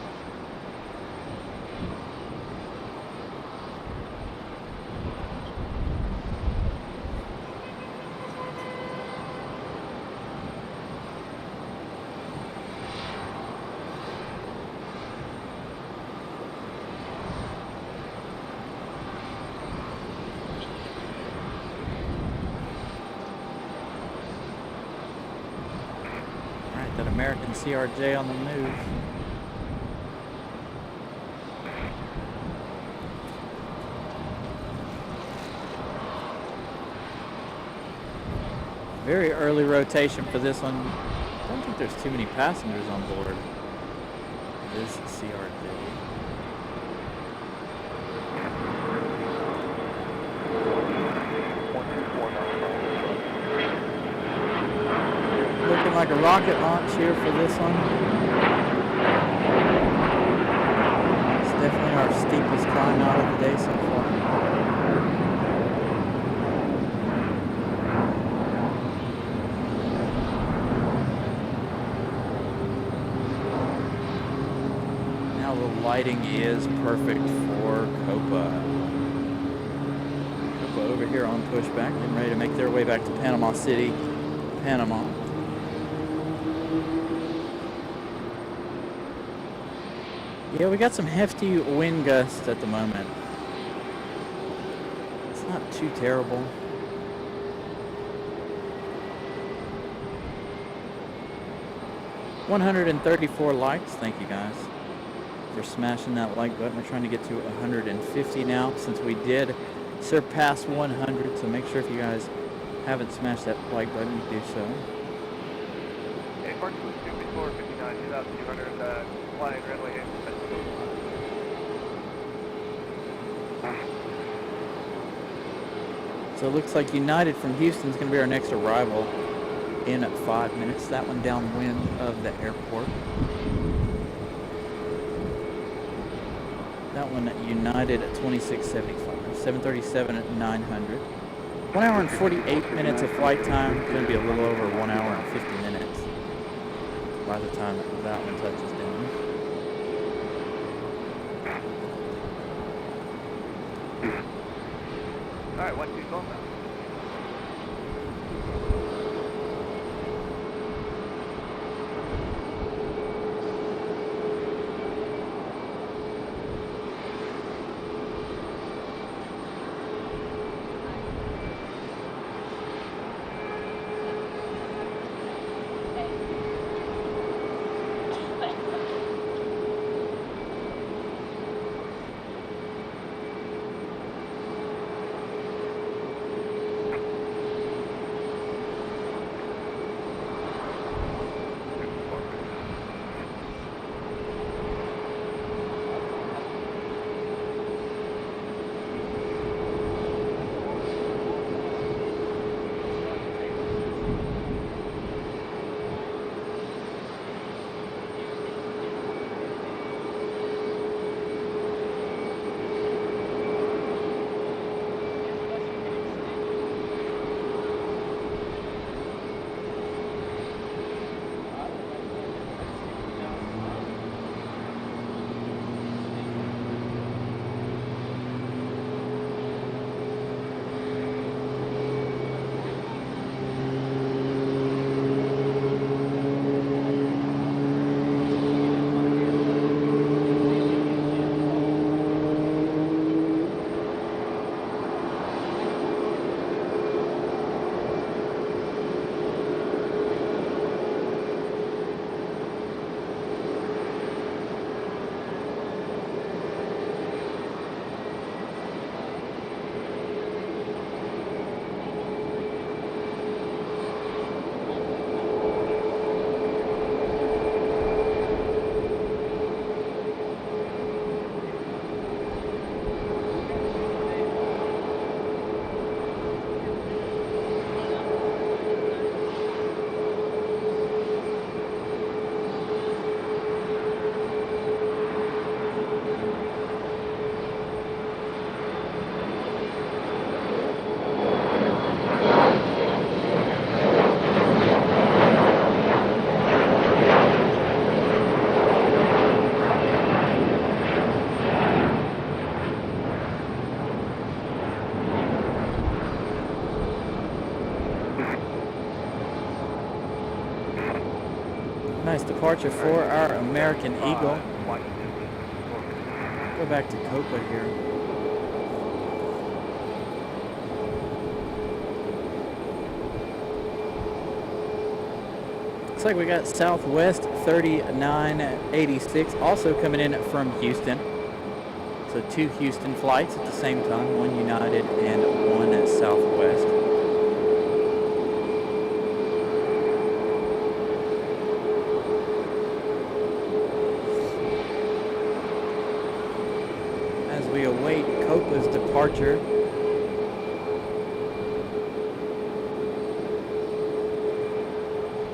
That American CRJ on the move. Very early rotation for this one. I don't think there's too many passengers on board this CRJ. Looking like a rocket launch here for this one. It's definitely our steepest climb out of the day so far. Now the lighting is perfect for Copa. Copa over here on pushback, getting ready to make their way back to Panama City, Panama. Yeah, we got some hefty wind gusts at the moment. It's not too terrible. $134 likes. Thank you guys for smashing that like button. We're trying to get to 150 now since we did surpass 100. So make sure if you guys haven't smashed that like button, you do so. Hey, Mark 25459, 2200, flying runway 8. So it looks like United from Houston is going to be our next arrival in 5 minutes. That one downwind of the airport. That one at United at 2675, 737 at 900. 1 hour and 48 minutes of flight time. It's going to be a little over 1 hour and 50 minutes by the time that one touches down. All right, 1-2 going now. Nice departure for our American Eagle. Flight distance. Go back to Copa here. Looks like we got Southwest 3986 also coming in from Houston. So 2 Houston flights at the same time, 1 United and 1 Southwest. As we await Copa's departure,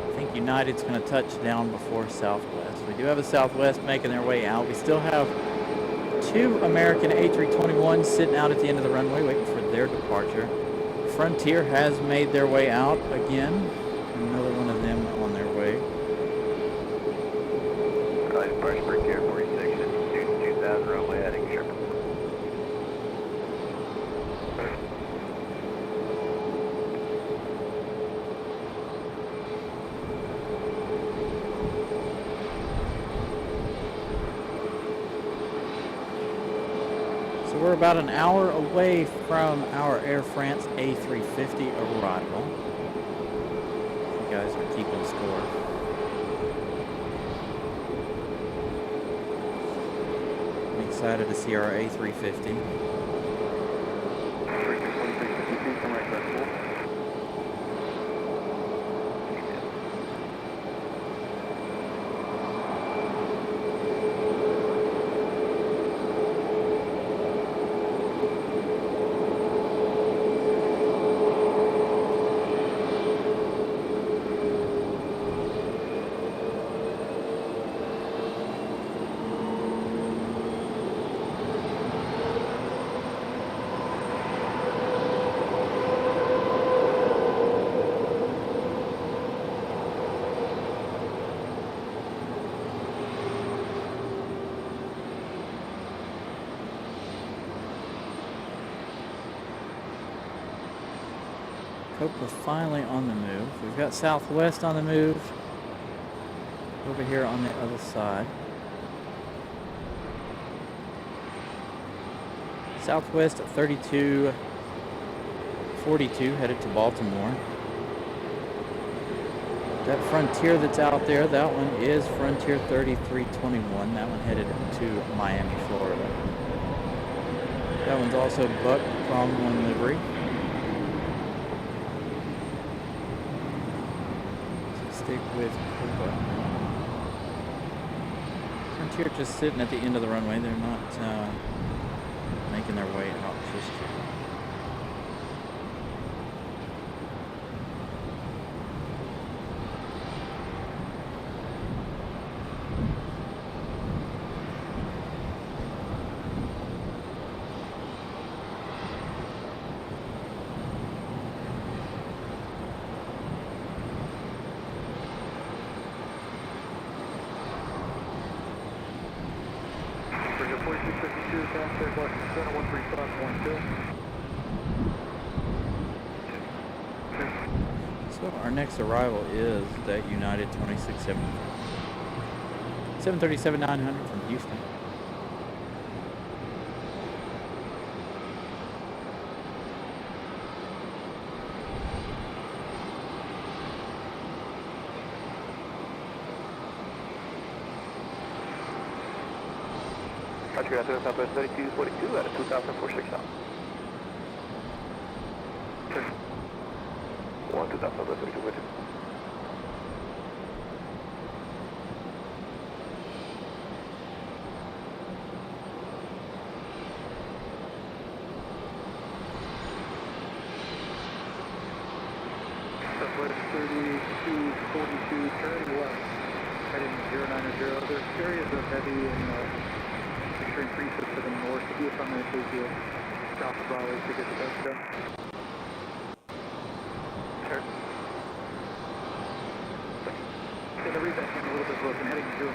I think United's going to touch down before Southwest. We do have a Southwest making their way out. We still have 2 American A321s sitting out at the end of the runway waiting for their departure. Frontier has made their way out again. Another one of them on their way. Right, brush break here, 46, 2000 runway heading Sherman. So we're about an hour away from our Air France A350 arrival. You guys are keeping score. I'm excited to see our A350. Copa finally on the move. We've got Southwest on the move over here on the other side. Southwest 3242 headed to Baltimore. That Frontier that's out there, that one is Frontier 3321. That one headed to Miami, Florida. That one's also Buck Prom 1 livery. Stick with Copa. Frontier just sitting at the end of the runway. They're not making their way out just yet. So our next arrival is that United 2670. 737-900 from Houston. Roger, after Southwest 3242 at a 2046 now. 1 2000 Southwest 3242. Southwest 3242, turning left, heading 090. There's areas of heavy and extreme creases to the north. If I'm going to take you south of Raleigh to get the best done. Sure. Okay, the reason I'm a little bit broken, heading 090.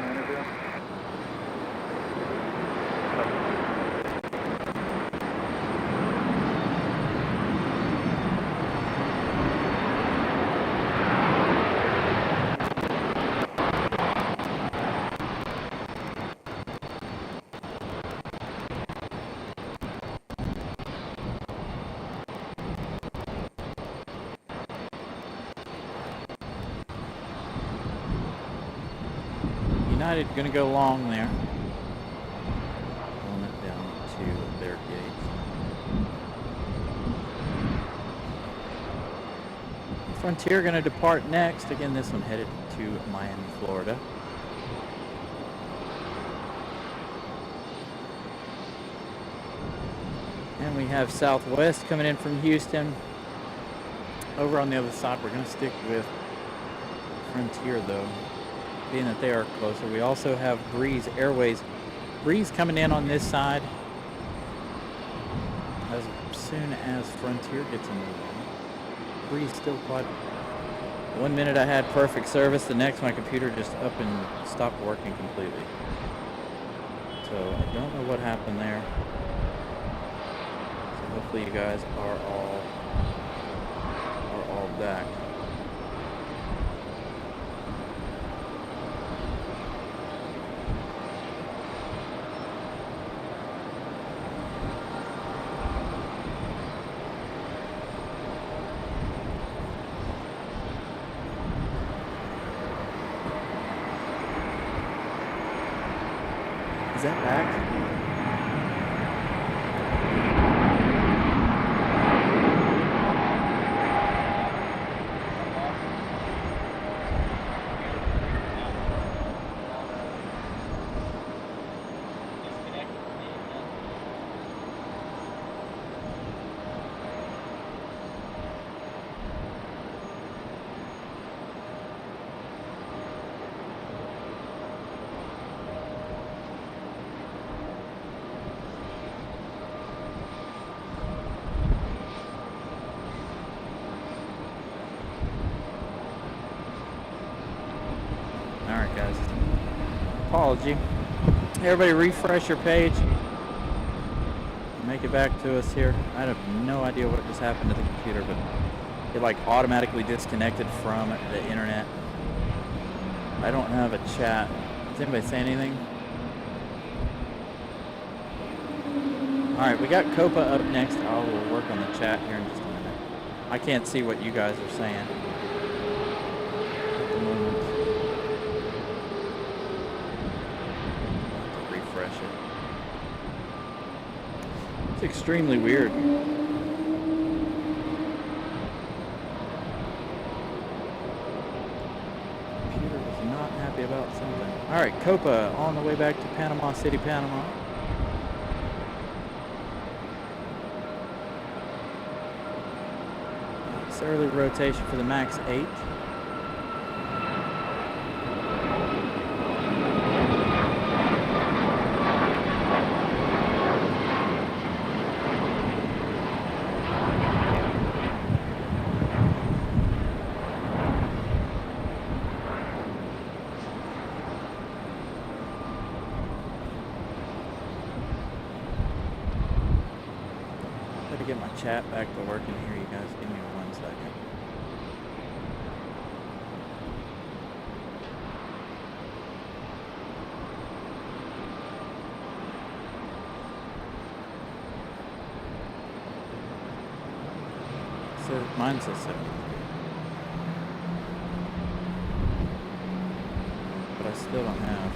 United going to go long there. Pulling it down to their gate. Frontier going to depart next. Again, this one headed to Miami, Florida. And we have Southwest coming in from Houston. Over on the other side, we're going to stick with Frontier though, being that they are closer. We also have Breeze Airways. Breeze coming in on this side as soon as Frontier gets a move on. Breeze still quite. 1 minute I had perfect service, the next my computer just up and stopped working completely. So I don't know what happened there. So hopefully you guys are all back. Is that back? Alright guys, apology. Everybody refresh your page. Make it back to us here. I have no idea what just happened to the computer, but it like automatically disconnected from the internet. I don't have a chat. Does anybody say anything? Alright, we got Copa up next. I will work on the chat here in just a minute. I can't see what you guys are saying at the moment. Refresh it. It's extremely weird. Computer was not happy about something. Alright, Copa on the way back to Panama City, Panama. It's early rotation for the MAX 8. To get my chat back to working here, you guys give me 1 second. So mine says 7, but I still don't have.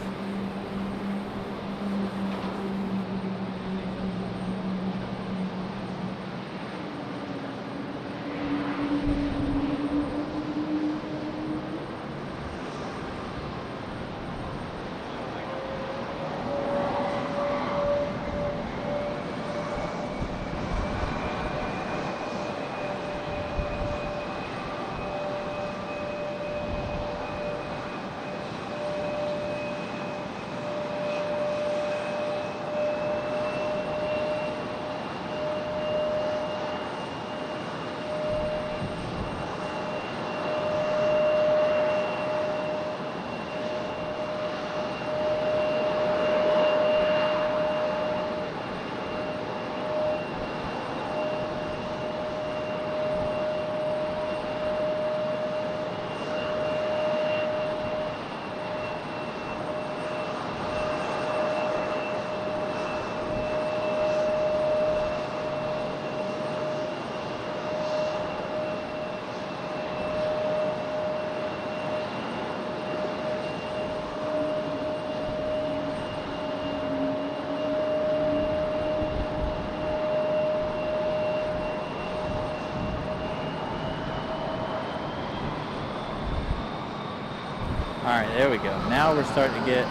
Alright, there we go. Now we're starting to get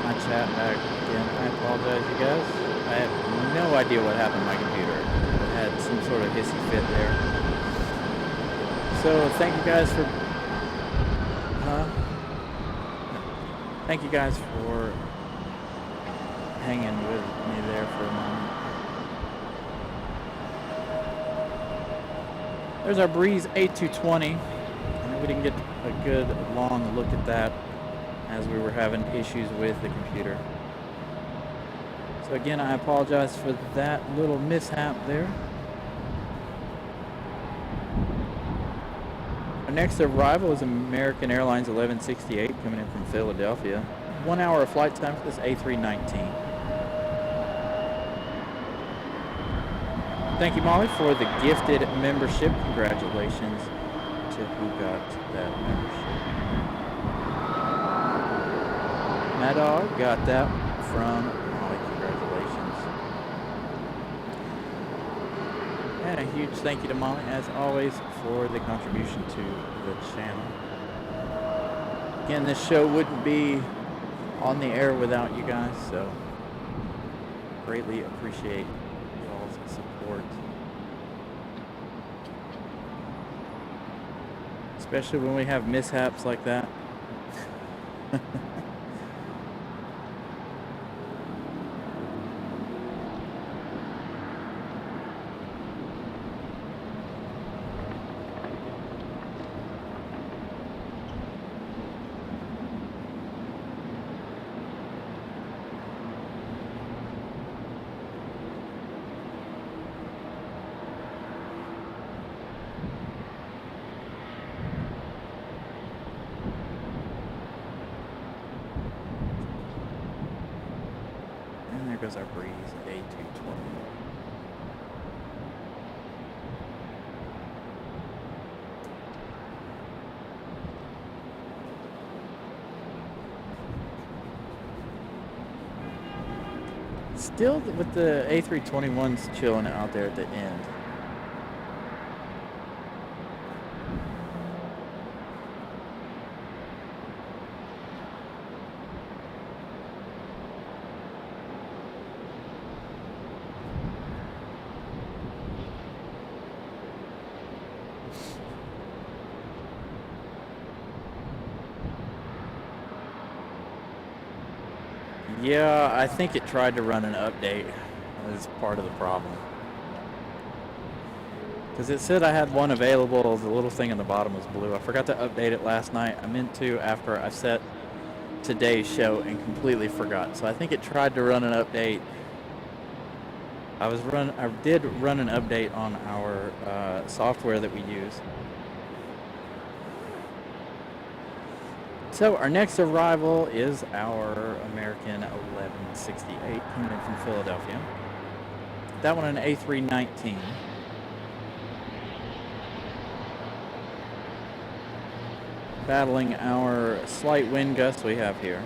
my chat back again. I apologize, you guys. I have no idea what happened to my computer. It had some sort of hissy fit there. So thank you guys for thank you guys for hanging with me there for a moment. There's our Breeze A220. We didn't get a good long look at that as we were having issues with the computer. So again, I apologize for that little mishap there. Our next arrival is American Airlines 1168 coming in from Philadelphia. 1 hour of flight time for this A319. Thank you, Molly, for the gifted membership. Congratulations to who got that membership. Mad Dog got that from Molly. Congratulations. And a huge thank you to Molly, as always, for the contribution to the channel. Again, this show wouldn't be on the air without you guys, so greatly appreciate y'all's support. Especially when we have mishaps like that. Goes our Breeze A220. Still with the A321s chilling out there at the end. Yeah, I think it tried to run an update as part of the problem. Because it said I had one available, the little thing in the bottom was blue. I forgot to update it last night. I meant to after I set today's show and completely forgot. So I think it tried to run an update. I did run an update on our software that we use. So our next arrival is our American 1168 coming in from Philadelphia. That one an A319. Battling our slight wind gusts we have here.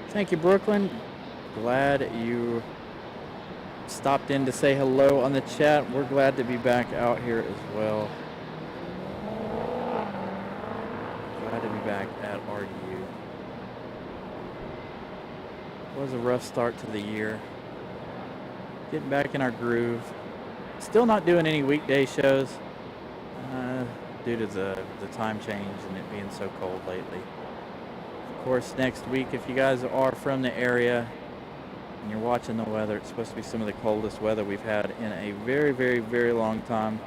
Thank you, Brooklyn. Glad you stopped in to say hello on the chat. We're glad to be back out here as well. Glad to be back at RU. It was a rough start to the year. Getting back in our groove. Still not doing any weekday shows due to the time change and it being so cold lately. Of course, next week, if you guys are from the area and you're watching the weather, it's supposed to be some of the coldest weather we've had in a very, very, very long time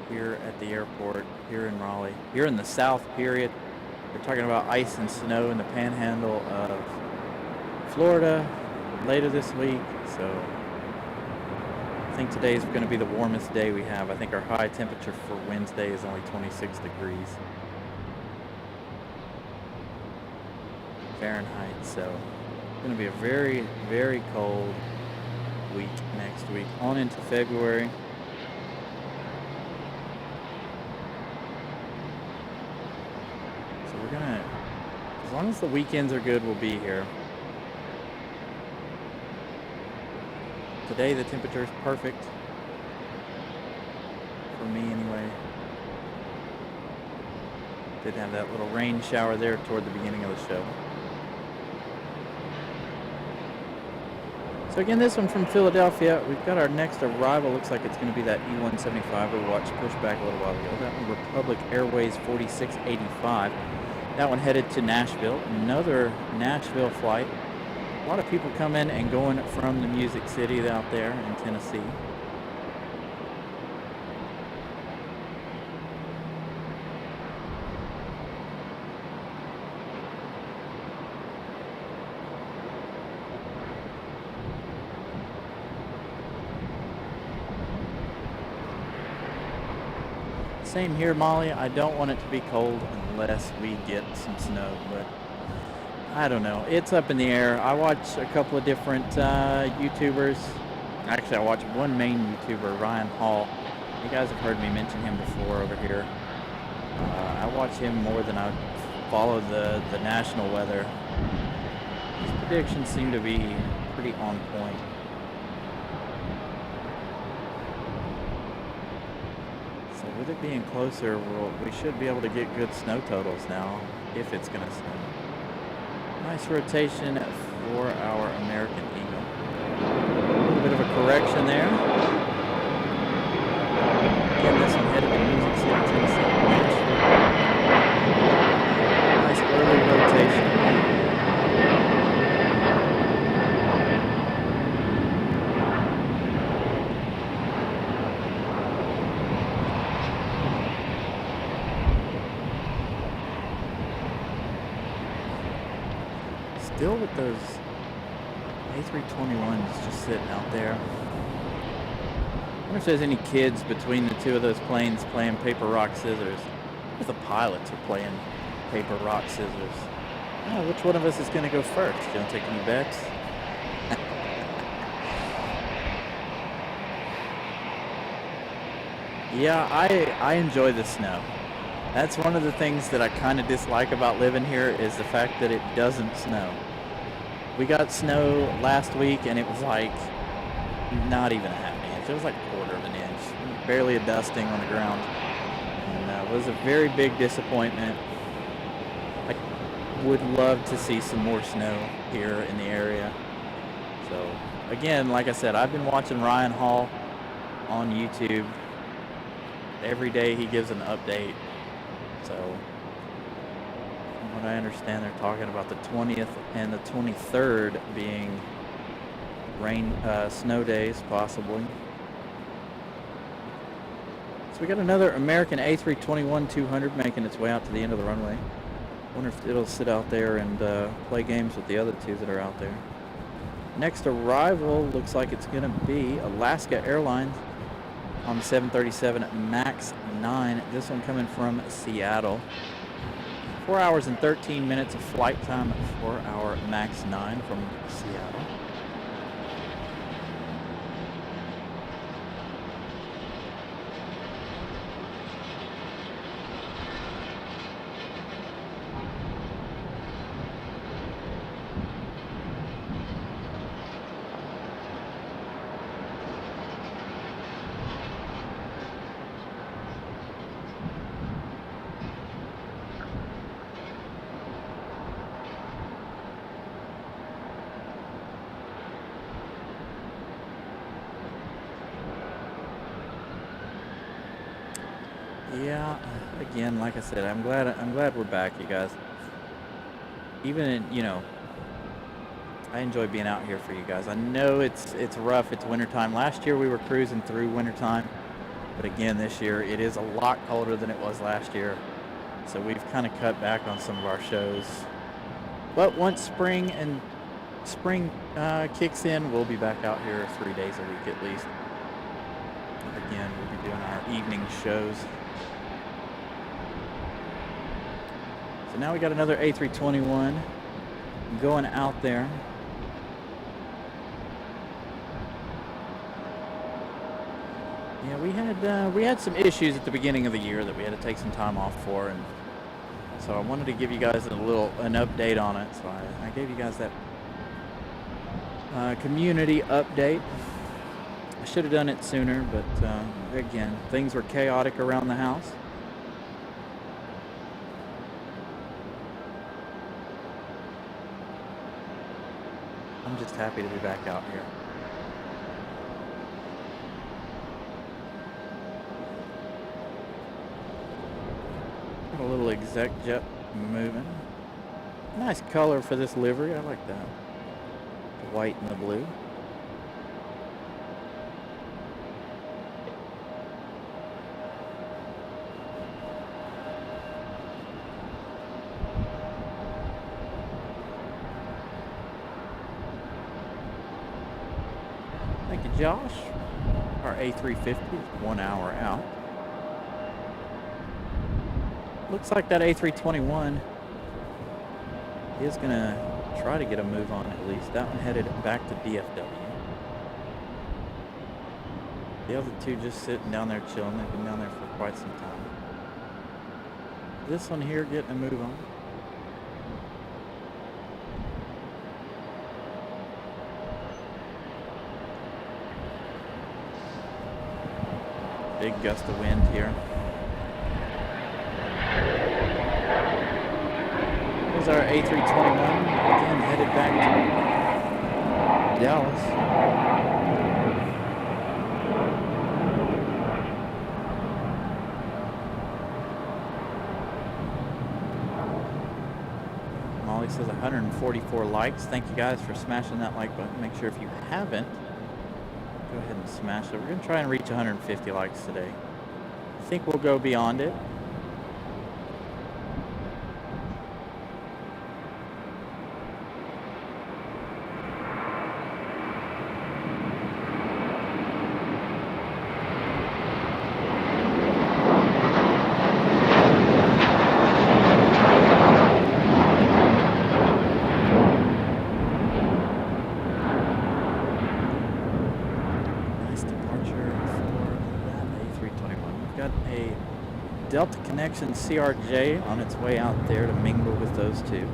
here at the airport, here in Raleigh, here in the South, period. We're talking about ice and snow in the panhandle of Florida later this week, so I think today is going to be the warmest day we have. I think our high temperature for Wednesday is only 26 degrees Fahrenheit, so it's going to be a very, very cold week next week, on into February. So we're going to, as long as the weekends are good, we'll be here. today the temperature is perfect. For me anyway. Did have that little rain shower there toward the beginning of the show. So again, this one from Philadelphia. We've got our next arrival. Looks like it's going to be that E-175 we watched push back a little while ago. That one, Republic Airways 4685. That one headed to Nashville. Another Nashville flight. A lot of people coming and going from the Music City out there in Tennessee. Same here, Molly. I don't want it to be cold unless we get some snow, but I don't know. It's up in the air. I watch a couple of different YouTubers. Actually, I watch one main YouTuber, Ryan Hall. You guys have heard me mention him before over here. I watch him more than I follow the national weather. His predictions seem to be pretty on point. With it being closer, we should be able to get good snow totals now, if it's going to snow. Nice rotation for our American Eagle. A little bit of a correction there. Again, this one headed to Music City, Tennessee. Nice early rotation. Still with those A321s just sitting out there. I wonder if there's any kids between the two of those planes playing paper, rock, scissors. If the pilots are playing paper, rock, scissors. Oh, which one of us is going to go first? You don't take any bets? Yeah, I enjoy the snow. That's one of the things that I kind of dislike about living here is the fact that it doesn't snow. We got snow last week and it was like not even a half inch. It was like a quarter of an inch. Barely a dusting on the ground. And it was a very big disappointment. I would love to see some more snow here in the area. So again, like I said, I've been watching Ryan Hall on YouTube. Every day he gives an update. So, from what I understand, they're talking about the 20th and the 23rd being snow days, possibly. So we got another American A321-200 making its way out to the end of the runway. Wonder if it'll sit out there and play games with the other two that are out there. Next arrival looks like it's going to be Alaska Airlines on the 737 MAX 9. This one coming from Seattle. 4 hours and 13 minutes of flight time for our MAX 9 from Seattle. Yeah, again, like I said, I'm glad we're back, you guys. Even in, you know, I enjoy being out here for you guys. I know it's rough. It's wintertime. Last year we were cruising through wintertime, but again this year it is a lot colder than it was last year. So we've kind of cut back on some of our shows. But once spring kicks in, we'll be back out here 3 days a week at least. Again, we'll be doing our evening shows. So now we got another A321 going out there. Yeah, we had some issues at the beginning of the year that we had to take some time off for, and so I wanted to give you guys an update on it. So I gave you guys that community update. I should have done it sooner, but again, things were chaotic around the house. I'm just happy to be back out here. Got a little Exec jet moving. Nice color for this livery. I like that. The white and the blue. Thank you, Josh. Our A350 is 1 hour out. Looks like that A321 is gonna try to get a move on at least. That one headed back to DFW. The other two just sitting down there chilling. They've been down there for quite some time. This one here getting a move on. Big gust of wind here. There's our A321, again headed back to Dallas. Molly says 144 likes. Thank you guys for smashing that like button. Make sure if you haven't, go ahead and smash it. We're going to try and reach 150 likes today. I think we'll go beyond it. Delta Connection CRJ on its way out there to mingle with those two.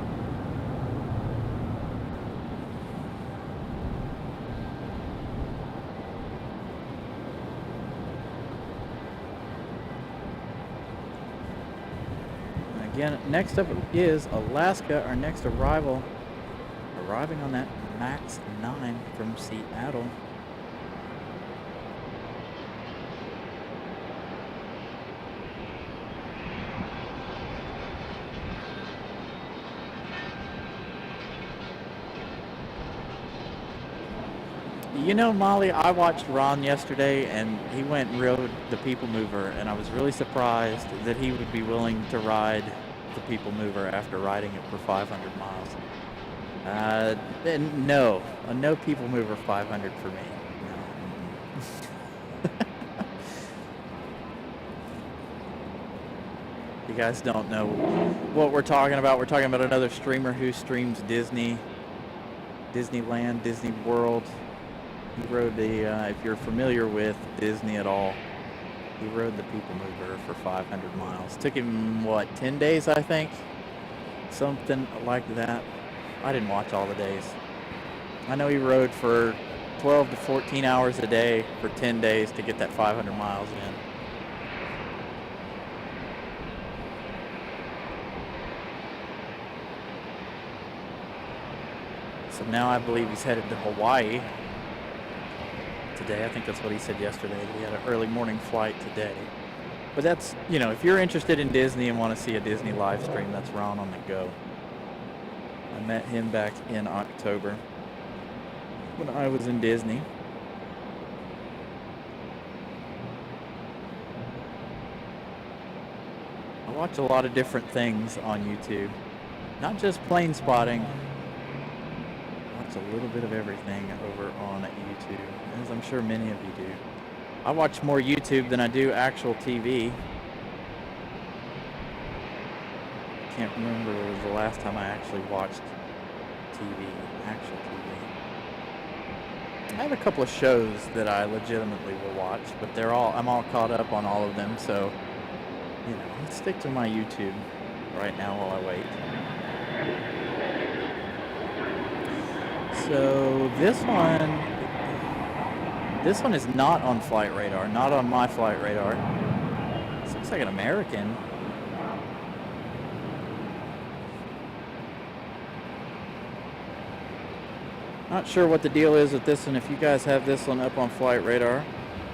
And again, next up is Alaska, our next arrival, arriving on that MAX 9 from Seattle. You know, Molly, I watched Ron yesterday, and he went and rode the People Mover, and I was really surprised that he would be willing to ride the People Mover after riding it for 500 miles. No, no People Mover 500 for me. No. You guys don't know what we're talking about. We're talking about another streamer who streams Disney, Disneyland, Disney World. He rode the, if you're familiar with Disney at all, he rode the People Mover for 500 miles. Took him, what, 10 days, I think? Something like that. I didn't watch all the days. I know he rode for 12 to 14 hours a day for 10 days to get that 500 miles in. So now I believe he's headed to Hawaii today. I think that's what he said yesterday. He had an early morning flight today. But that's, you know, if you're interested in Disney and want to see a Disney live stream, that's Ron on the Go. I met him back in October when I was in Disney. I watch a lot of different things on YouTube. Not just plane spotting. A little bit of everything over on YouTube, as I'm sure many of you do. I watch more YouTube than I do actual TV. Can't remember the last time I actually watched TV, actual TV. I have a couple of shows that I legitimately will watch, but I'm all caught up on all of them, so, you know, let's stick to my YouTube right now while I wait. So this one, This one is not on flight radar, not on my flight radar. This looks like an American. Not sure what the deal is with this one. If you guys have this one up on flight radar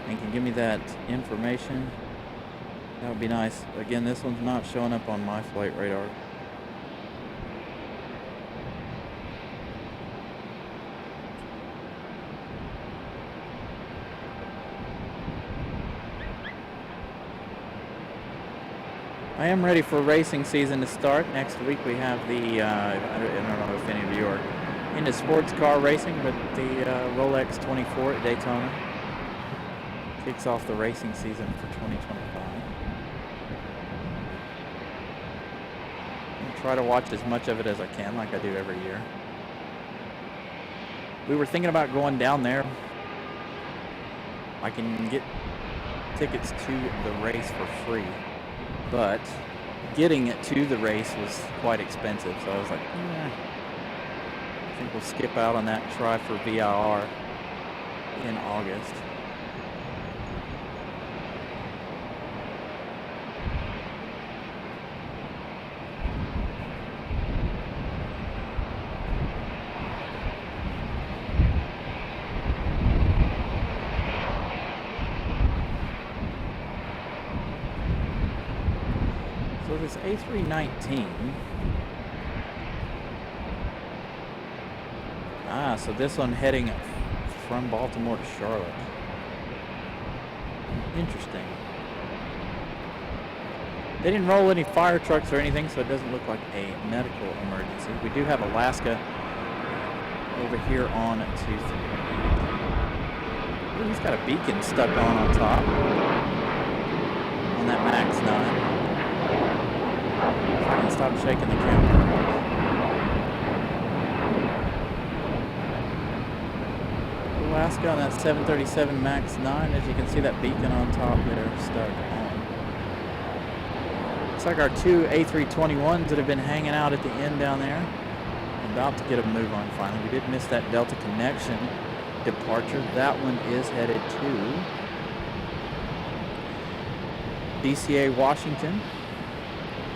and can give me that information, that would be nice. Again, this one's not showing up on my flight radar. I am ready for racing season to start. Next week we have the, I don't know if any of you are into sports car racing, but the Rolex 24 at Daytona kicks off the racing season for 2025. I'll try to watch as much of it as I can, like I do every year. We were thinking about going down there. I can get tickets to the race for free, but getting it to the race was quite expensive, so I was like, I think we'll skip out on that and try for VIR in August. So this A319, so this one heading from Baltimore to Charlotte. Interesting. They didn't roll any fire trucks or anything, so it doesn't look like a medical emergency. We do have Alaska over here on 238. Ooh, he's got a beacon stuck on top on that Max 9. If I can stop shaking the camera. Alaska on that 737 MAX 9, as you can see that beacon on top there stuck on. Looks like our two A321s that have been hanging out at the end down there. About to get a move on finally. We did miss that Delta Connection departure. That one is headed to DCA Washington,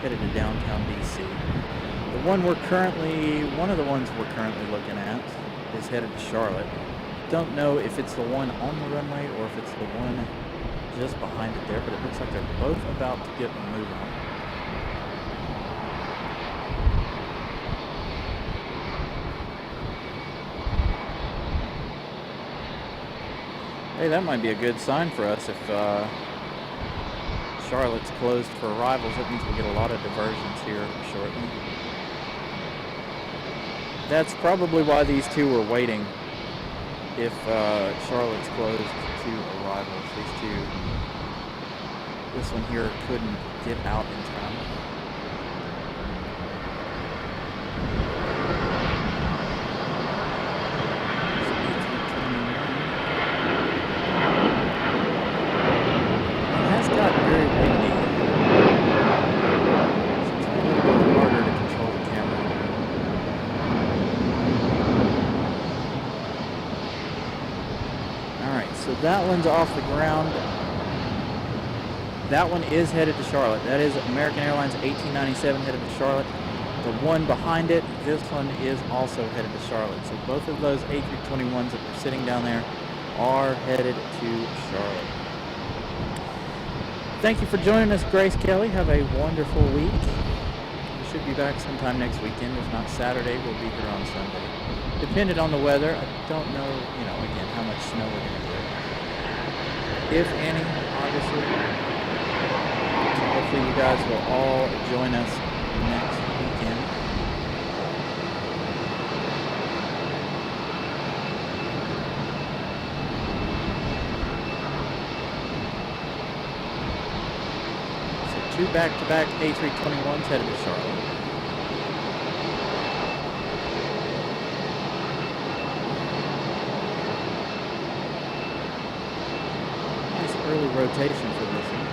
headed to downtown DC. One of the ones we're currently looking at is headed to Charlotte. Don't know if it's the one on the runway or if it's the one just behind it there, but it looks like they're both about to get a move on. Hey, that might be a good sign for us if Charlotte's closed for arrivals. That means we'll get a lot of diversions here shortly. That's probably why these two were waiting. If Charlotte's closed to arrivals, this one here couldn't get out in time. It has gotten very windy. So it's a little bit harder to control the camera. So that one's off the ground. That one is headed to Charlotte. That is American Airlines 1897 headed to Charlotte. The one behind it, this one is also headed to Charlotte. So both of those A321s that were sitting down there are headed to Charlotte. Thank you for joining us, Grace Kelly. Have a wonderful week. We should be back sometime next weekend. If not Saturday, we'll be here on Sunday. Depending on the weather, I don't know, again, how much snow we're going to get. If any, obviously. So hopefully you guys will all join us next weekend. So two back-to-back A321s headed to Charlotte. Early rotation for this one.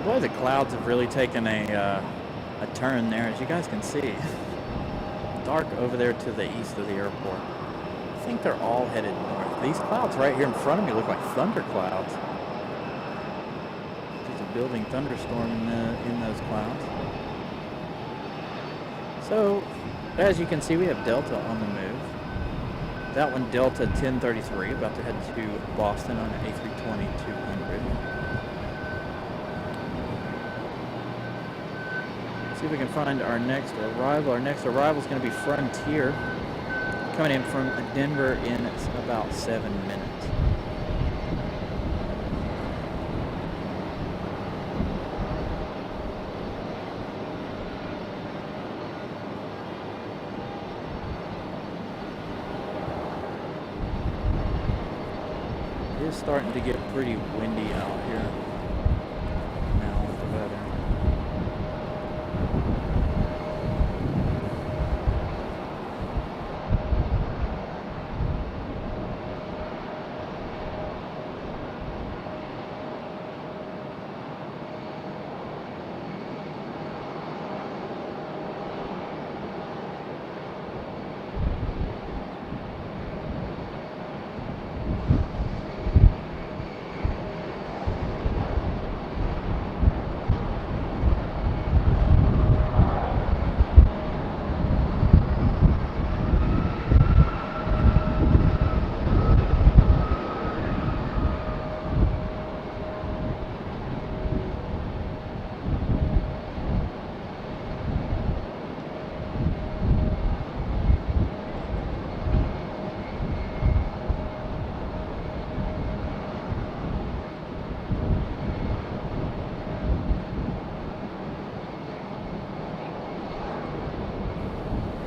Boy, the clouds have really taken a turn there, as you guys can see. Dark over there to the east of the airport. I think they're all headed north. These clouds right here in front of me look like thunder clouds. There's a building thunderstorm in those clouds. So, as you can see, we have Delta on the move. That one, Delta 1033, about to head to Boston on an A320-200. See if we can find our next arrival. Our next arrival is going to be Frontier, coming in from Denver in about 7 minutes. It is starting to get pretty windy out here now with the weather.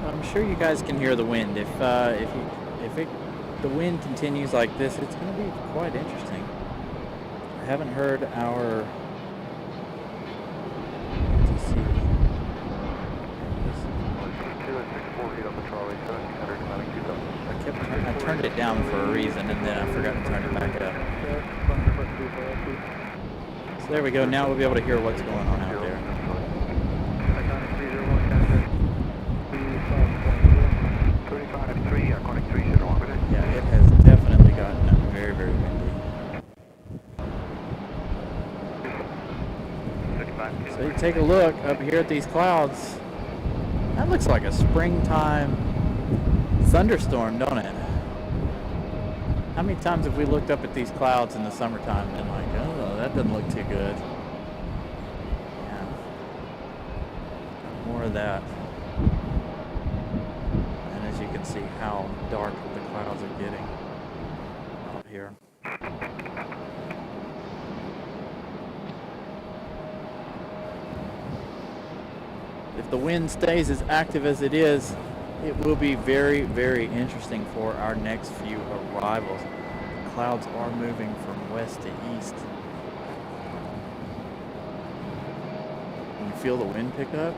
I'm sure you guys can hear the wind. If the wind continues like this, it's going to be quite interesting. I haven't heard our DC. I turned it down for a reason, and then I forgot to turn it back up. So there we go. Now we'll be able to hear what's going on out there. Yeah, it has definitely gotten very, very windy. So you take a look up here at these clouds. That looks like a springtime thunderstorm, don't it? How many times have we looked up at these clouds in the summertime and been like, oh, that doesn't look too good? Yeah. More of that. And as you can see how dark the clouds are getting out here. If the wind stays as active as it is, it will be very, very interesting for our next few arrivals. The clouds are moving from west to east. Can you feel the wind pick up?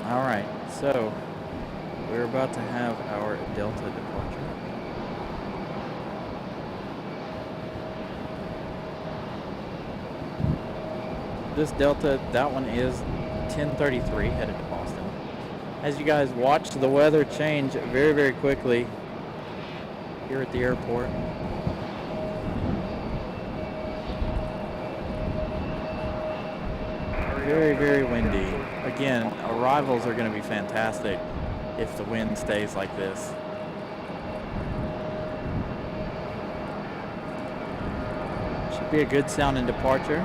Alright, so we're about to have our Delta departure. This Delta, that one is 1033 headed to Boston. As you guys watch the weather change very, very quickly here at the airport. Very, very windy. Again, arrivals are going to be fantastic if the wind stays like this. be a good sounding departure.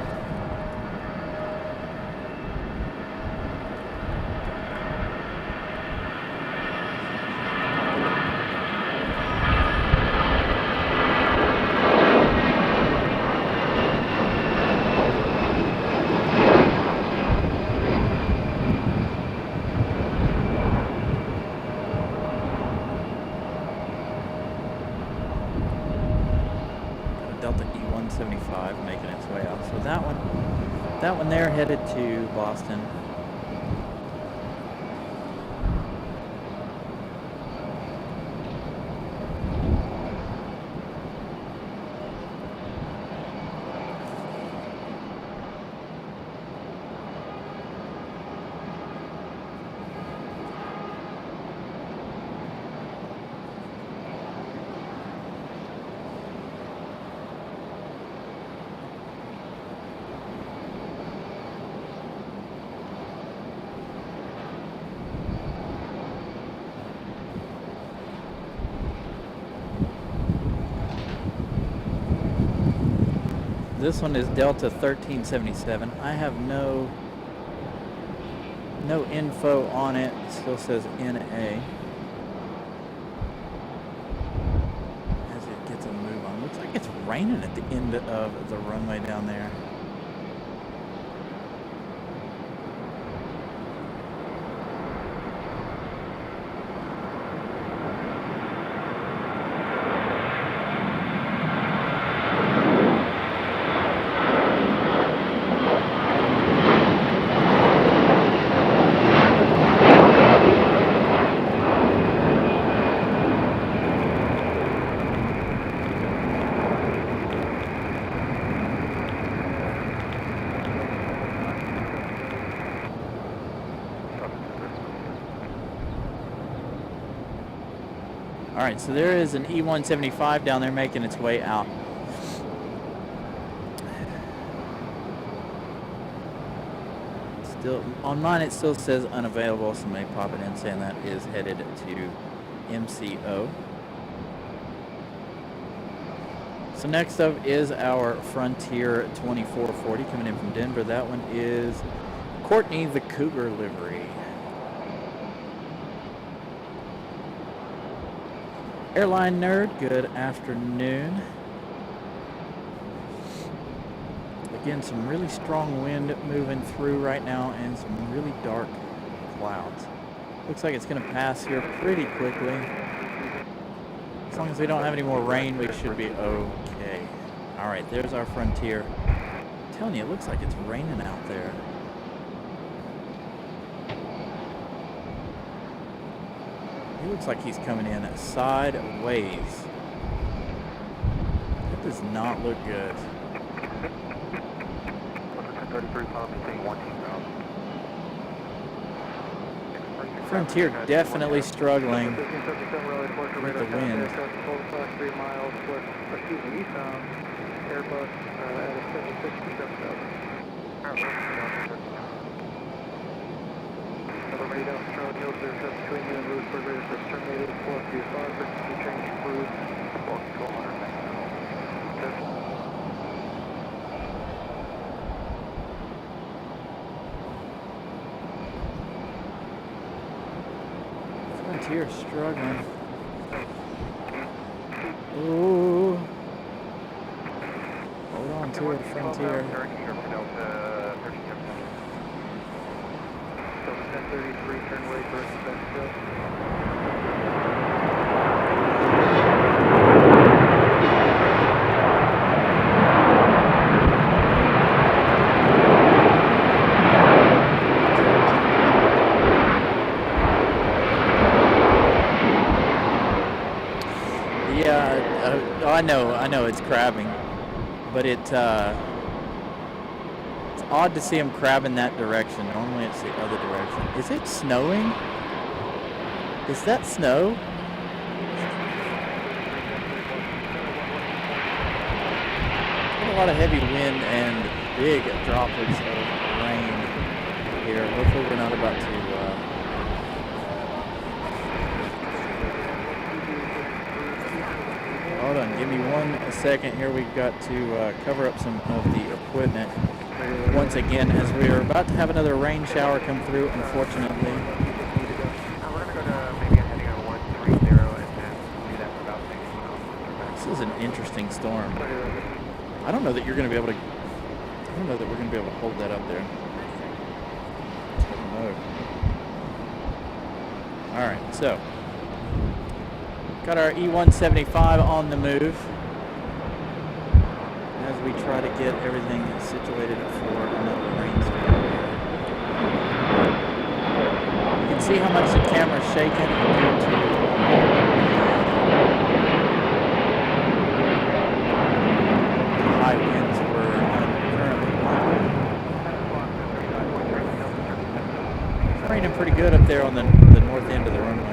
Delta E175 making its way out. So that one there headed to Boston. This one is Delta 1377. I have no info on it. It still says NA. As it gets a move on. Looks like it's raining at the end of the runway down there. Alright, so there is an E175 down there making its way out. Still, on mine it still says unavailable, so may pop it in saying that is headed to MCO. So next up is our Frontier 2440 coming in from Denver. That one is Courtney the Cougar livery. Airline nerd, good afternoon. Again, some really strong wind moving through right now and some really dark clouds. Looks like it's going to pass here pretty quickly. As long as we don't have any more rain, we should be okay. Alright, there's our Frontier. I'm telling you, it looks like it's raining out there. He looks like he's coming in sideways. That does not look good. 33 pounds, 14 Frontier definitely struggling with the wind. 3 miles west, eastbound, Airbus at a 76 radar control, no clear test between you and Lewisburg radar test terminated, plus the 5 frequency change approved, plus 1200 Frontier struggling. Ooh. Hold on to it, Frontier. 1033, turn right first, then still. Yeah, I know it's crabbing, but it's odd to see him crab in that direction. Normally it's the other direction. Is it snowing? Is that snow? Got a lot of heavy wind and big droplets of rain here. Hopefully we're not about to hold on, give Give me 1 second here. We've got to cover up some of the equipment. Once again, as we are about to have another rain shower come through, unfortunately. We're going to go to maybe a heading of 130 and then do that for about 60 miles. This is an interesting storm. I don't know that you're going to be able to. I don't know that we're going to be able to hold that up there. I don't know. All right, so got our E175 on the move as we try to get everything situated for another rainstorm. You can see how much the camera's shaking due to high winds we're currently. It's raining pretty good up there on the north end of the runway.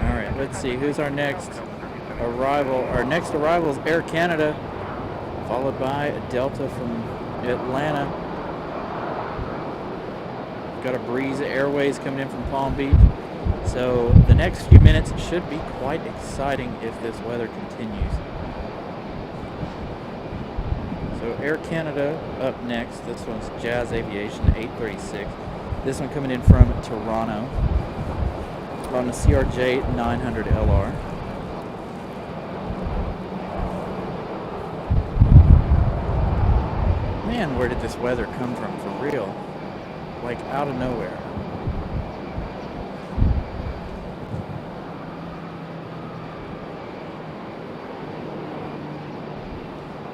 Alright, let's see, who's our next arrival? Our next arrival is Air Canada, followed by a Delta from Atlanta. Got a Breeze Airways coming in from Palm Beach. So the next few minutes should be quite exciting if this weather continues. So Air Canada up next. This one's Jazz Aviation 836. This one coming in from Toronto on the CRJ 900 LR. Man, where did this weather come from for real? Like out of nowhere.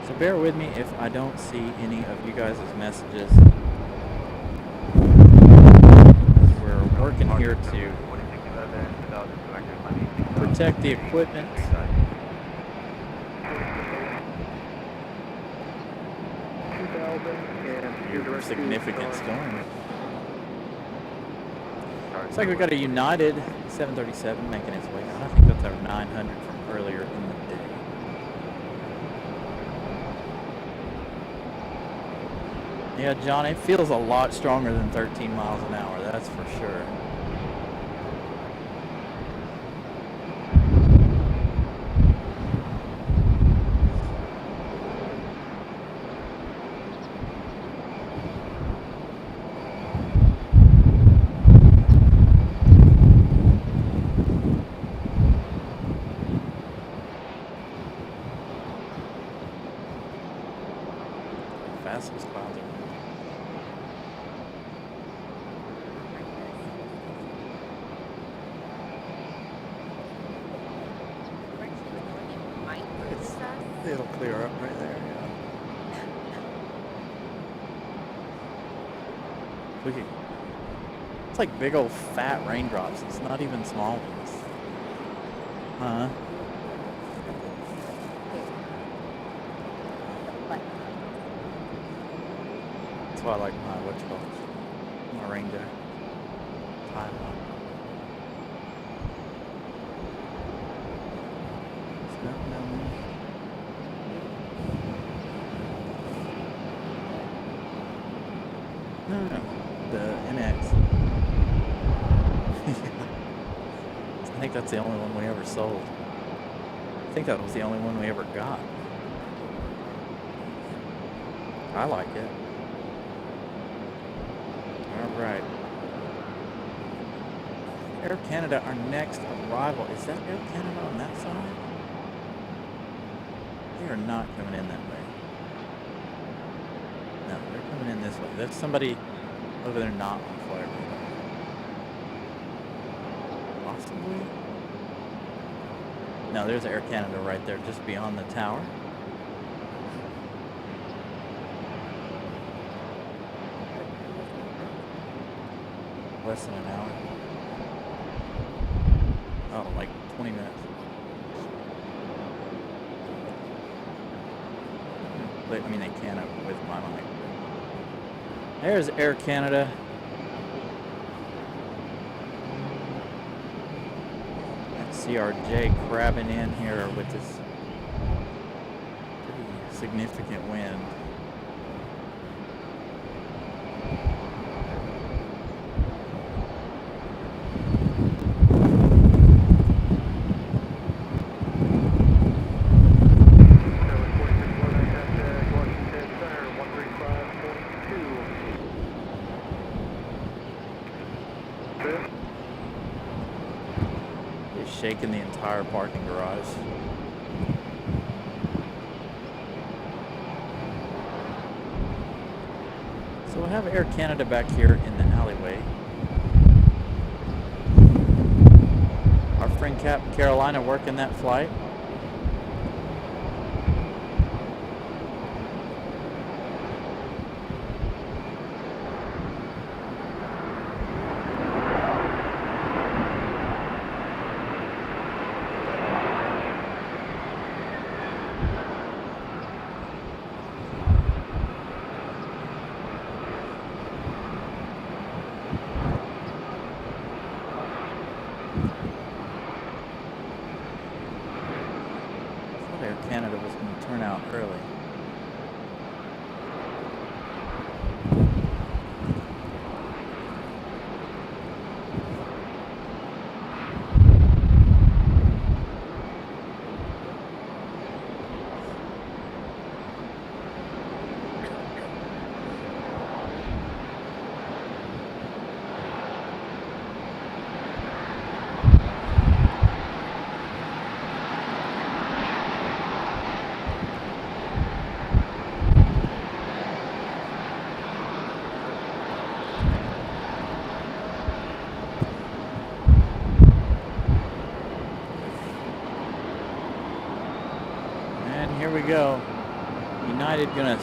So bear with me if I don't see any of you guys' messages. We're working here to protect the equipment. Significant storm. Looks like we got a United 737 making its way down. I think that's our 900 from earlier in the day. Yeah, John, it feels a lot stronger than 13 miles an hour, that's for sure. Fastest clouds are. It'll clear up right there, yeah. Look at, it's like big old fat raindrops. It's not even small ones. Huh? That's why I like my, what's it called? My rain jacket. Tie it on. No, the NX. I think that's the only one we ever sold. I think that was the only one we ever got. I like it. Alright. Air Canada, our next arrival. Is that Air Canada on that side? They are not coming in that way. No, they're coming in this way. There's somebody over there not on flight radar. Possibly? No, there's Air Canada right there, just beyond the tower. Less than an hour. Oh, like 20 minutes. I mean, they can with my mic. There's Air Canada. That CRJ crabbing in here with this pretty significant wind. bit. It's shaking the entire parking garage. So we'll have Air Canada back here in the alleyway. Our friend Cap Carolina working that flight. Air Canada was going to turn out early. Here we go. United gonna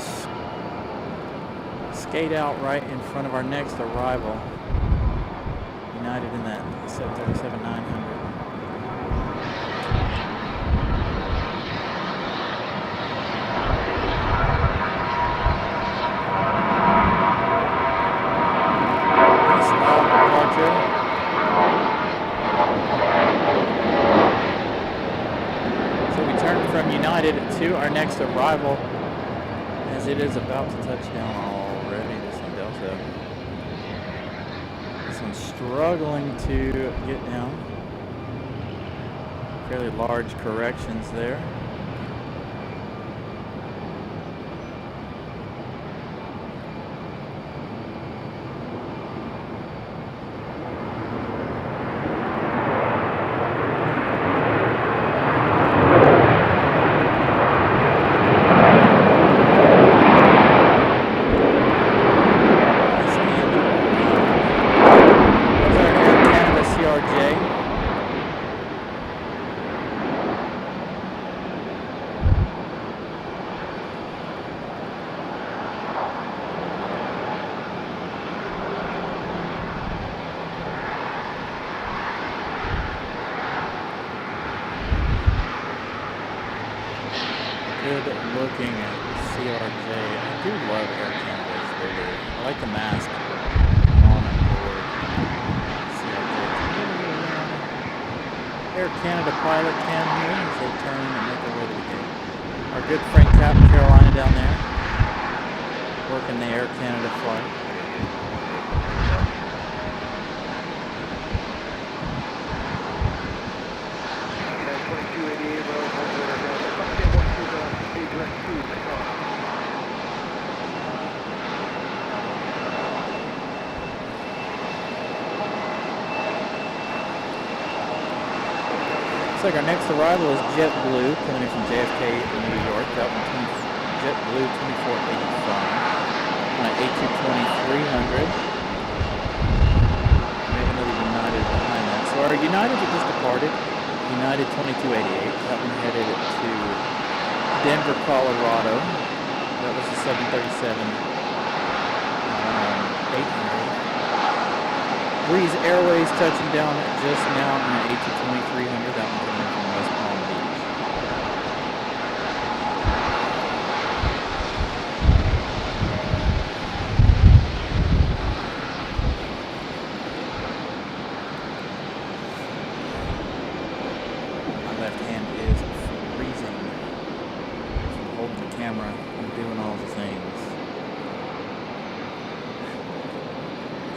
skate out right in front of our next arrival. United in that 737-900. To our next arrival, as it is about to touch down already. This is Delta. This one's struggling to get down. Fairly large corrections there. Looking at CRJ. I do love Air Canada's logo. I like the mask on and board CRJ. Air Canada pilot cam here as they turn and make their way to the gate. Our good friend Cap Carolina down there working the Air Canada flight. Looks like our next arrival is JetBlue coming in from JFK in New York. That one, JetBlue 2485 on an A220-300. We have another United behind that. So our United that just departed, United 2288. That one headed to Denver, Colorado. That was the 737-800. Breeze Airways touching down just now on an A220-300. That one coming in from West Palm Beach. My left hand is freezing from holding the camera and doing all the things.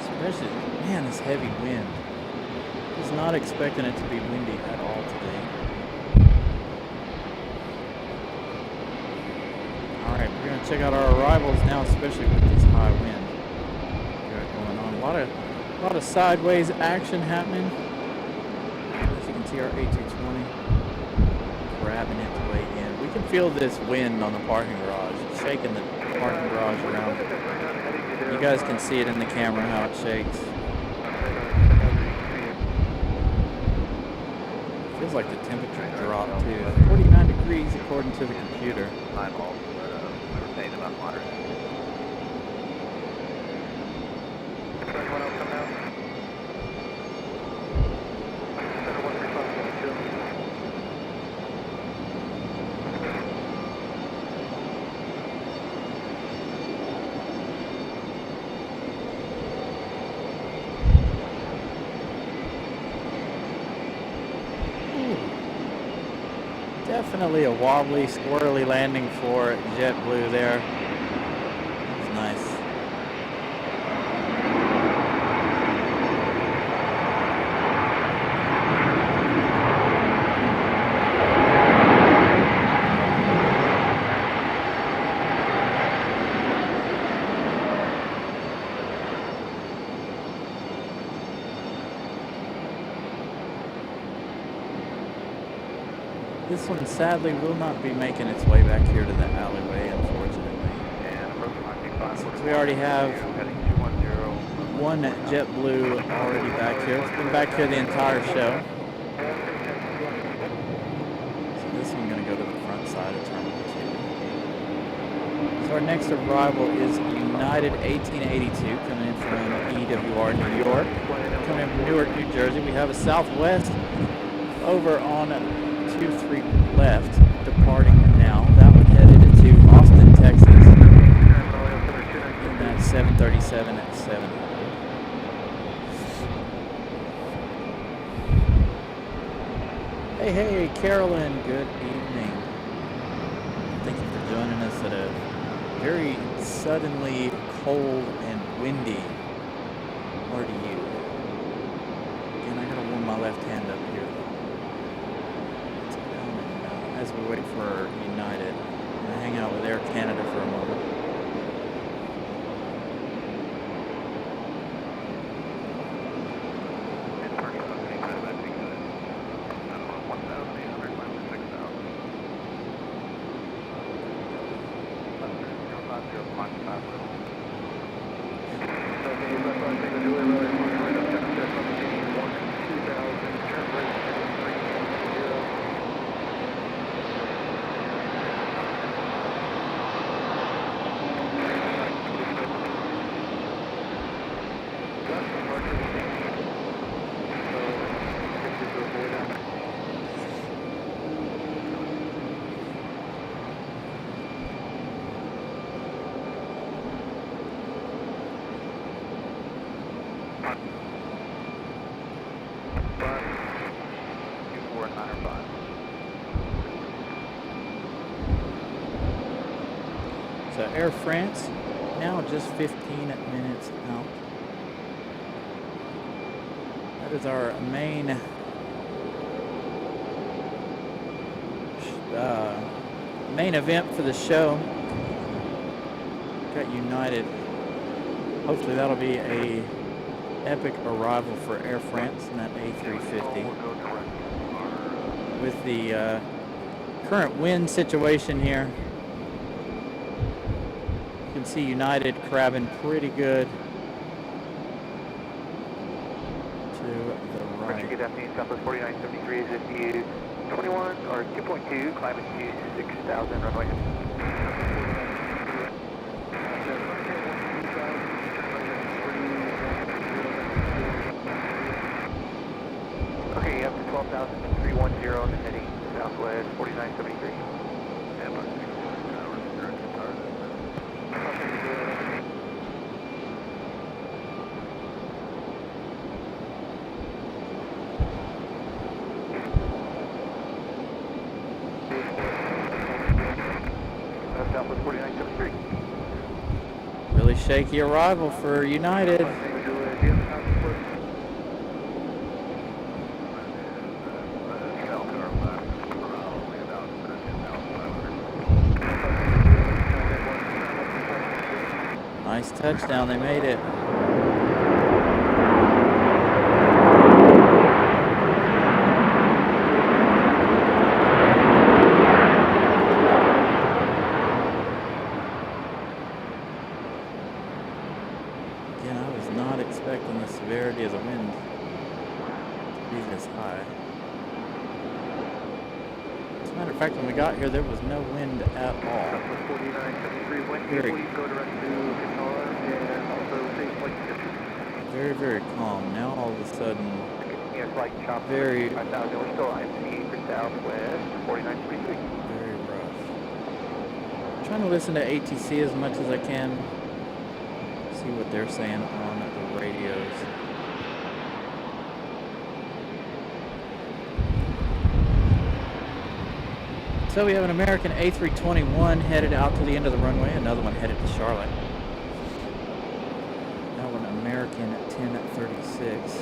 Especially, man, this heavy wind. Was not expecting it to be windy at all today. Alright, we're going to check out our arrivals now, especially with this high wind going on. A lot A lot of sideways action happening. As you can see, our A220 grabbing its way in. We can feel this wind on the parking garage. It's shaking the parking garage around. You guys can see it in the camera how it shakes. Feels like the temperature dropped too. 49 degrees according to the computer. I'm all, but we were saying about moderate. Anyone else come out? Center 135.2. Definitely a wobbly, squirrely landing for JetBlue there. That's nice. This one sadly will not be making its way back here to the alleyway, unfortunately. Since we already have one JetBlue already back here. It's been back here the entire show. So this one's going to go to the front side of Terminal 2. So our next arrival is United 1882 coming in from EWR New York. Coming in from Newark, New Jersey. We have a Southwest over on 23 left, departing now. That one headed to Austin, Texas. And that's 737 at 7. Hey, Carolyn, good evening. Thank you for joining us at a very suddenly cold and windy. Or to you. Again, I gotta warm my left hand up here. As we wait for United. I'm going to hang out with Air Canada for a moment. So Air France, now just 15 minutes out. That is our main event for the show. Got United. Hopefully that'll be a epic arrival for Air France in that A350. With the current wind situation here, you can see United crabbing pretty good to the right. Good afternoon, Southwest 4973 is FU 21 or 2.2, climbing to 6,000 runway. Okay, up to 12,310 and heading Southwest 4973. Southwest 4973. Really shaky arrival for United. Nice touchdown, they made it. Again, I was not expecting the severity of the wind to be this high. As a matter of fact, when we got here, there was no wind at all. Southwest 4973 wind, Very- please go direct to Qatar and also face flight conditions. Very, very calm. Now all of a sudden, Yeah, flight chop. very, 5000, we're still IMC for Southwest 4933. very rough. I'm trying to listen to ATC as much as I can. See what they're saying on the radios. So we have an American A321 headed out to the end of the runway, another one headed to Charlotte. Now an American 1036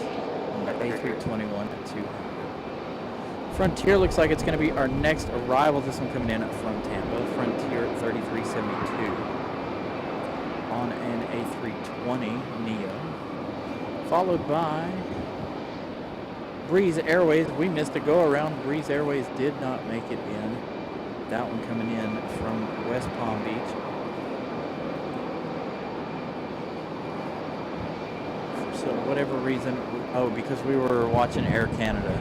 on the A321 at 200. Frontier looks like it's going to be our next arrival. This one coming in from Tampa, Frontier 3372 on an A320 Neo, followed by Breeze Airways. We missed a go around. Breeze Airways did not make it in. That one coming in from West Palm Beach. For whatever reason, because we were watching Air Canada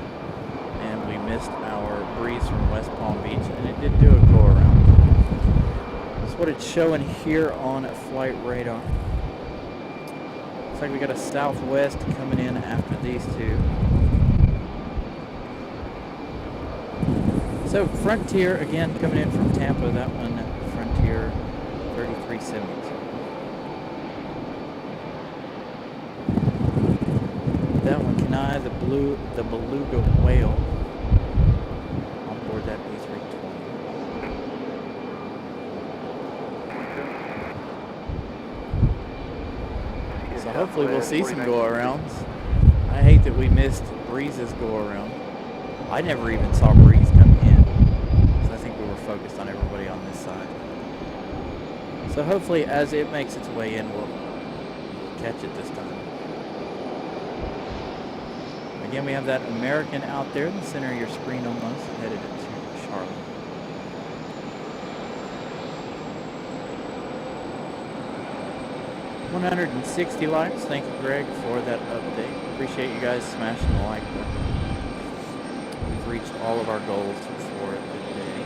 and we missed our Breeze from West Palm Beach, and it did do a go around. That's what it's showing here on flight radar. Looks like we got a Southwest coming in after these two. So Frontier again coming in from Tampa. That one Frontier 3372. That one Kenai, the beluga whale on board that A320. So hopefully we'll see some go-arounds. I hate that we missed Breeze's go-around. I never even saw Breeze come in, so I think we were focused on everybody on this side. So hopefully as it makes its way in, we'll catch it this time. Again, we have that American out there in the center of your screen almost, headed to Charlotte. $160 likes. Thank you, Greg, for that update. Appreciate you guys smashing the like button. We've reached all of our goals for the day.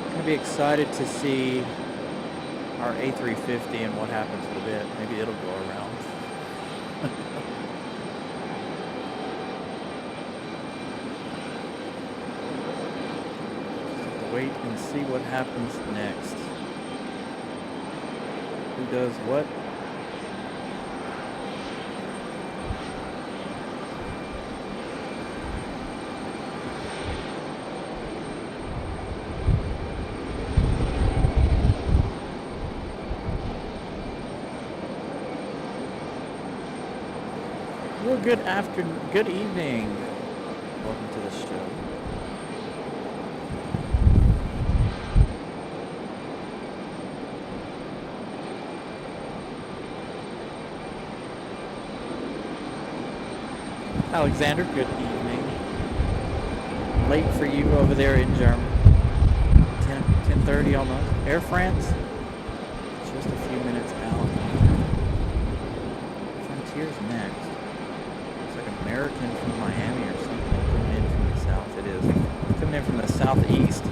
I'm going to be excited to see our A350 and what happens with it. Maybe it'll go around. Wait and see what happens next. Who does what? Well, good evening. Welcome to the show. Alexander, good evening. Late for you over there in Germany. 10:30 almost. Air France, just a few minutes out. Frontier's next. It's like an American from Miami or something coming in from the south. It is. Coming in from the southeast.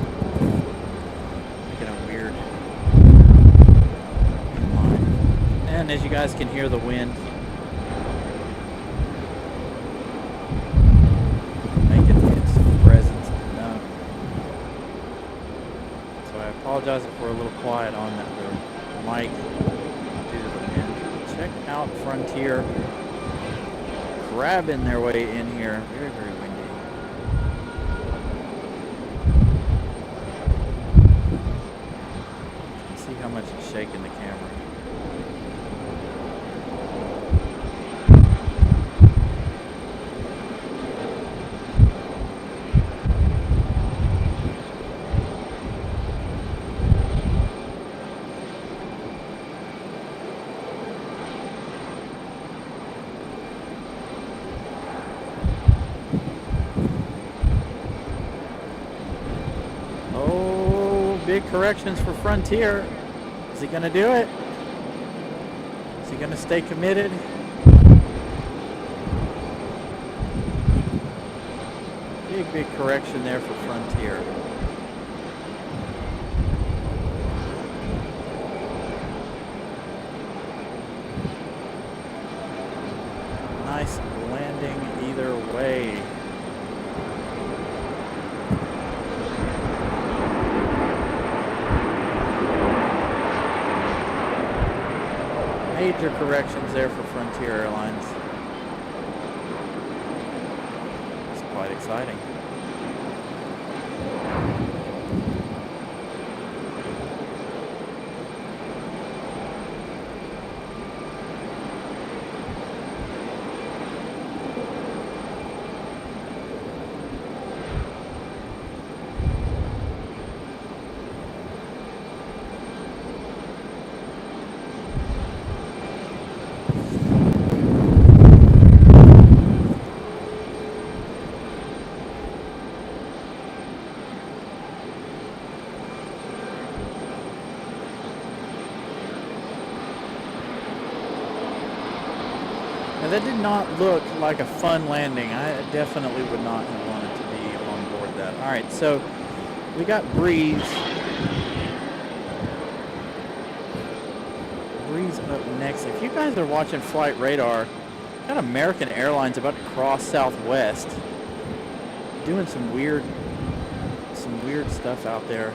Making a weird line. And as you guys can hear the wind, I apologize if we're a little quiet on the mic due to the wind. Check out Frontier grabbing their way in here. Very, very windy. You can see how much it's shaking the camera. big corrections for Frontier. Is he going to do it? Is he going to stay committed? Big correction there for Frontier. Nice landing either way. Major corrections there for Frontier Airlines. It's quite exciting. Now that did not look like a fun landing. I definitely would not have wanted to be on board that. All right, so we got Breeze. Breeze up next. If you guys are watching Flight Radar, got American Airlines about to cross Southwest, doing some weird stuff out there.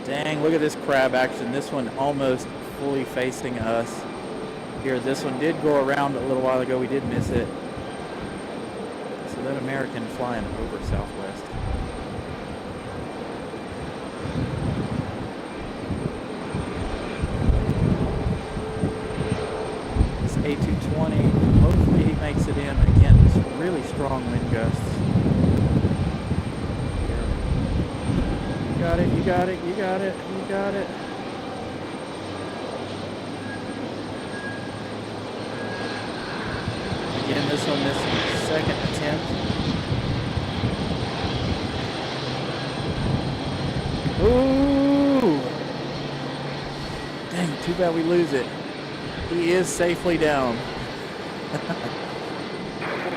Dang, look at this crab action. This one almost fully facing us. Here, this one did go around a little while ago. We did miss it. So that American flying over Southwest. This A220, hopefully he makes it in. Again, it's really strong wind gusts. You got it, you got it, you got it, you got it. Again, this on this second attempt. Ooh! Dang, too bad we lose it. He is safely down.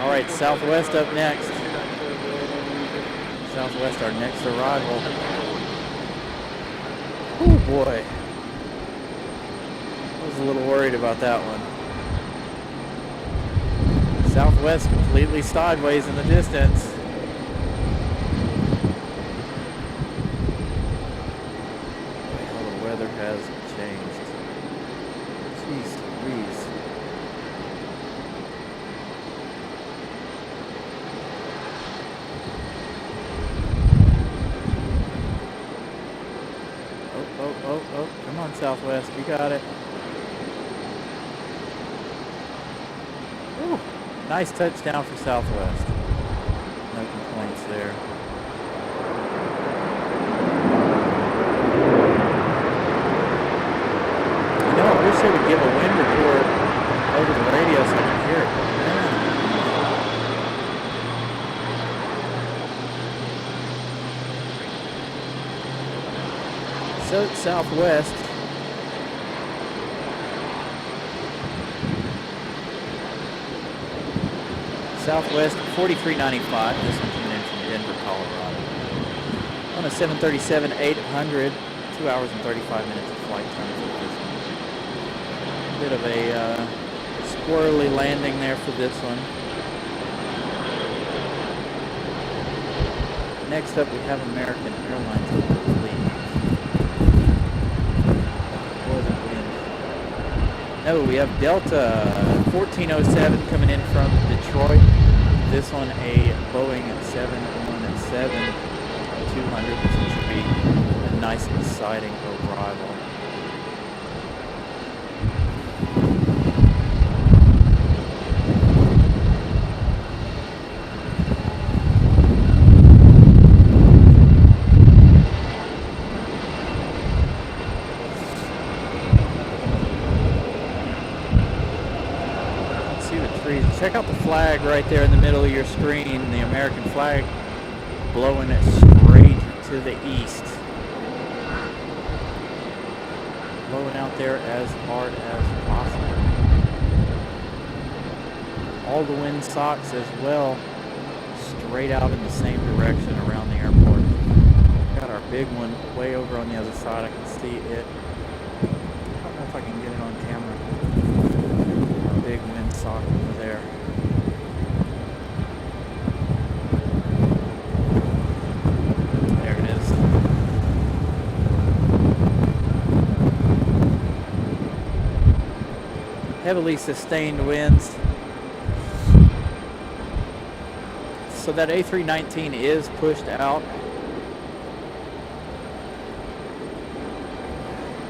All right, Southwest up next. Southwest, our next arrival. Oh boy. I was a little worried about that one. Southwest completely sideways in the distance. Well, the weather has changed. Jeez Louise. Oh, come on Southwest, you got it. Ooh. Nice touchdown for Southwest. No complaints there. You know, I wish they would give a wind report over the radio so I could hear it. Man. So Southwest. Southwest 4395. This one coming in from Denver, Colorado. On a 737-800, 2 hours and 35 minutes of flight time for this one. Bit of a squirrely landing there for this one. Next up, we have American Airlines on the fleet. Wasn't wind. No, we have Delta 1407 coming in from Detroit. This one a Boeing 717-200. This one should be a nice, exciting arrival. Check out the flag right there in the middle of your screen, the American flag blowing it straight to the east. out there as hard as possible. All the wind socks as well, straight out in the same direction around the airport. Got our big one way over on the other side. I can see it. I don't know if I can get it on camera. Our big wind sock over there. There it is. Heavily sustained winds. So that A319 is pushed out.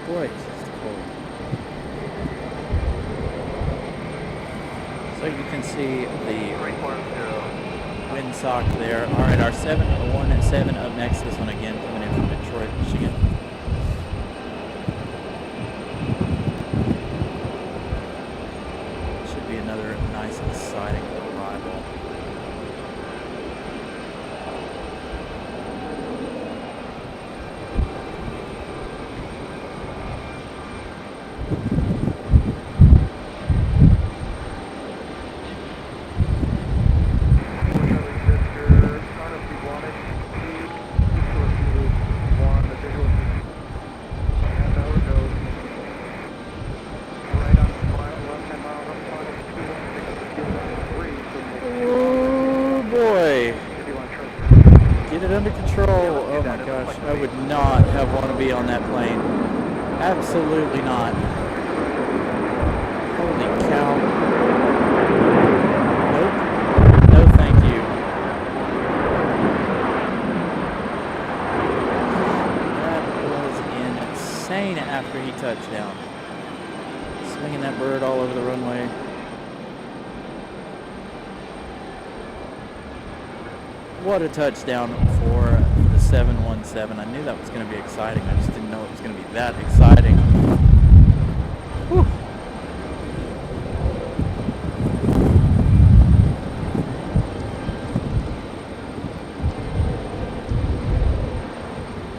Boy, it's cold. So you can see the wind sock there. All right, our 717 up next. This one again coming in from Detroit, Michigan. Should be another nice, exciting arrival. Under control. Oh my gosh, I would not have wanted to be on that plane. Absolutely not. Holy cow. Nope. No thank you. That was insane after he touched down. Swinging that bird all over the runway. What a touchdown for the 717. I knew that was going to be exciting. I just didn't know it was going to be that exciting. Whew.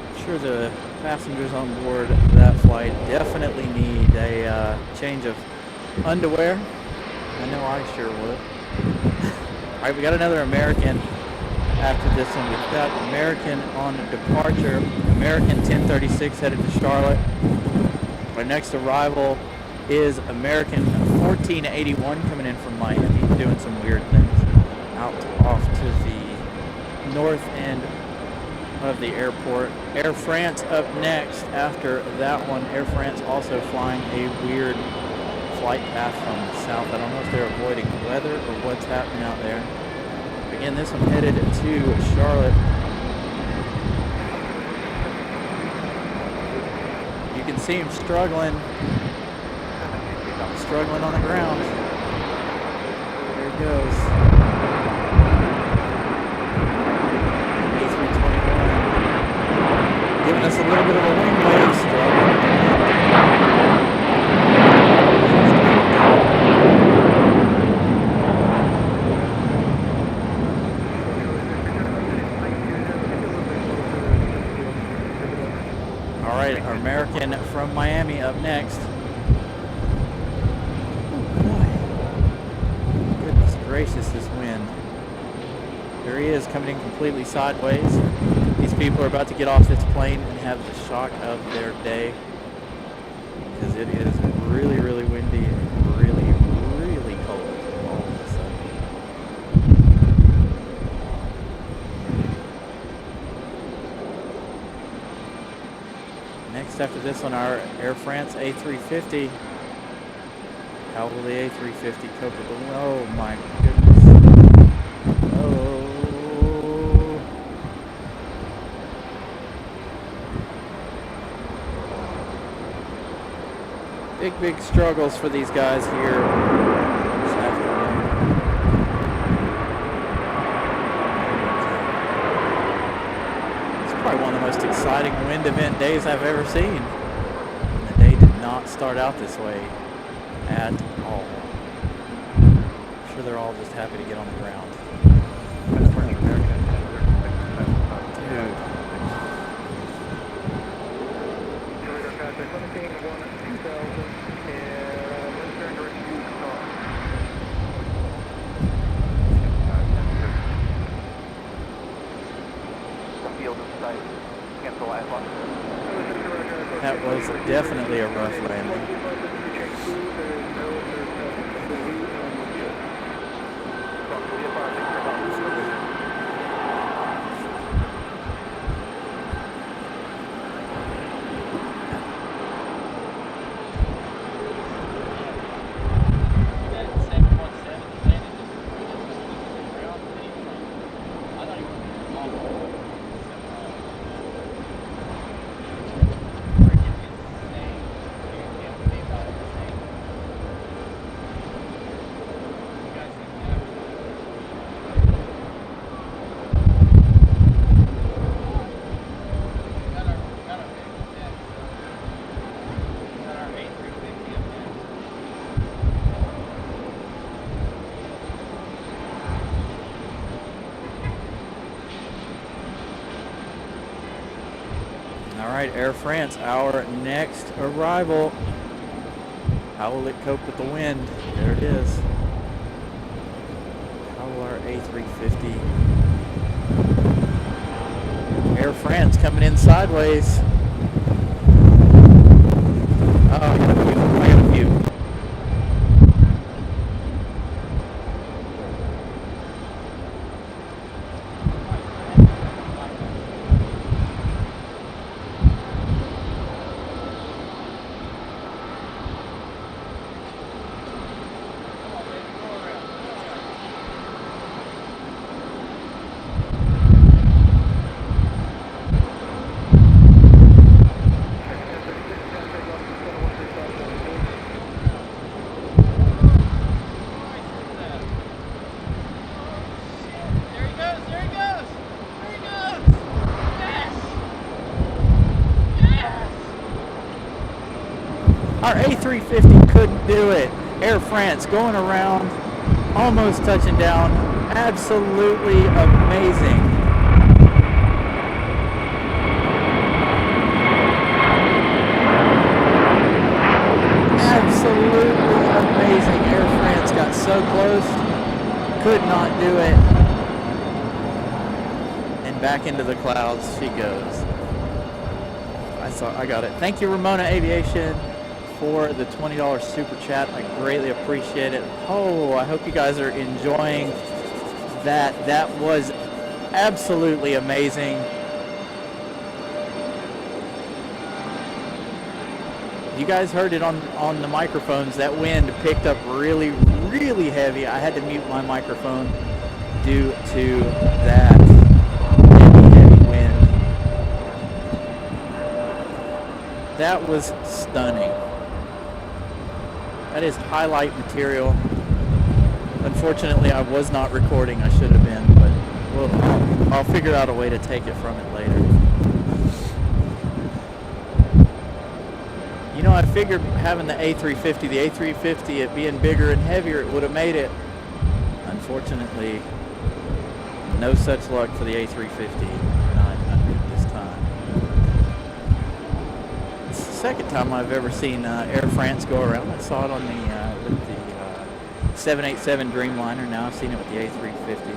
I'm sure the passengers on board that flight definitely need a change of underwear. I know I sure would. All right, we got another American. After this one, we've got American on departure. American 1036 headed to Charlotte. Our next arrival is American 1481 coming in from Miami, doing some weird things out off to the north end of the airport. Air France up next after that one. Air France also flying a weird flight path from the south. I don't know if they're avoiding weather or what's happening out there. Again, this one headed to Charlotte. You can see him struggling on the ground. There he goes. A321. Giving us a little bit of a wing wave struggle. Our American from Miami up next. Oh boy. Goodness gracious, this wind. There he is, coming in completely sideways. These people are about to get off this plane and have the shock of their day. Because it is really, really windy and really, really cold all of a sudden. Next after this one, our Air France A350. How will the A350 cope with the... Oh my goodness. Oh. Big struggles for these guys here this afternoon. It's probably one of the most exciting wind event days I've ever seen. And the day did not start out this way at all. I'm sure they're all just happy to get on the ground. Dude. flight. Cancel last one. That was definitely a rough landing. That 717 landed just around the thing. I thought he was awful. Freaking insane. You can't believe how insane. You guys think that? Got our vehicle next. Got our A350 up next. All right, Air France, our next arrival. How will it cope with the wind? There it is. How will our A350? Air France coming in sideways. Oh, I got a view. Our A350 couldn't do it. Air France going around, almost touching down. Absolutely amazing. Absolutely amazing. Air France got so close, could not do it. And back into the clouds she goes. I got it. Thank you, Ramona Aviation, for the $20 super chat. I greatly appreciate it. Oh, I hope you guys are enjoying that. That was absolutely amazing. You guys heard it on the microphones. That wind picked up really, really heavy. I had to mute my microphone due to that heavy wind. That was stunning. That is highlight material. Unfortunately, I was not recording. I should have been, but I'll figure out a way to take it from it later. You know, I figured having the A350, it being bigger and heavier, it would have made it. Unfortunately, no such luck for the A350-900 this time. It's the second time I've ever seen Air France go around. I saw it on with the 787 Dreamliner. Now I've seen it with the A350.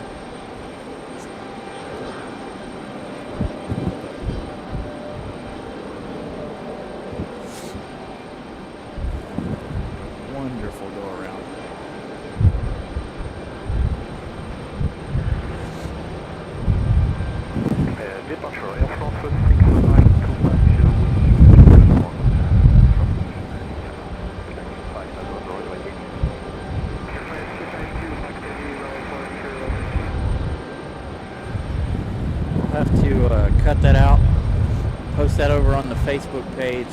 Wonderful go around. Departure Air France 69210. I'll have to cut that out, post that over on the Facebook page.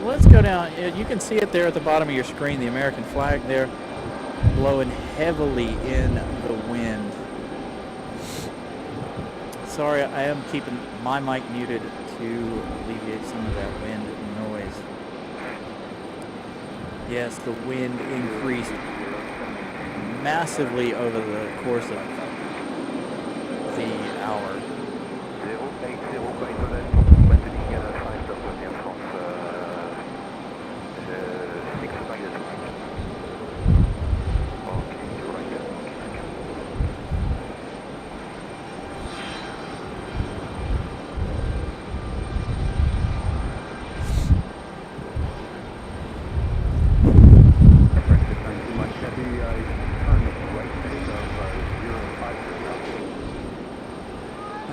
So let's go down. You can see it there at the bottom of your screen, the American flag there, blowing heavily in the wind. Sorry, I am keeping my mic muted to alleviate some of that wind noise. Yes, the wind increased massively over the course of the hour.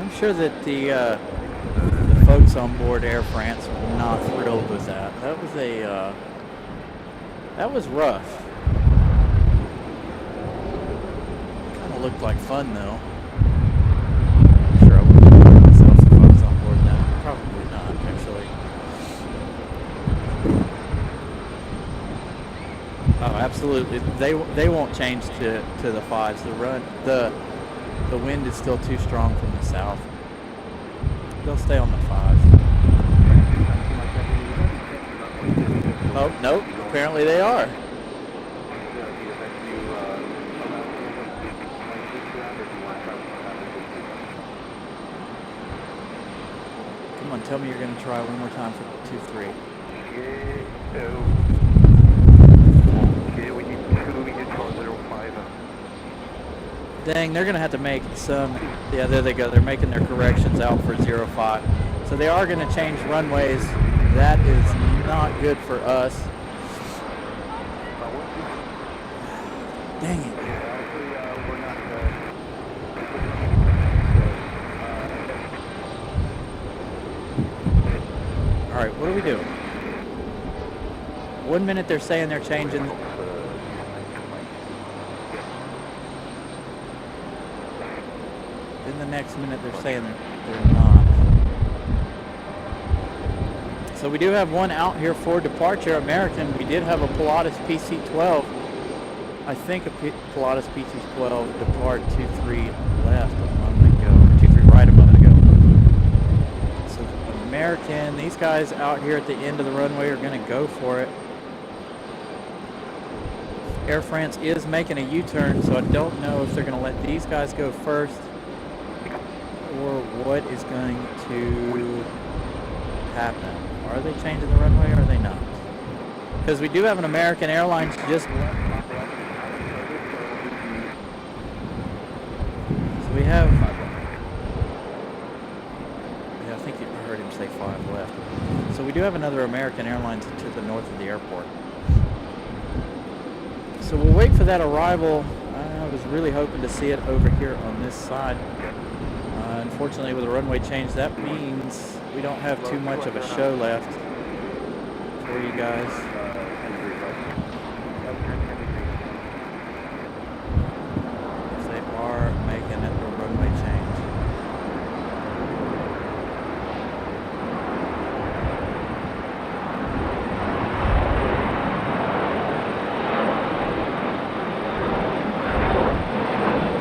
I'm sure that the folks on board Air France were not thrilled with that. That was rough. Kind of looked like fun though. I'm sure I wouldn't put myself the folks on board that. Probably not, actually. Oh, absolutely. They won't change to the fives. The wind is still too strong from the south. They'll stay on the fives. Oh, nope. Apparently they are. Come on, tell me you're going to try one more time for 2-3. Dang, they're going to have to make some... Yeah, there they go. They're making their corrections out for 05. So they are going to change runways. That is not good for us. Dang it. All right, what are we doing? 1 minute they're saying they're changing... In the next minute they're saying they're not. So we do have one out here for departure, American. We did have a Pilatus PC-12. I think a Pilatus PC-12 depart 2-3 left a moment ago, or 2-3 right a moment ago. So American, these guys out here at the end of the runway are going to go for it. Air France is making a U-turn, so I don't know if they're going to let these guys go first, or what is going to happen. Are they changing the runway or are they not? Because we do have an American Airlines just... So we have... Yeah, I think you heard him say 5 left. So we do have another American Airlines to the north of the airport. So we'll wait for that arrival. I was really hoping to see it over here on this side. Unfortunately, with a runway change, that means we don't have too much of a show left for you guys. If they are making it a runway change.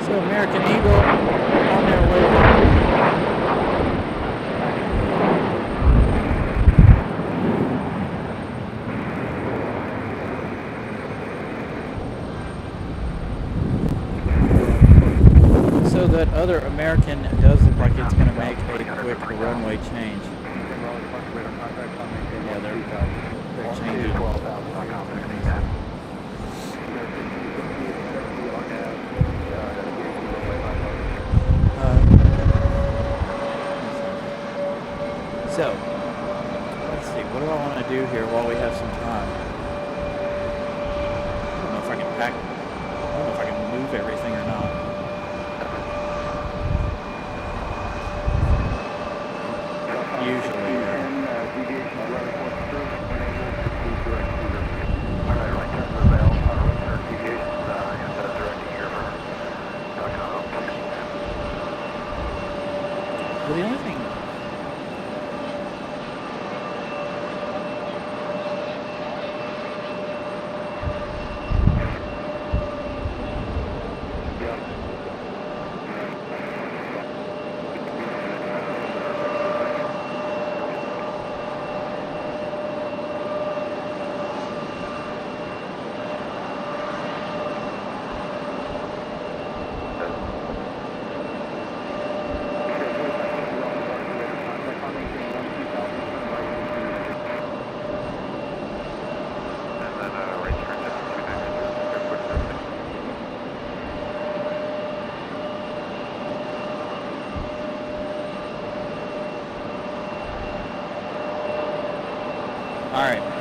So American Eagle on their way. That other American does look like it's going to make a quick runway change. Yeah, they're changing. So, let's see. What do I want to do here while we have some time? I don't know if I can pack. I don't know if I can move everything or not. Usually. Well, the only thing...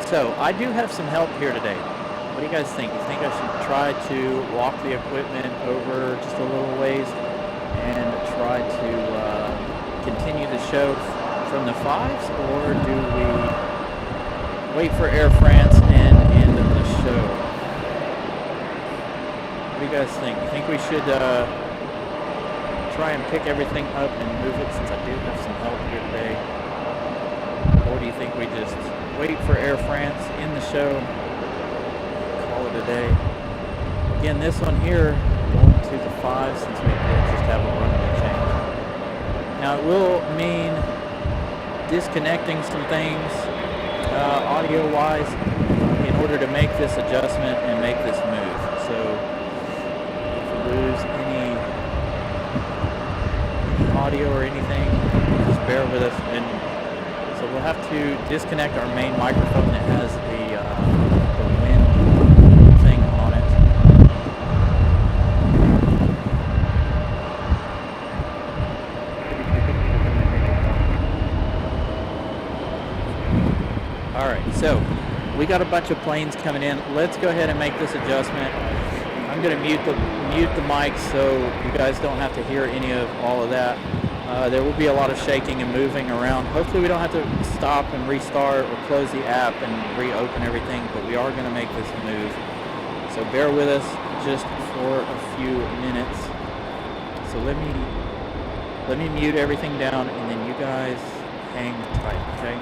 So I do have some help here today. What do you guys think? You think I should try to walk the equipment over just a little ways and try to continue the show from the 5s, or do we wait for Air France and end the show? What do you guys think? You think we should try and pick everything up and move it, since I do have some help here today? Or do you think we just wait for Air France, end the show, call it a day? Again, this one here, going to the 5 since we just have a runway change. Now it will mean disconnecting some things audio-wise in order to make this adjustment and make this move. So if we lose any audio or anything, just bear with us. And so we'll have to disconnect our main microphone that has the wind thing on it. Alright, so we got a bunch of planes coming in. Let's go ahead and make this adjustment. I'm going to mute the mic so you guys don't have to hear any of all of that. There will be a lot of shaking and moving around. Hopefully we don't have to stop and restart or close the app and reopen everything, but we are going to make this move. So bear with us just for a few minutes. So let me mute everything down, and then you guys hang tight, okay?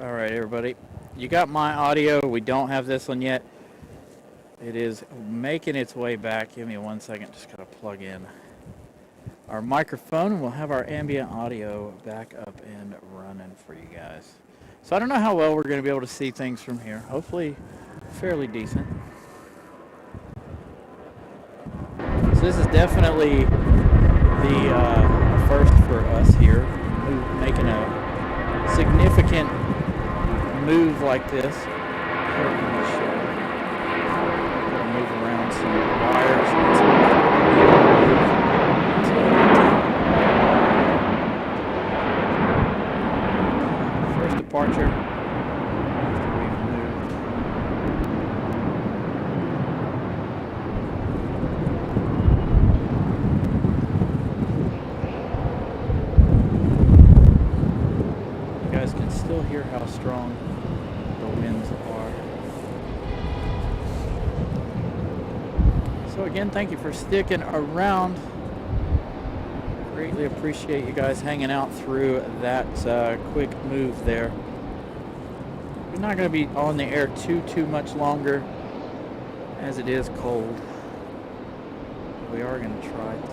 All right, everybody. You got my audio. We don't have this one yet. It is making its way back. Give me 1 second. Just gotta plug in our microphone, and we'll have our ambient audio back up and running for you guys. So I don't know how well we're going to be able to see things from here. Hopefully fairly decent. So this is definitely the first for us here, making a significant move like this. Move around some wires and some strong the winds are. So again, thank you for sticking around. Greatly appreciate you guys hanging out through that quick move there. We're not going to be on the air too much longer, as it is cold. We are going to try to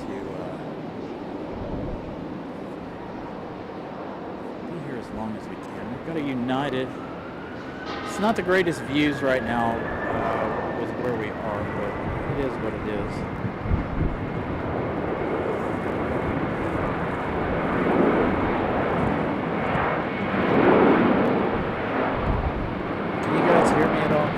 be here as long as we can. We've got a United. It's not the greatest views right now with where we are, but it is what it is. Can you guys hear me at all?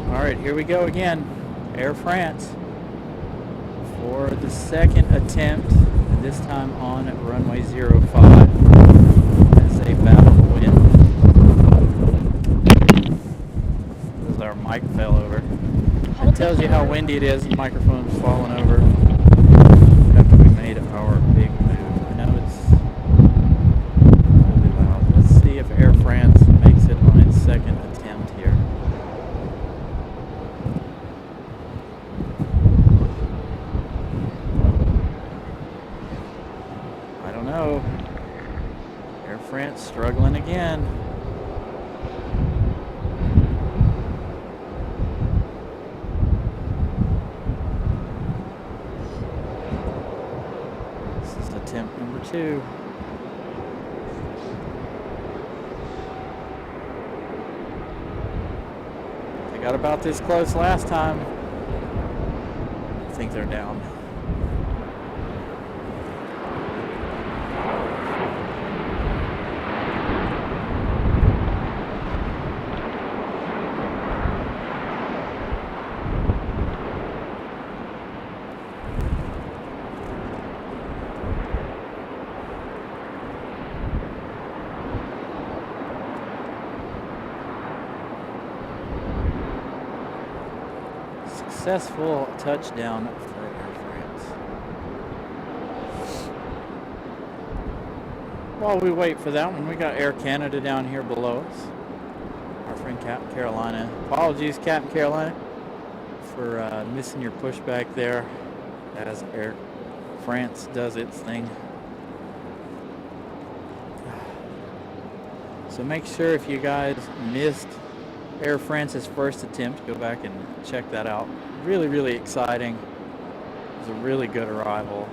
Alright, here we go again. Air France for the second attempt, this time on runway 05 as a battle wind. As our mic fell over. That tells you how windy it is. The microphone's falling over after we made our big move. I know it's really loud. Let's see if Air France makes it on its second attempt here. No. Air France struggling again. This is attempt number 2. They got about this close last time. I think they're down. Successful touchdown for Air France. While we wait for that one, we got Air Canada down here below us. Our friend Captain Carolina. Apologies, Captain Carolina, for missing your pushback there as Air France does its thing. So make sure if you guys missed Air France's first attempt, go back and check that out. Really, really exciting. It was a really good arrival.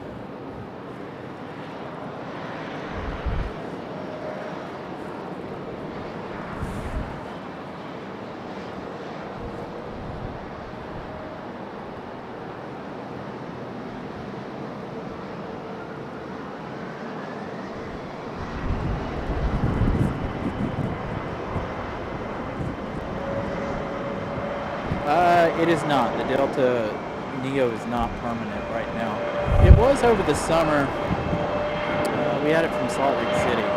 It is not. The Delta Neo is not permanent right now. It was over the summer. We had it from Salt Lake City for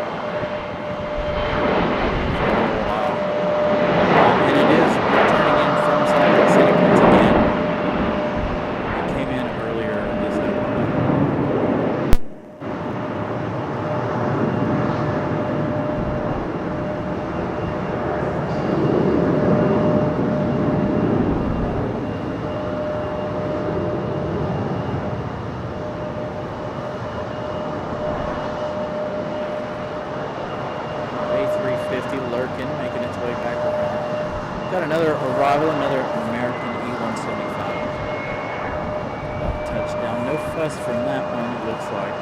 a while. And it is returning in from Salt Lake City once again. It came in earlier this week. Got another arrival, another American E-175. Touchdown. No fuss from that one, it looks like.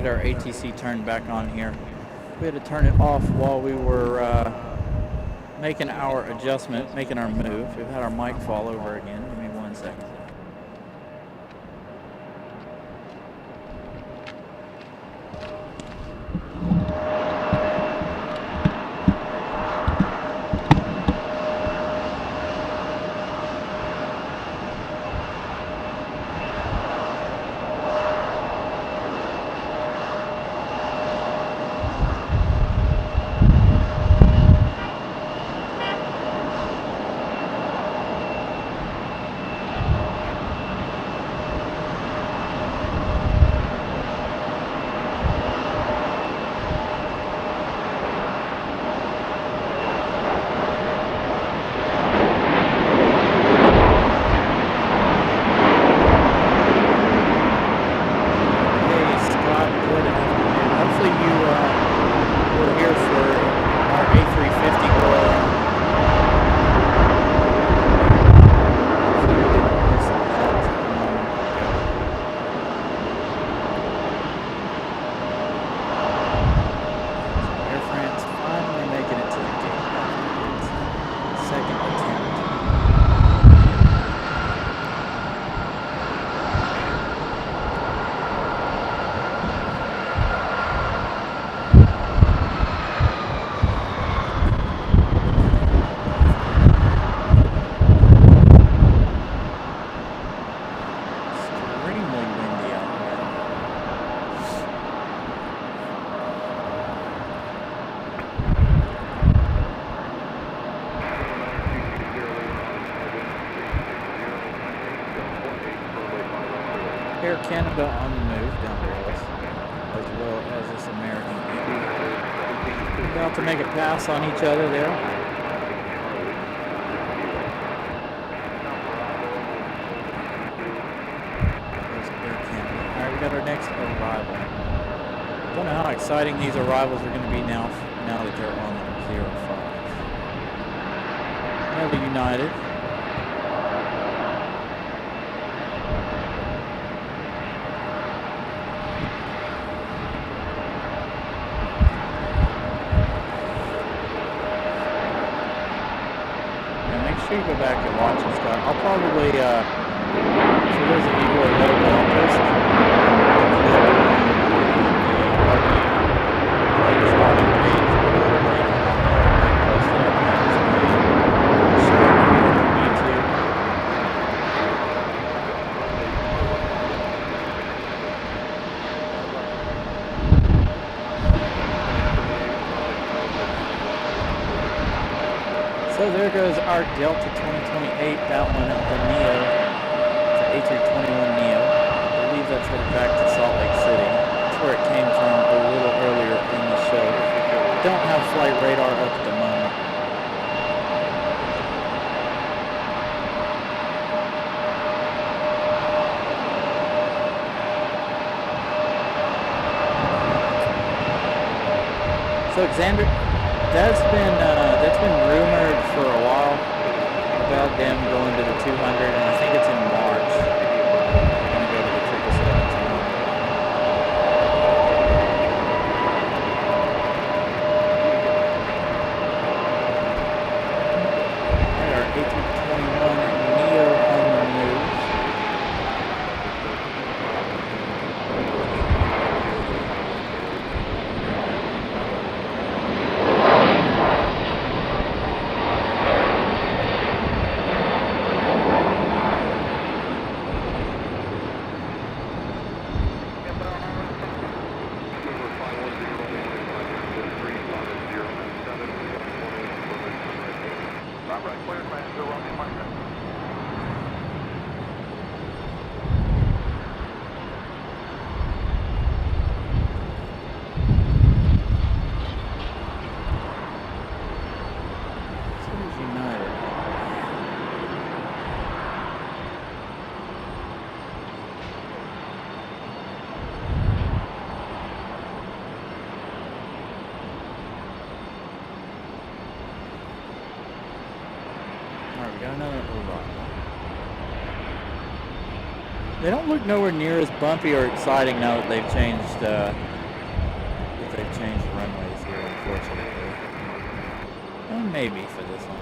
get our ATC turned back on here. We had to turn it off while we were making our adjustment, making our move. We've had our mic fall over again. Give me 1 second. Air Canada on the move down below us, as well as this American. We're about to make a pass on each other there. There's Air Canada. Alright, we got our next arrival. Don't know how exciting these arrivals are going to be now that they're on the 05. Another United. Sure you go back and watch and stuff. I'll probably, for those of you who are local, I'll post the Rainstorm page a little later on. I'll post it up on this page. Share it on YouTube. So there goes our Delta 2028, that one, the Neo, it's an A321 Neo. I believe that's headed back to Salt Lake City. That's where it came from a little earlier in the show. Don't have flight radar up at the moment. So Xander, that's been rumored for a while about them going to the 200, and I think it's in March. They're going to go to the 777. Our A321 Neo on the move. They don't look nowhere near as bumpy or exciting now that they've changed runways here, unfortunately. And maybe for this one.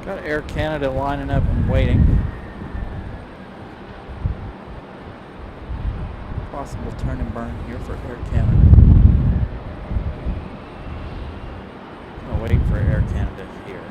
Got Air Canada lining up and waiting. Possible turn and burn here for Air Canada. Gonna wait for Air Canada here.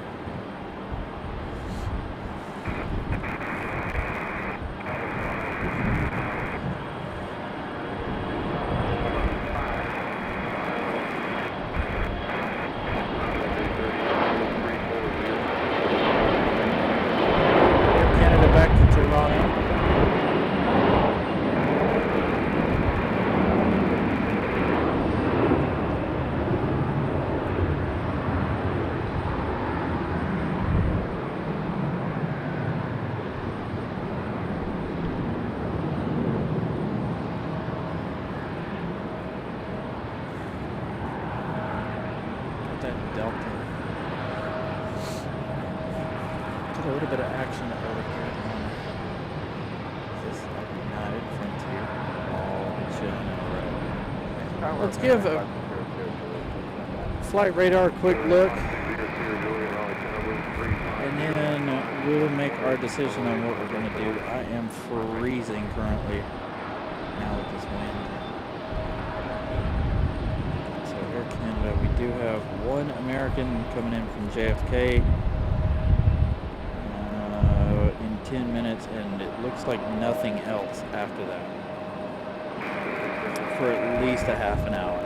A little bit of action over here on this United Frontier, all chilling in a row. Let's give a flight radar a quick look, and then we'll make our decision on what we're going to do. I am freezing currently now with this wind. So Air Canada, we do have one American coming in from JFK. 10 minutes, and it looks like nothing else after that for at least a half an hour.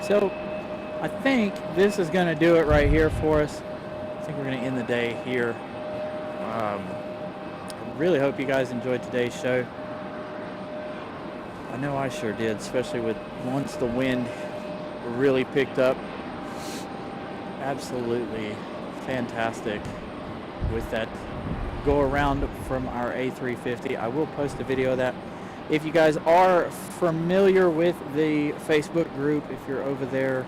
So I think this is going to do it right here for us. I think we're going to end the day here. I really hope you guys enjoyed today's show. I know I sure did, especially with once the wind really picked up. Absolutely fantastic with that go around from our A350. I will post a video of that. If you guys are familiar with the Facebook group, if you're over there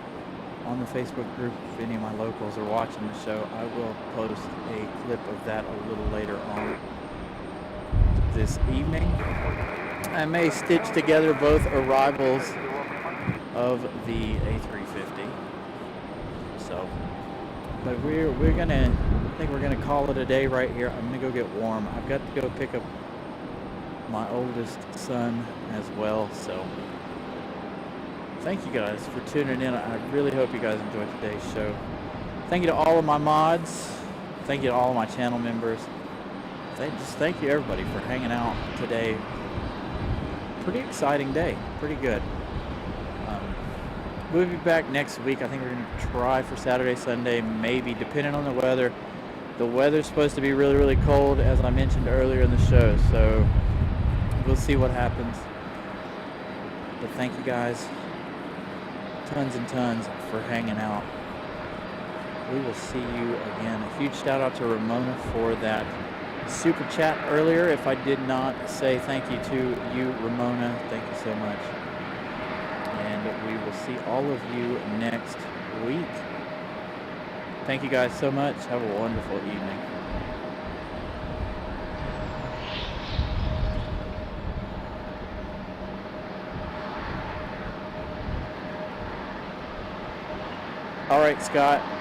on the Facebook group, if any of my locals are watching the show, I will post a clip of that a little later on this evening. I may stitch together both arrivals of the A350. So, but we're gonna, I think we're gonna call it a day right here. I'm gonna go get warm. I've got to go pick up my oldest son as well. So, thank you guys for tuning in. I really hope you guys enjoyed today's show. Thank you to all of my mods. Thank you to all of my channel members. Thank you everybody for hanging out today. Pretty exciting day. Pretty good. We'll be back next week. I think we're going to try for Saturday, Sunday, maybe, depending on the weather. The weather's supposed to be really, really cold, as I mentioned earlier in the show. So we'll see what happens. But thank you guys tons and tons for hanging out. We will see you again. A huge shout out to Ramona for that super chat earlier. If I did not say thank you to you, Ramona, thank you so much. And we will see all of you next week. Thank you guys so much. Have a wonderful evening. All right, Scott.